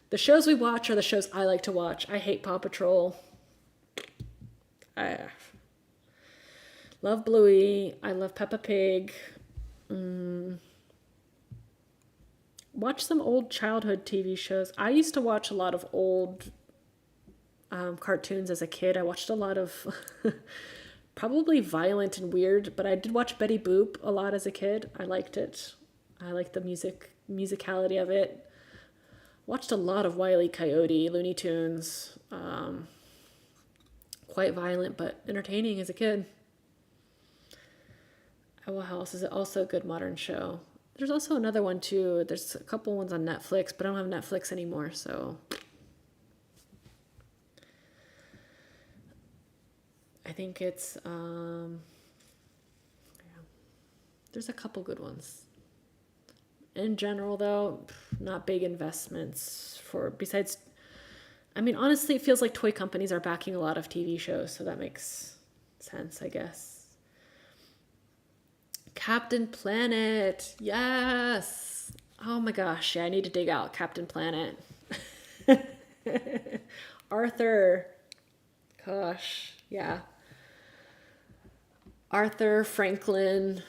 The shows we watch are the shows I like to watch. I hate Paw Patrol. I love Bluey. I love Peppa Pig. Watch some old childhood TV shows. I used to watch a lot of old cartoons as a kid. I watched a lot of probably violent and weird, but I did watch Betty Boop a lot as a kid. I liked it. I liked the musicality of it. Watched a lot of Wile E. Coyote, Looney Tunes. Quite violent, but entertaining as a kid. Owl House is also a good modern show. There's also another one too. There's a couple ones on Netflix, but I don't have Netflix anymore, so I think it's there's a couple good ones. In general though, not big investments besides, I mean, honestly, it feels like toy companies are backing a lot of TV shows, so that makes sense, I guess. Captain Planet. Yes. Oh my gosh. Yeah, I need to dig out Captain Planet. Arthur. Gosh. Yeah. Arthur, Franklin,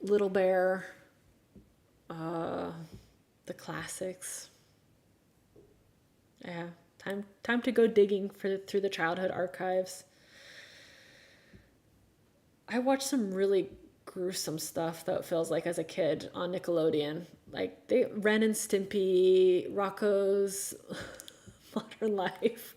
Little Bear. The classics. Yeah. Time to go digging through the childhood archives. I watched some really gruesome stuff that feels like as a kid on Nickelodeon. Like Ren and Stimpy, Rocco's Modern Life.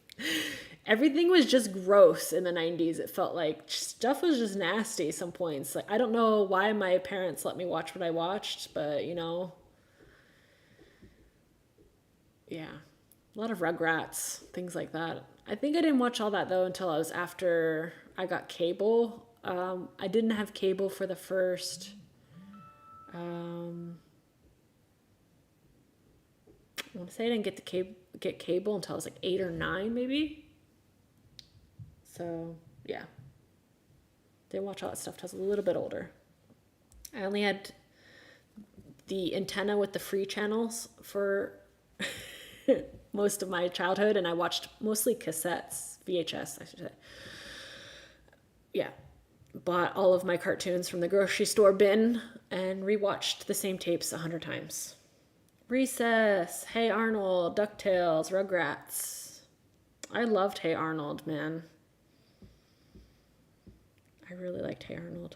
Everything was just gross in the 90s. It felt like stuff was just nasty at some points. Like I don't know why my parents let me watch what I watched, but yeah. A lot of Rugrats, things like that. I think I didn't watch all that though until I was after I got cable. I didn't have cable for the first, I want to say I didn't get cable until I was like 8 or 9 maybe. So yeah, didn't watch all that stuff until I was a little bit older. I only had the antenna with the free channels for most of my childhood, and I watched mostly cassettes, VHS, I should say. Yeah. Bought all of my cartoons from the grocery store bin and rewatched the same tapes 100 times. Recess, Hey Arnold, DuckTales, Rugrats. I loved Hey Arnold, man. I really liked Hey Arnold.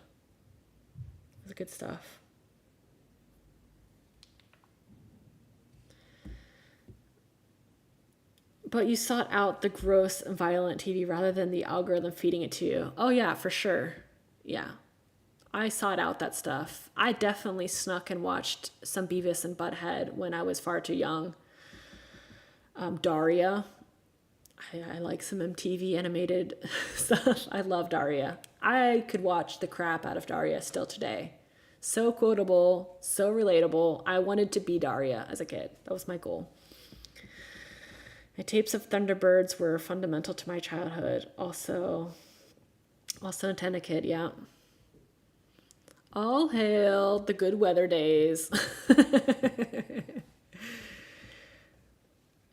It was good stuff. But you sought out the gross and violent TV rather than the algorithm feeding it to you. Oh yeah, for sure. Yeah. I sought out that stuff. I definitely snuck and watched some Beavis and Butthead when I was far too young. Daria. I like some MTV animated stuff. I love Daria. I could watch the crap out of Daria still today. So quotable, so relatable. I wanted to be Daria as a kid. That was my goal. My tapes of Thunderbirds were fundamental to my childhood. Also Nintendo kid, yeah. All hail the good weather days.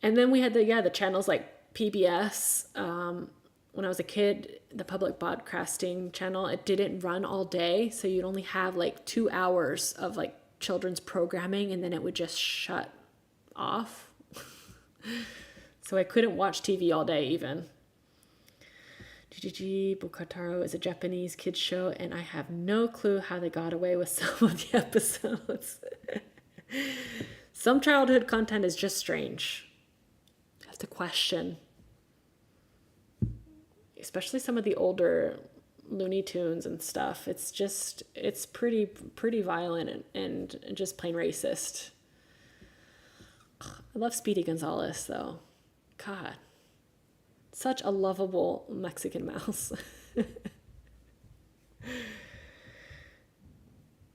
And then we had the channels like PBS. When I was a kid, the public broadcasting channel, it didn't run all day. So you'd only have like 2 hours of like children's programming, and then it would just shut off. So I couldn't watch TV all day even. GGG Bukataro is a Japanese kids show, and I have no clue how they got away with some of the episodes. Some childhood content is just strange. You have to question. Especially some of the older Looney Tunes and stuff. It's pretty violent and just plain racist. I love Speedy Gonzales though. God. Such a lovable Mexican mouse.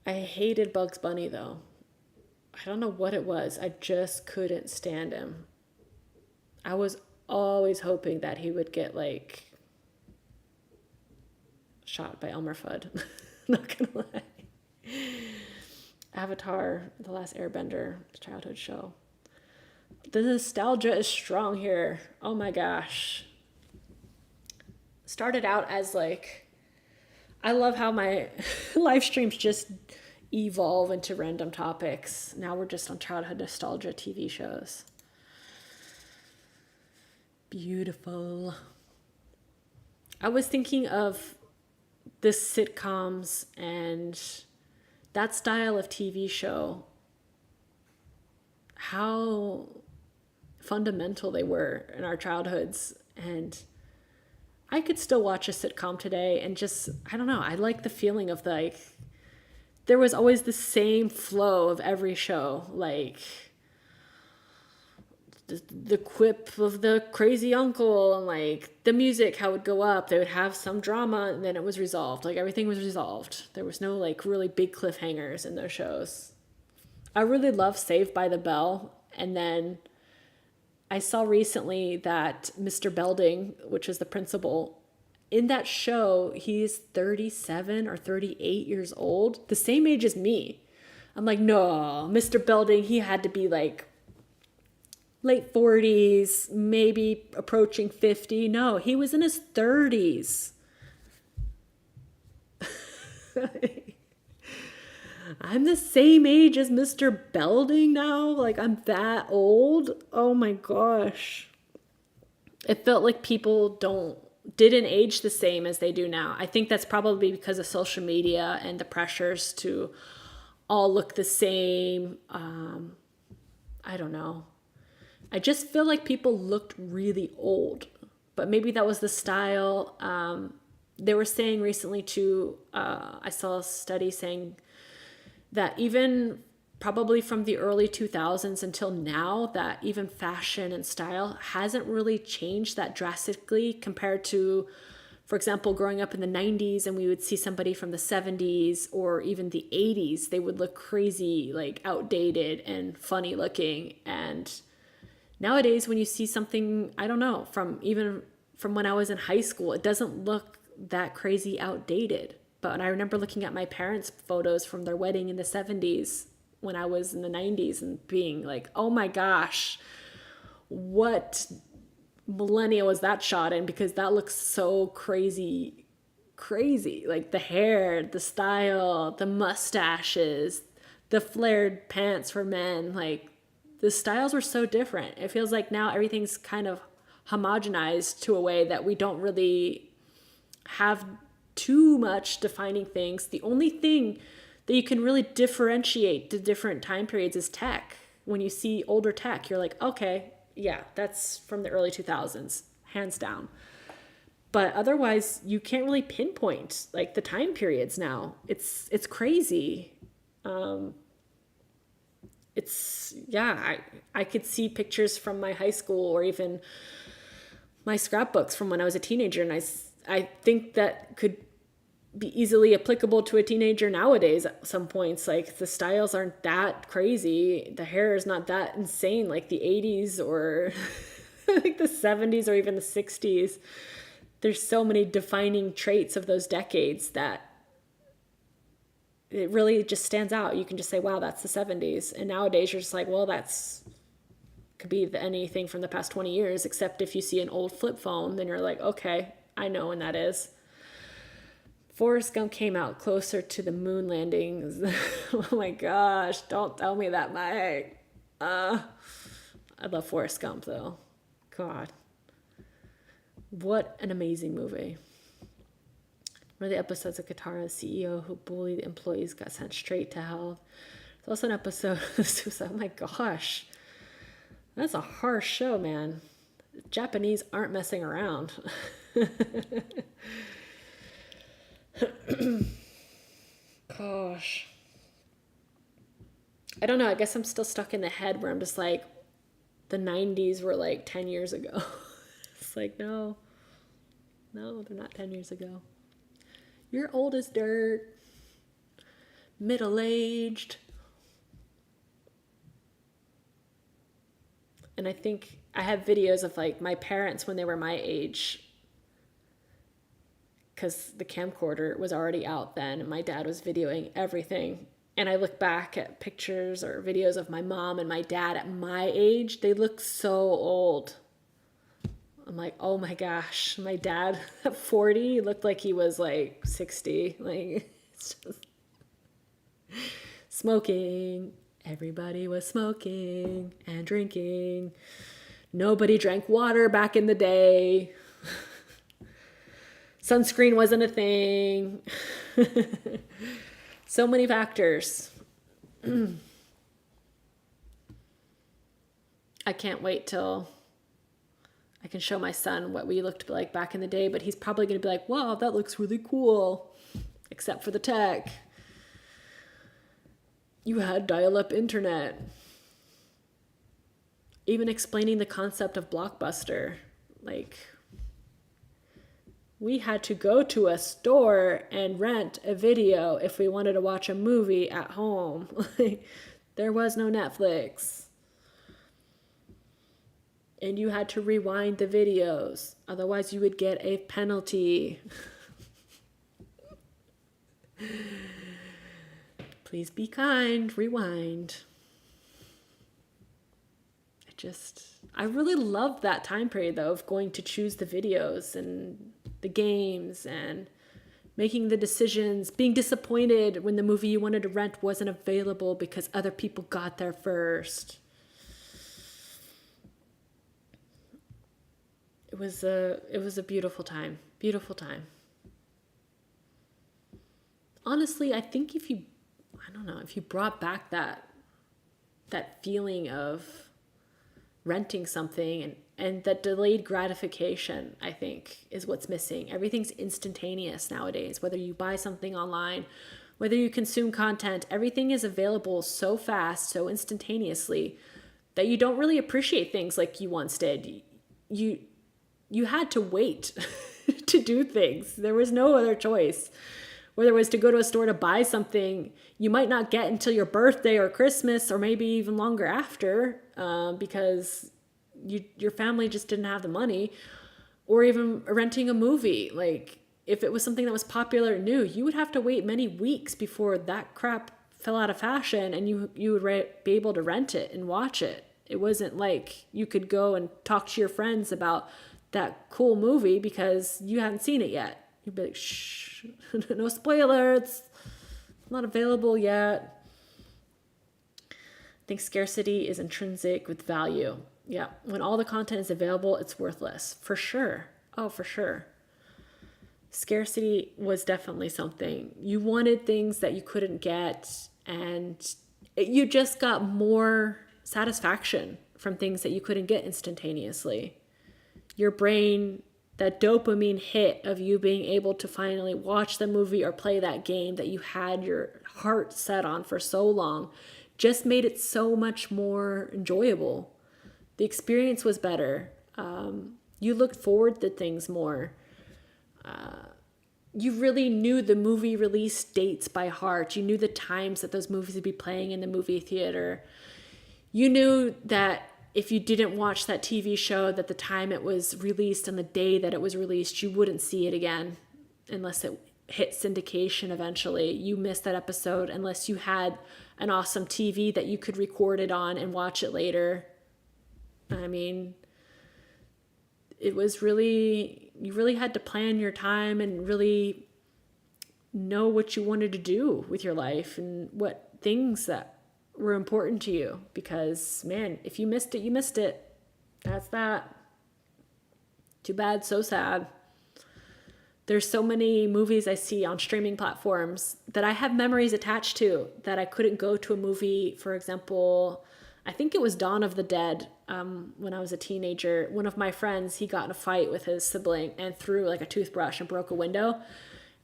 I hated Bugs Bunny though. I don't know what it was. I just couldn't stand him. I was always hoping that he would get like shot by Elmer Fudd. Not gonna lie. Avatar, The Last Airbender, childhood show. The nostalgia is strong here. Oh my gosh. Started out as like, I love how my live streams just evolve into random topics. Now we're just on childhood nostalgia TV shows. Beautiful. I was thinking of the sitcoms and that style of TV show, how fundamental they were in our childhoods. And I could still watch a sitcom today and just, I don't know, I like the feeling of like, there was always the same flow of every show, like the quip of the crazy uncle and like the music, how it would go up. They would have some drama and then it was resolved. Like everything was resolved. There was no like really big cliffhangers in those shows. I really love Saved by the Bell. And then I saw recently that Mr. Belding, which is the principal, in that show, he's 37 or 38 years old, the same age as me. I'm like, no, Mr. Belding, he had to be like late 40s, maybe approaching 50. No, he was in his 30s. I'm the same age as Mr. Belding now. Like, I'm that old. Oh my gosh. It felt like people didn't age the same as they do now. I think that's probably because of social media and the pressures to all look the same. I don't know. I just feel like people looked really old, but maybe that was the style. They were saying recently too, I saw a study saying that even probably from the early 2000s until now, that even fashion and style hasn't really changed that drastically compared to, for example, growing up in the 90s and we would see somebody from the 70s or even the 80s, they would look crazy, like outdated and funny looking. And nowadays when you see something, I don't know, from when I was in high school, it doesn't look that crazy outdated. But I remember looking at my parents' photos from their wedding in the 70s when I was in the 90s and being like, oh my gosh, what millennia was that shot in? Because that looks so crazy. Like the hair, the style, the mustaches, the flared pants for men. Like the styles were so different. It feels like now everything's kind of homogenized to a way that we don't really have too much defining things. The only thing that you can really differentiate the different time periods is tech. When you see older tech, you're like, okay, yeah, that's from the early 2000s, hands down. But otherwise, you can't really pinpoint like the time periods now. It's crazy. it's, yeah, I could see pictures from my high school or even my scrapbooks from when I was a teenager. And I think that could be easily applicable to a teenager nowadays at some points. Like the styles aren't that crazy. The hair is not that insane like the 80s or like the 70s or even the 60s. There's so many defining traits of those decades that it really just stands out. You can just say, wow, that's the 70s. And nowadays you're just like, well, that's could be anything from the past 20 years, except if you see an old flip phone, then you're like, okay, I know when that is. Forrest Gump came out closer to the moon landings. Oh my gosh, don't tell me that, Mike. I love Forrest Gump though. God. What an amazing movie. One of the episodes of Katara, the CEO who bullied employees, got sent straight to hell. There's also an episode of Suicide. Oh my gosh. That's a harsh show, man. Japanese aren't messing around. Gosh. I don't know. I guess I'm still stuck in the head where I'm just like, the 90s were like 10 years ago. It's like, no, they're not 10 years ago. You're old as dirt, middle-aged. And I think I have videos of like my parents when they were my age, because the camcorder was already out then and my dad was videoing everything. And I look back at pictures or videos of my mom and my dad at my age, they look so old. I'm like, oh my gosh, my dad at 40 looked like he was like 60. Like, it's just smoking. Everybody was smoking and drinking. Nobody drank water back in the day. Sunscreen wasn't a thing. So many factors. I can't wait till I can show my son what we looked like back in the day, but he's probably going to be like, wow, that looks really cool, except for the tech. You had dial-up internet. Even explaining the concept of Blockbuster. Like, we had to go to a store and rent a video if we wanted to watch a movie at home. There was no Netflix. And you had to rewind the videos. Otherwise, you would get a penalty. Please be kind. Rewind. I really loved that time period, though, of going to choose the videos and the games and making the decisions, being disappointed when the movie you wanted to rent wasn't available because other people got there first. It was a beautiful time. Beautiful time. Honestly, I think if you brought back that feeling of renting something and that delayed gratification, I think, is what's missing. Everything's instantaneous nowadays. Whether you buy something online, whether you consume content, everything is available so fast, so instantaneously, that you don't really appreciate things like you once did. You had to wait to do things. There was no other choice. Whether it was to go to a store to buy something you might not get until your birthday or Christmas or maybe even longer after, because your family just didn't have the money, or even renting a movie. Like, if it was something that was popular and new, you would have to wait many weeks before that crap fell out of fashion and you would be able to rent it and watch it. It wasn't like you could go and talk to your friends about that cool movie because you hadn't seen it yet. You'd be like, shh, no spoilers. Not available yet. I think scarcity is intrinsic with value. Yeah, when all the content is available, it's worthless. For sure. Oh, for sure. Scarcity was definitely something. You wanted things that you couldn't get, and you just got more satisfaction from things that you couldn't get instantaneously. Your brain, that dopamine hit of you being able to finally watch the movie or play that game that you had your heart set on for so long, just made it so much more enjoyable. The experience was better. You looked forward to things more. You really knew the movie release dates by heart. You knew the times that those movies would be playing in the movie theater. You knew that if you didn't watch that TV show, that the time it was released and the day that it was released, you wouldn't see it again unless it hit syndication eventually. You missed that episode unless you had an awesome TV that you could record it on and watch it later. I mean, it was really, you really had to plan your time and really know what you wanted to do with your life and what things that were important to you. Because, man, if you missed it, you missed it. That's that. Too bad, so sad. There's so many movies I see on streaming platforms that I have memories attached to that I couldn't go to a movie. For example, I think it was Dawn of the Dead. When I was a teenager, one of my friends, he got in a fight with his sibling and threw like a toothbrush and broke a window.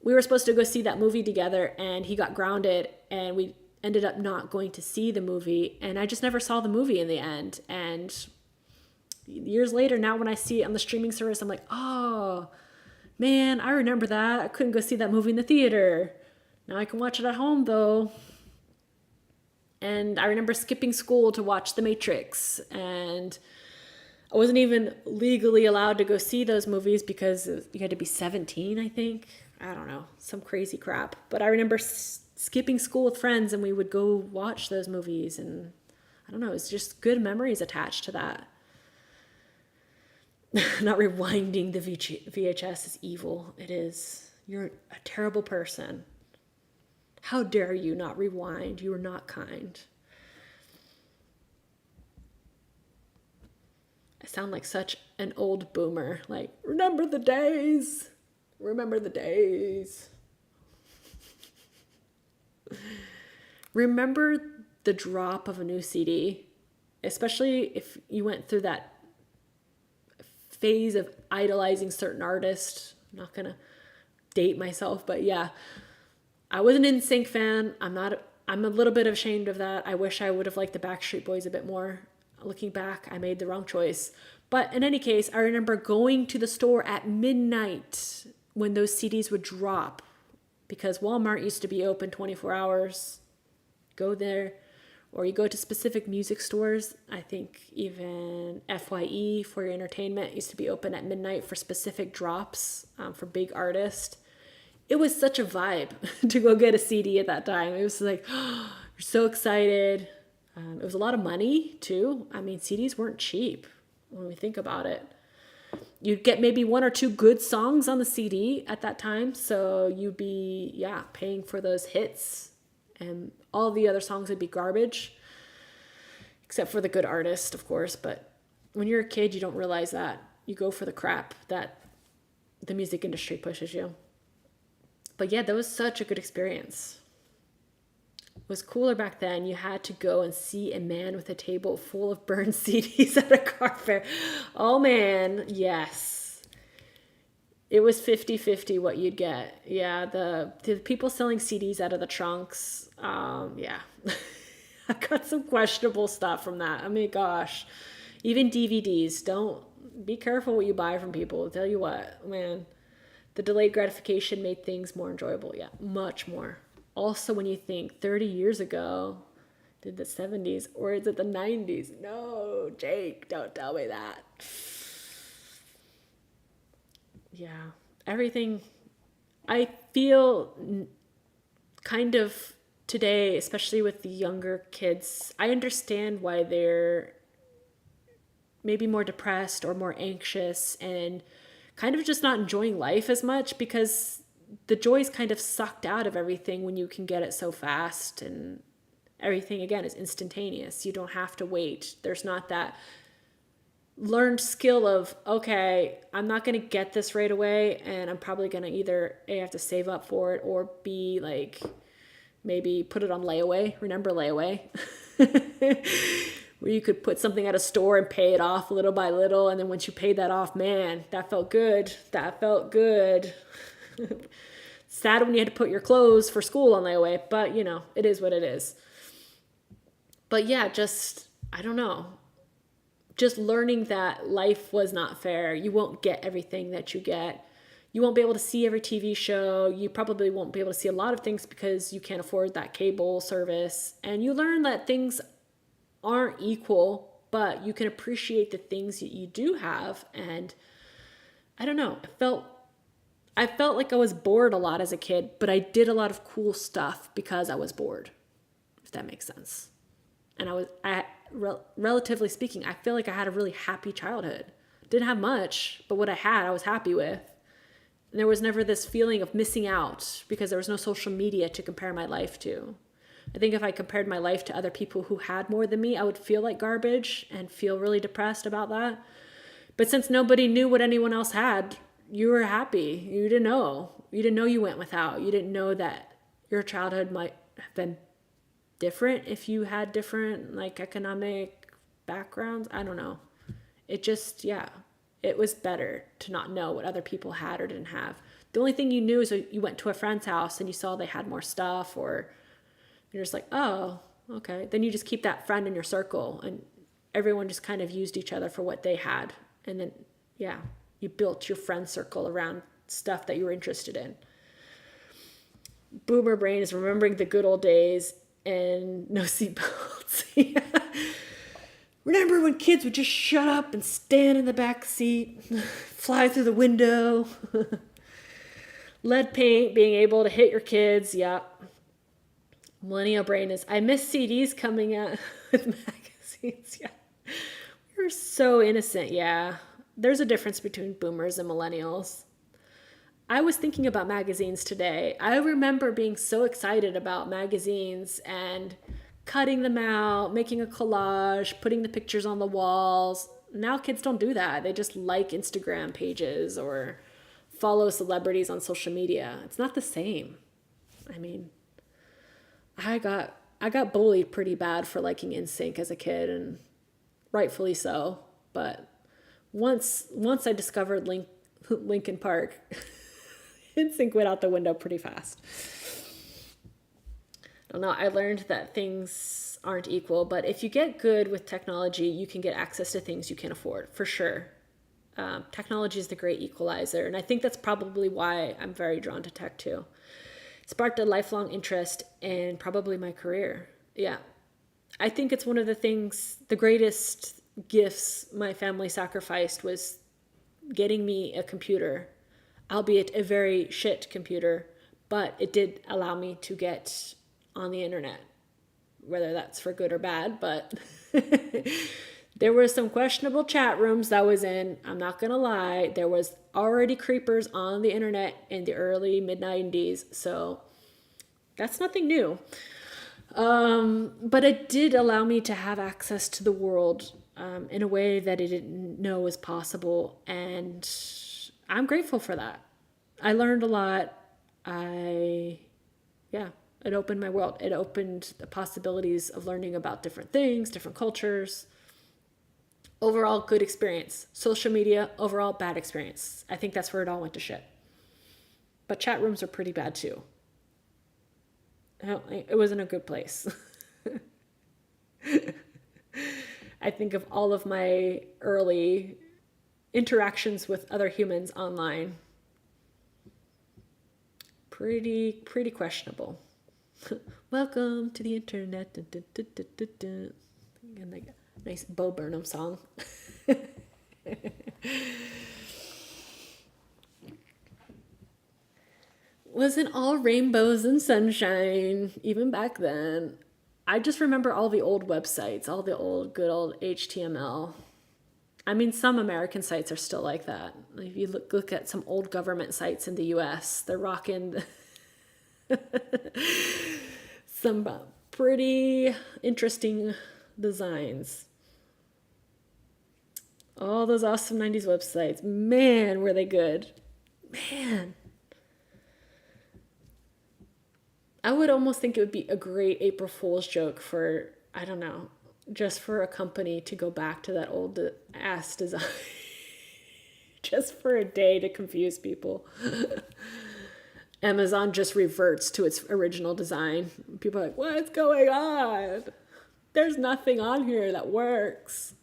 We were supposed to go see that movie together and he got grounded and we ended up not going to see the movie. And I just never saw the movie in the end. And years later, now when I see it on the streaming service, I'm like, oh man, I remember that. I couldn't go see that movie in the theater. Now I can watch it at home though. And I remember skipping school to watch The Matrix. And I wasn't even legally allowed to go see those movies because you had to be 17, I think. I don't know, some crazy crap. But I remember skipping school with friends and we would go watch those movies. And I don't know, it's just good memories attached to that. Not rewinding the VHS is evil. It is. You're a terrible person. How dare you not rewind? You are not kind. I sound like such an old boomer. Like, remember the days. Remember the days. Remember the drop of a new CD, especially if you went through that phase of idolizing certain artists. I'm not going to date myself, but yeah. I was an NSYNC fan. I'm a little bit ashamed of that. I wish I would have liked the Backstreet Boys a bit more. Looking back, I made the wrong choice. But in any case, I remember going to the store at midnight when those CDs would drop because Walmart used to be open 24 hours. Go there. Or you go to specific music stores. I think even FYE, For Your Entertainment, used to be open at midnight for specific drops for big artists. It was such a vibe to go get a CD at that time. It was like, oh, you're so excited. It was a lot of money too. I mean, CDs weren't cheap when we think about it. You'd get maybe one or two good songs on the CD at that time. So you'd be, paying for those hits. And all the other songs would be garbage. Except for the good artist, of course. But when you're a kid, you don't realize that. You go for the crap that the music industry pushes you. But yeah, that was such a good experience. It was cooler back then. You had to go and see a man with a table full of burned CDs at a car fair. Oh man, yes. It was 50-50 what you'd get. Yeah, the people selling CDs out of the trunks. Yeah. I got some questionable stuff from that. I mean, gosh. Even DVDs. Don't be careful what you buy from people. I'll tell you what, man. The delayed gratification made things more enjoyable. Yeah, much more. Also, when you think 30 years ago, did the 70s or is it the 90s? No, Jake, don't tell me that. Yeah, everything. I feel kind of today, especially with the younger kids, I understand why they're maybe more depressed or more anxious and kind of just not enjoying life as much because the joy is kind of sucked out of everything when you can get it so fast and everything, again, is instantaneous. You don't have to wait. There's not that learned skill of, okay, I'm not going to get this right away and I'm probably going to either A, have to save up for it or B, like maybe put it on layaway. Remember layaway? Where you could put something at a store and pay it off little by little. And then once you paid that off, man, that felt good. That felt good. Sad when you had to put your clothes for school on layaway, but you know, it is what it is. But yeah, just, I don't know, just learning that life was not fair. You won't get everything that you get. You won't be able to see every TV show. You probably won't be able to see a lot of things because you can't afford that cable service. And you learn that things aren't equal, but you can appreciate the things that you do have. And I don't know, I felt like I was bored a lot as a kid, but I did a lot of cool stuff because I was bored, if that makes sense. And relatively speaking, I feel like I had a really happy childhood. Didn't have much, but what I had, I was happy with. And there was never this feeling of missing out because there was no social media to compare my life to. I think if I compared my life to other people who had more than me, I would feel like garbage and feel really depressed about that. But since nobody knew what anyone else had, you were happy. You didn't know. You didn't know you went without. You didn't know that your childhood might have been different if you had different like economic backgrounds. I don't know. It just, yeah, it was better to not know what other people had or didn't have. The only thing you knew is you went to a friend's house and you saw they had more stuff, or you're just like, oh, okay. Then you just keep that friend in your circle and everyone just kind of used each other for what they had. And then, yeah, you built your friend circle around stuff that you were interested in. Boomer brain is remembering the good old days and no seatbelts. Remember when kids would just shut up and stand in the back seat, fly through the window, lead paint, being able to hit your kids. Yeah. Millennial brain is, I miss CDs coming out with magazines. Yeah. We were so innocent. Yeah. There's a difference between boomers and millennials. I was thinking about magazines today. I remember being so excited about magazines and cutting them out, making a collage, putting the pictures on the walls. Now kids don't do that. They just like Instagram pages or follow celebrities on social media. It's not the same. I mean, I got bullied pretty bad for liking NSYNC as a kid, and rightfully so. But once I discovered Linkin Park, NSYNC went out the window pretty fast. I don't know. I learned that things aren't equal, but if you get good with technology, you can get access to things you can't afford, for sure. Technology is the great equalizer, and I think that's probably why I'm very drawn to tech too. It sparked a lifelong interest in probably my career. Yeah. I think it's one of the greatest gifts my family sacrificed was getting me a computer, albeit a very shit computer, but it did allow me to get on the internet, whether that's for good or bad, but there were some questionable chat rooms that I was in. I'm not gonna lie, there was already creepers on the internet in the early mid-90s, so that's nothing new. But it did allow me to have access to the world in a way that I didn't know was possible, and I'm grateful for that. I learned a lot. It opened my world. It opened the possibilities of learning about different things, different cultures. Overall, good experience. Social media, overall, bad experience. I think that's where it all went to shit. But chat rooms are pretty bad too. It wasn't a good place. I think of all of my early interactions with other humans online. Pretty questionable. Welcome to the internet. And like a nice Bo Burnham song. Wasn't all rainbows and sunshine, even back then. I just remember all the old websites, all the good old HTML. I mean, some American sites are still like that. If you look at some old government sites in the US, they're rocking some pretty interesting designs. All those awesome 90s websites. Man, were they good. Man. I would almost think it would be a great April Fool's joke for, I don't know, just for a company to go back to that old ass design. Just for a day to confuse people. Amazon just reverts to its original design. People are like, what's going on? There's nothing on here that works.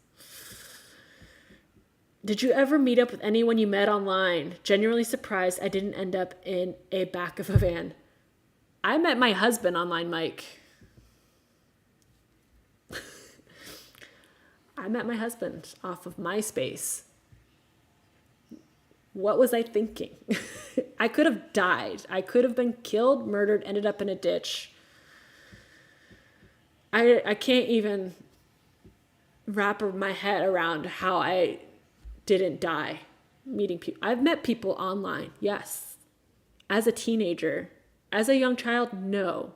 Did you ever meet up with anyone you met online? Genuinely surprised I didn't end up in a back of a van. I met my husband online, Mike. I met my husband off of MySpace. What was I thinking? I could have died. I could have been killed, murdered, ended up in a ditch. I can't even wrap my head around how I didn't die meeting people. I've met people online, yes. As a teenager. As a young child, no.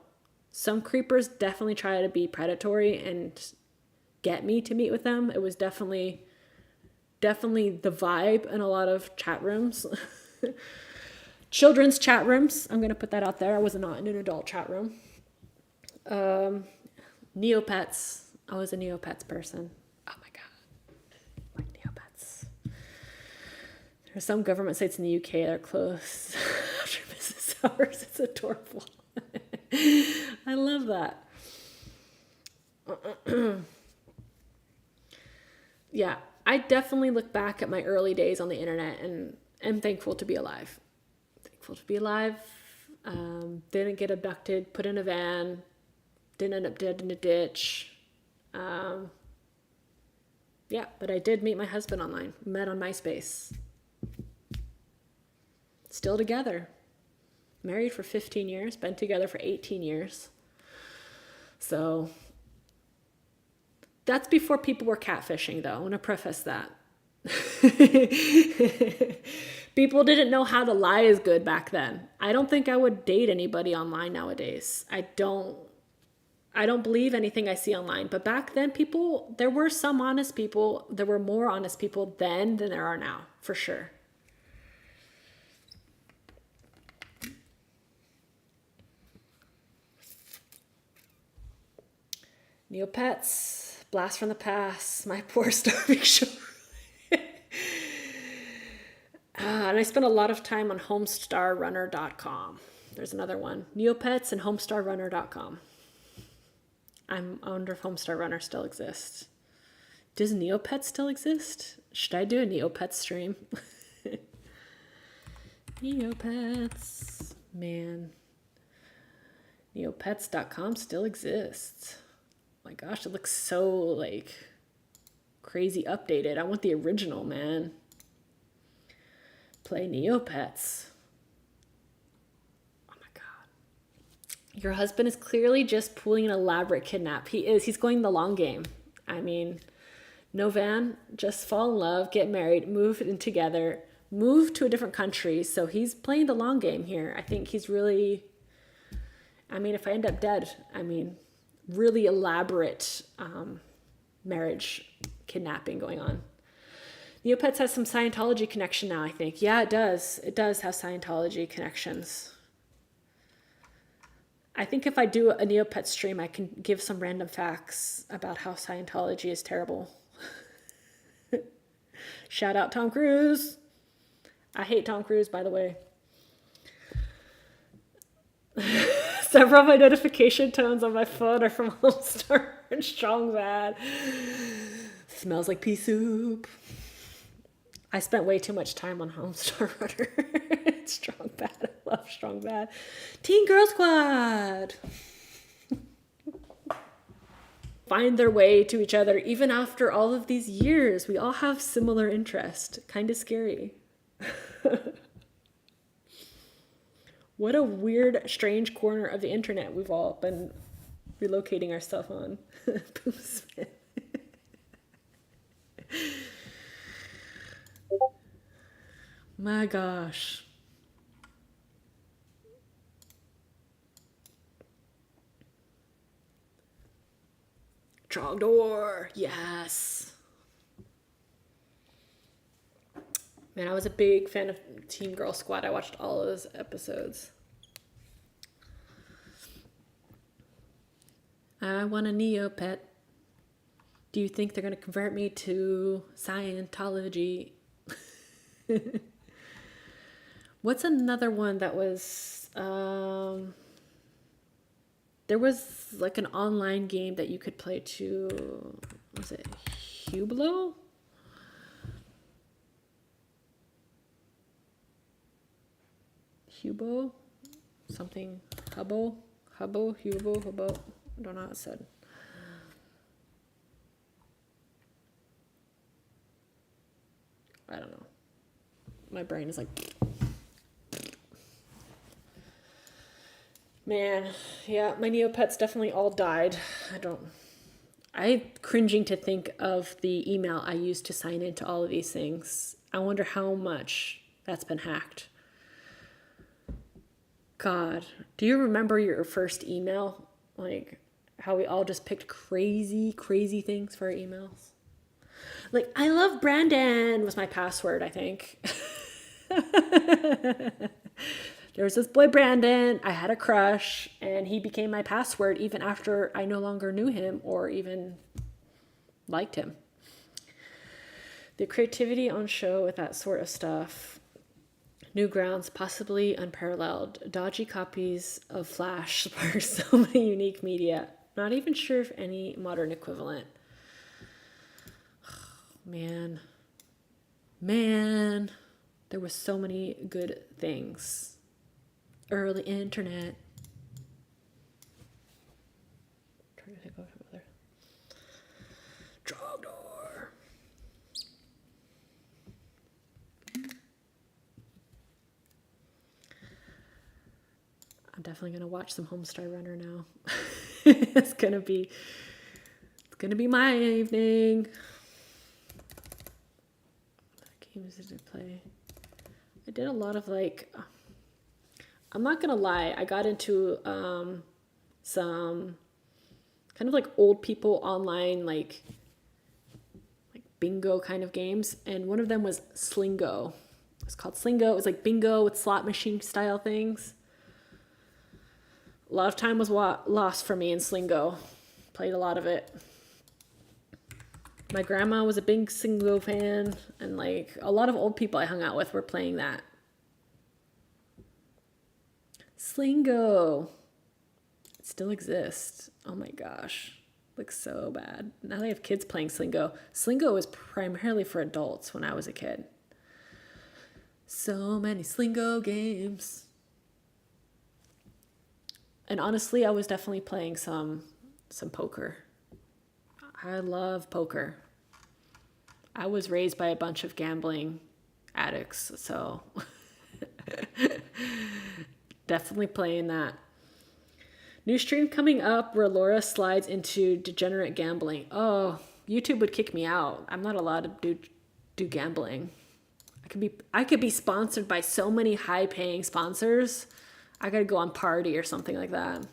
Some creepers definitely try to be predatory and get me to meet with them. It was definitely the vibe in a lot of chat rooms. Children's chat rooms. I'm going to put that out there. I was not in an adult chat room. Neopets. I was a Neopets person. Oh my God. Like Neopets. There are some government sites in the UK that are closed after business hours. It's adorable. I love that. Yeah, I definitely look back at my early days on the internet and am thankful to be alive. Thankful to be alive. Didn't get abducted, put in a van, didn't end up dead in a ditch. Yeah, but I did meet my husband online. Met on MySpace. Still together. Married for 15 years, been together for 18 years. So that's before people were catfishing, though. I want to preface that. People didn't know how to lie as good back then. I don't think I would date anybody online nowadays. I don't believe anything I see online. But back then, there were some honest people. There were more honest people then than there are now, for sure. Neopets, blast from the past, my poor starving show. And I spent a lot of time on homestarrunner.com. There's another one. Neopets and homestarrunner.com. I wonder if Homestar Runner still exists. Does Neopets still exist? Should I do a Neopets stream? Neopets. Man. Neopets.com still exists. My gosh, it looks so like crazy updated. I want the original, man. Play Neopets. Oh my God. Your husband is clearly just pulling an elaborate kidnap. He is. He's going the long game. I mean, no van, just fall in love, get married, move in together, move to a different country. So he's playing the long game here. I think he's really, I mean, if I end up dead, I mean, really elaborate marriage kidnapping going on. Neopets has some Scientology connection now, I think. Yeah, it does. It does have Scientology connections. I think if I do a Neopets stream, I can give some random facts about how Scientology is terrible. Shout out Tom Cruise. I hate Tom Cruise, by the way. Several of my notification tones on my phone are from Homestar and Strong Bad. Smells like pea soup. I spent way too much time on Homestar Runner. Strong Bad. I love Strong Bad. Teen Girl Squad. Find their way to each other even after all of these years. We all have similar interest. Kind of scary. What a weird, strange corner of the internet we've all been relocating ourselves on. My gosh. Trogdor, yes. Man, I was a big fan of Teen Girl Squad. I watched all of those episodes. I want a Neopet. Do you think they're going to convert me to Scientology? What's another one that was... There was like an online game that you could play to, was it Hublot? Hubo? Something, Hubbo? Hubbo? I don't know how it's said. I don't know. My brain is like... Man, yeah, my Neopets definitely all died. I'm cringing to think of the email I used to sign into all of these things. I wonder how much that's been hacked. God, do you remember your first email? Like how we all just picked crazy things for our emails? Like, I love Brandon was my password, I think. There was this boy, Brandon. I had a crush, and he became my password even after I no longer knew him or even liked him. The creativity on show with that sort of stuff. New grounds, possibly unparalleled. Dodgy copies of Flash spark so many unique media. Not even sure if any modern equivalent. Man, there was so many good things. Early internet. I'm trying to think of another. Trogdor. I'm definitely gonna watch some Homestar Runner now. It's gonna be my evening. What games did I play? I did a lot of like. I'm not gonna lie, I got into some kind of like old people online like bingo kind of games, and one of them was Slingo. It was called Slingo. It was like bingo with slot machine style things. A lot of time was lost for me in Slingo. Played a lot of it. My grandma was a big Slingo fan, and like a lot of old people I hung out with were playing that. Slingo. It still exists. Oh my gosh. Looks so bad. Now they have kids playing Slingo. Slingo was primarily for adults when I was a kid. So many Slingo games. And honestly, I was definitely playing some poker. I love poker. I was raised by a bunch of gambling addicts, so definitely playing that. New stream coming up where Laura slides into degenerate gambling. Oh, YouTube would kick me out. I'm not allowed to do gambling. I could be sponsored by so many high-paying sponsors. I gotta go on Party or something like that.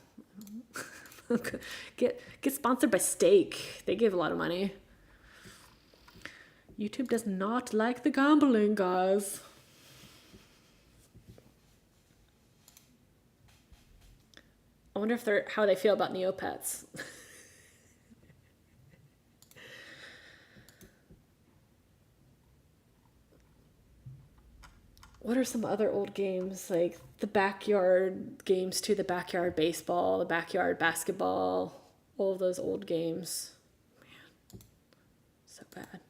Get sponsored by Steak. They give a lot of money. YouTube does not like the gambling, guys. I wonder if how they feel about Neopets. What are some other old games? Like the backyard games too, the backyard baseball, the backyard basketball, all of those old games. Man, so bad.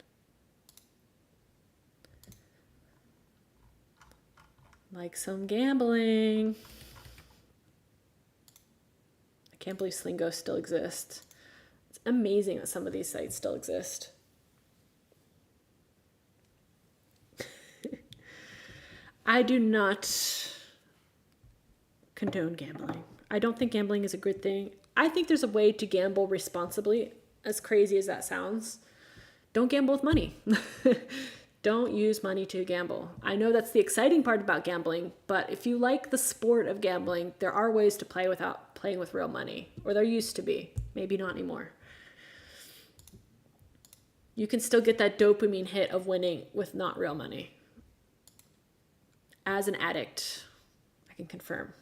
Like some gambling. I can't believe Slingo still exists. It's amazing that some of these sites still exist. I do not condone gambling. I don't think gambling is a good thing. I think there's a way to gamble responsibly, as crazy as that sounds. Don't gamble with money. Don't use money to gamble. I know that's the exciting part about gambling, but if you like the sport of gambling, there are ways to play without playing with real money. Or there used to be. Maybe not anymore. You can still get that dopamine hit of winning with not real money. As an addict, I can confirm.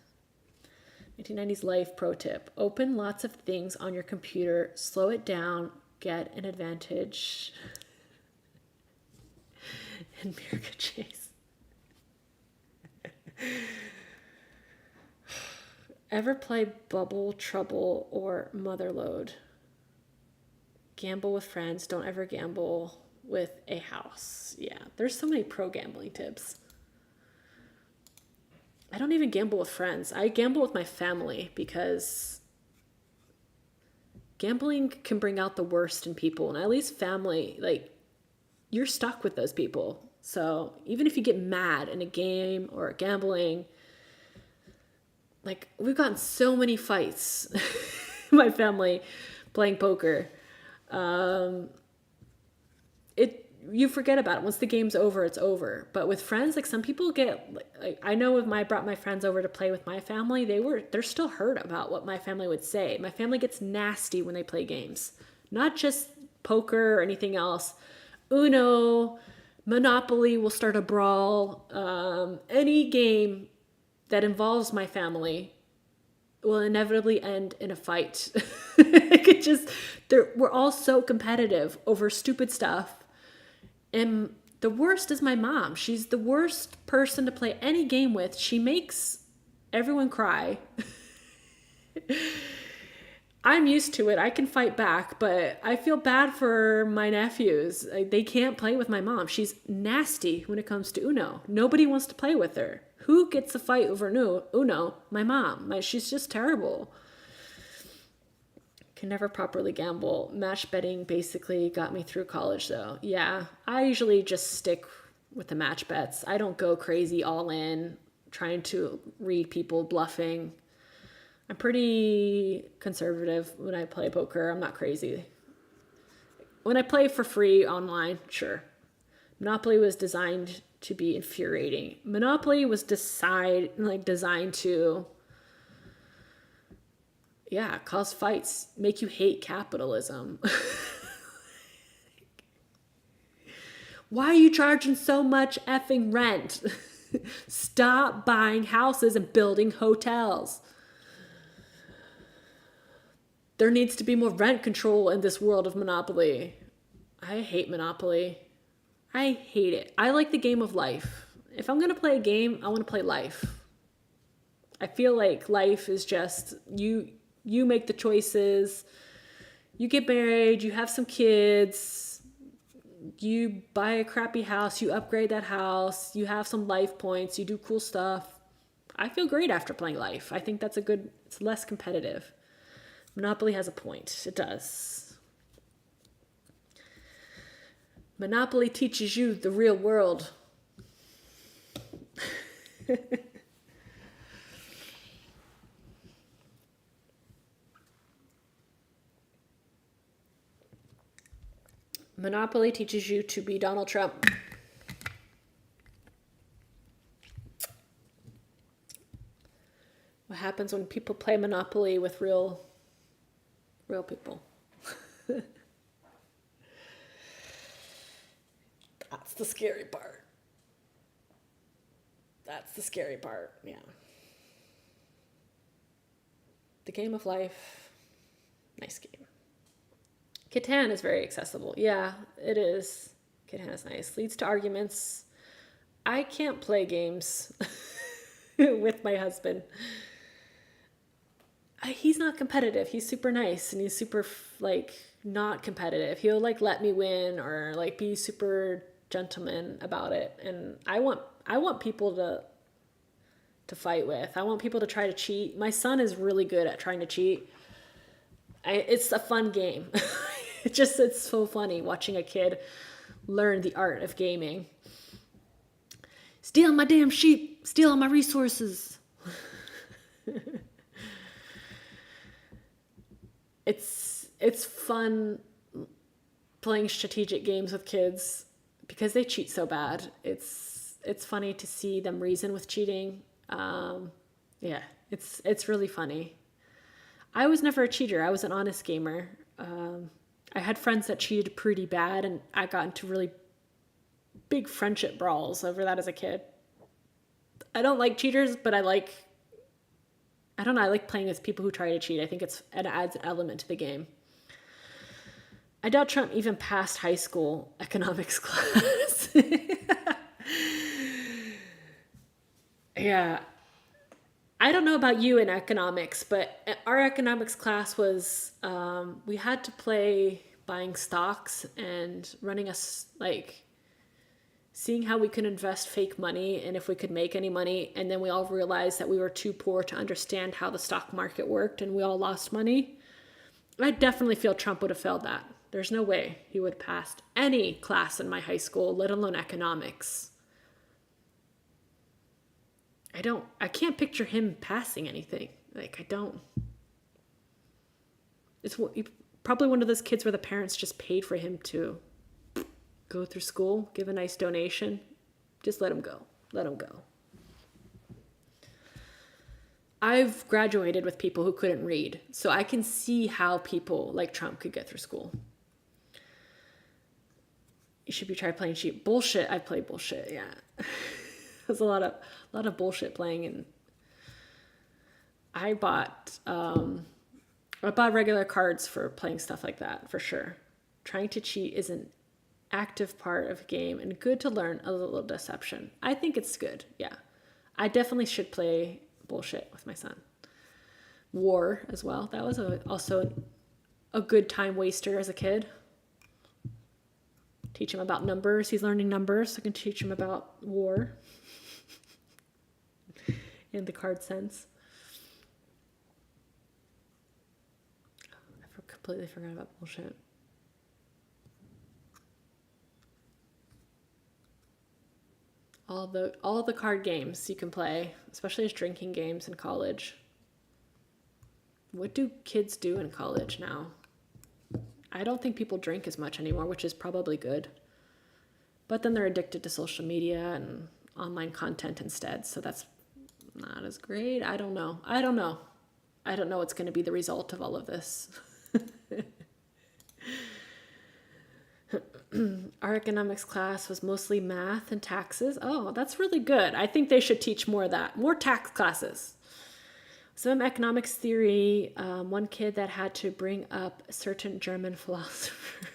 1990s life pro tip. Open lots of things on your computer. Slow it down. Get an advantage. And America Chase. Ever play Bubble, Trouble, or Motherlode? Gamble with friends. Don't ever gamble with a house. Yeah, there's so many pro gambling tips. I don't even gamble with friends. I gamble with my family because gambling can bring out the worst in people. And at least family, like, you're stuck with those people. So even if you get mad in a game or gambling, like, we've gotten so many fights, my family, playing poker. You forget about it. Once the game's over, it's over. But with friends, like, some people get, like, I know if I brought my friends over to play with my family, they're still hurt about what my family would say. My family gets nasty when they play games, not just poker or anything else. Uno, Monopoly will start a brawl. Any game that involves my family will inevitably end in a fight. We're all so competitive over stupid stuff. And the worst is my mom. She's the worst person to play any game with. She makes everyone cry. I'm used to it. I can fight back, but I feel bad for my nephews. They can't play with my mom. She's nasty when it comes to Uno. Nobody wants to play with her. Who gets a fight over Uno? My mom. She's just terrible. Can never properly gamble. Match betting basically got me through college, though. Yeah, I usually just stick with the match bets. I don't go crazy all in, trying to read people, bluffing. I'm pretty conservative when I play poker. I'm not crazy. When I play for free online, sure. Monopoly was designed to be infuriating. Monopoly was designed to, yeah, cause fights, make you hate capitalism. Why are you charging so much effing rent? Stop buying houses and building hotels. There needs to be more rent control in this world of Monopoly. I hate Monopoly. I hate it. I like the game of life. If I'm going to play a game, I want to play life. I feel like life is just you make the choices. You get married, you have some kids, you buy a crappy house, you upgrade that house, you have some life points, you do cool stuff. I feel great after playing life. I think it's less competitive. Monopoly has a point. It does. Monopoly teaches you the real world. Monopoly teaches you to be Donald Trump. What happens when people play Monopoly with real people? That's the scary part. Yeah. The game of life, nice game. Catan is very accessible. Yeah, it is. Catan is nice. Leads to arguments. I can't play games with my husband. He's not competitive. He's super nice and he's super not competitive. He'll let me win or be super gentleman about it. And I want people to fight with. I want people to try to cheat. My son is really good at trying to cheat. It's a fun game. It's so funny watching a kid learn the art of gaming. Steal my damn sheep, steal my resources. It's fun playing strategic games with kids because they cheat so bad. It's funny to see them reason with cheating. Yeah, it's really funny. I was never a cheater. I was an honest gamer. I had friends that cheated pretty bad, and I got into really big friendship brawls over that as a kid. I don't like cheaters, but I like playing with people who try to cheat. I think it adds an element to the game. I doubt Trump even passed high school economics class. Yeah. I don't know about you in economics, but our economics class was, we had to play buying stocks and running like seeing how we could invest fake money and if we could make any money. And then we all realized that we were too poor to understand how the stock market worked and we all lost money. I definitely feel Trump would have failed that. There's no way he would have passed any class in my high school, let alone economics. I can't picture him passing anything. Like, I don't. It's probably one of those kids where the parents just paid for him to go through school, give a nice donation. Just let him go. Let him go. I've graduated with people who couldn't read, so I can see how people like Trump could get through school. You should be trying playing cheap. Bullshit. I play bullshit, yeah. There's a lot of bullshit playing, and I bought regular cards for playing stuff like that, for sure. Trying to cheat is an active part of a game and good to learn a little deception. I think it's good, yeah. I definitely should play bullshit with my son. War as well. That was also a good time waster as a kid. Teach him about numbers. He's learning numbers. So I can teach him about war in the card sense. I completely forgot about bullshit. All the card games you can play, especially as drinking games in college. What do kids do in college now? I don't think people drink as much anymore, which is probably good. But then they're addicted to social media and online content instead, so that's not as great. I don't know what's going to be the result of all of this. Our economics class was mostly math and taxes. Oh, that's really good. I think they should teach more of that. More tax classes. Some economics theory. One kid that had to bring up a certain German philosopher.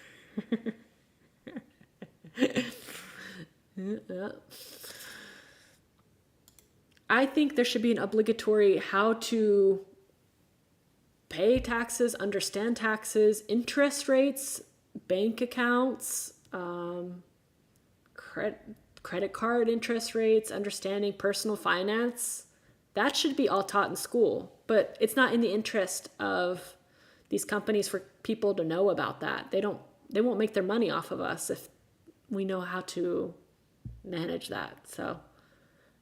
I think there should be an obligatory how to pay taxes, understand taxes, interest rates, bank accounts, credit card interest rates, understanding personal finance. That should be all taught in school, but it's not in the interest of these companies for people to know about that. They won't make their money off of us if we know how to manage that. So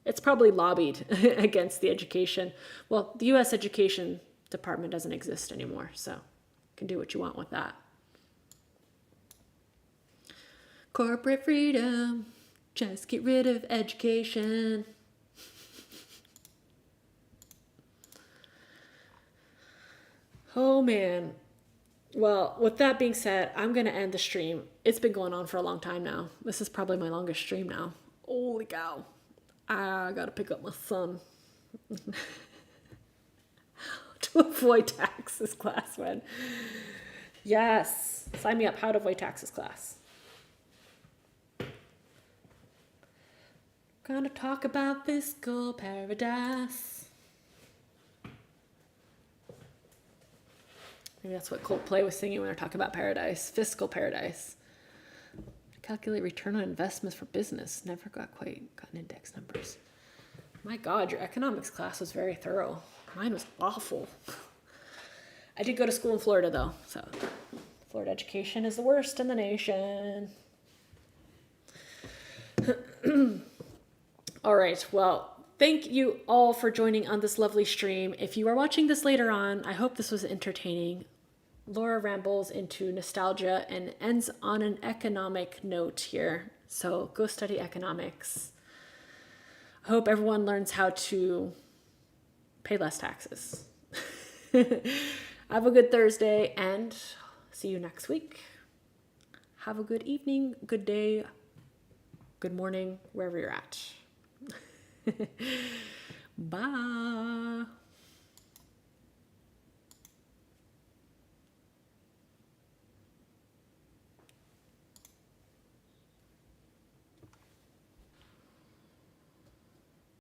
it's probably lobbied against the education. Well, the U.S. education department doesn't exist anymore, so you can do what you want with that. Corporate freedom, just get rid of education. Oh man. Well, with that being said, I'm going to end the stream. It's been going on for a long time now. This is probably my longest stream now. Holy cow. I got to pick up my son. To avoid taxes class, man. Yes. Sign me up. How to avoid taxes class. Gonna talk about fiscal paradise. Maybe that's what Coldplay was singing when they're talking about paradise. Fiscal paradise. Calculate return on investments for business. Never gotten index numbers. My God, your economics class was very thorough. Mine was awful. I did go to school in Florida though, so Florida education is the worst in the nation. All right, well, thank you all for joining on this lovely stream. If you are watching this later on, I hope this was entertaining. Laura rambles into nostalgia and ends on an economic note here. So go study economics. I hope everyone learns how to pay less taxes. Have a good Thursday and see you next week. Have a good evening, good day, good morning, wherever you're at. Bye.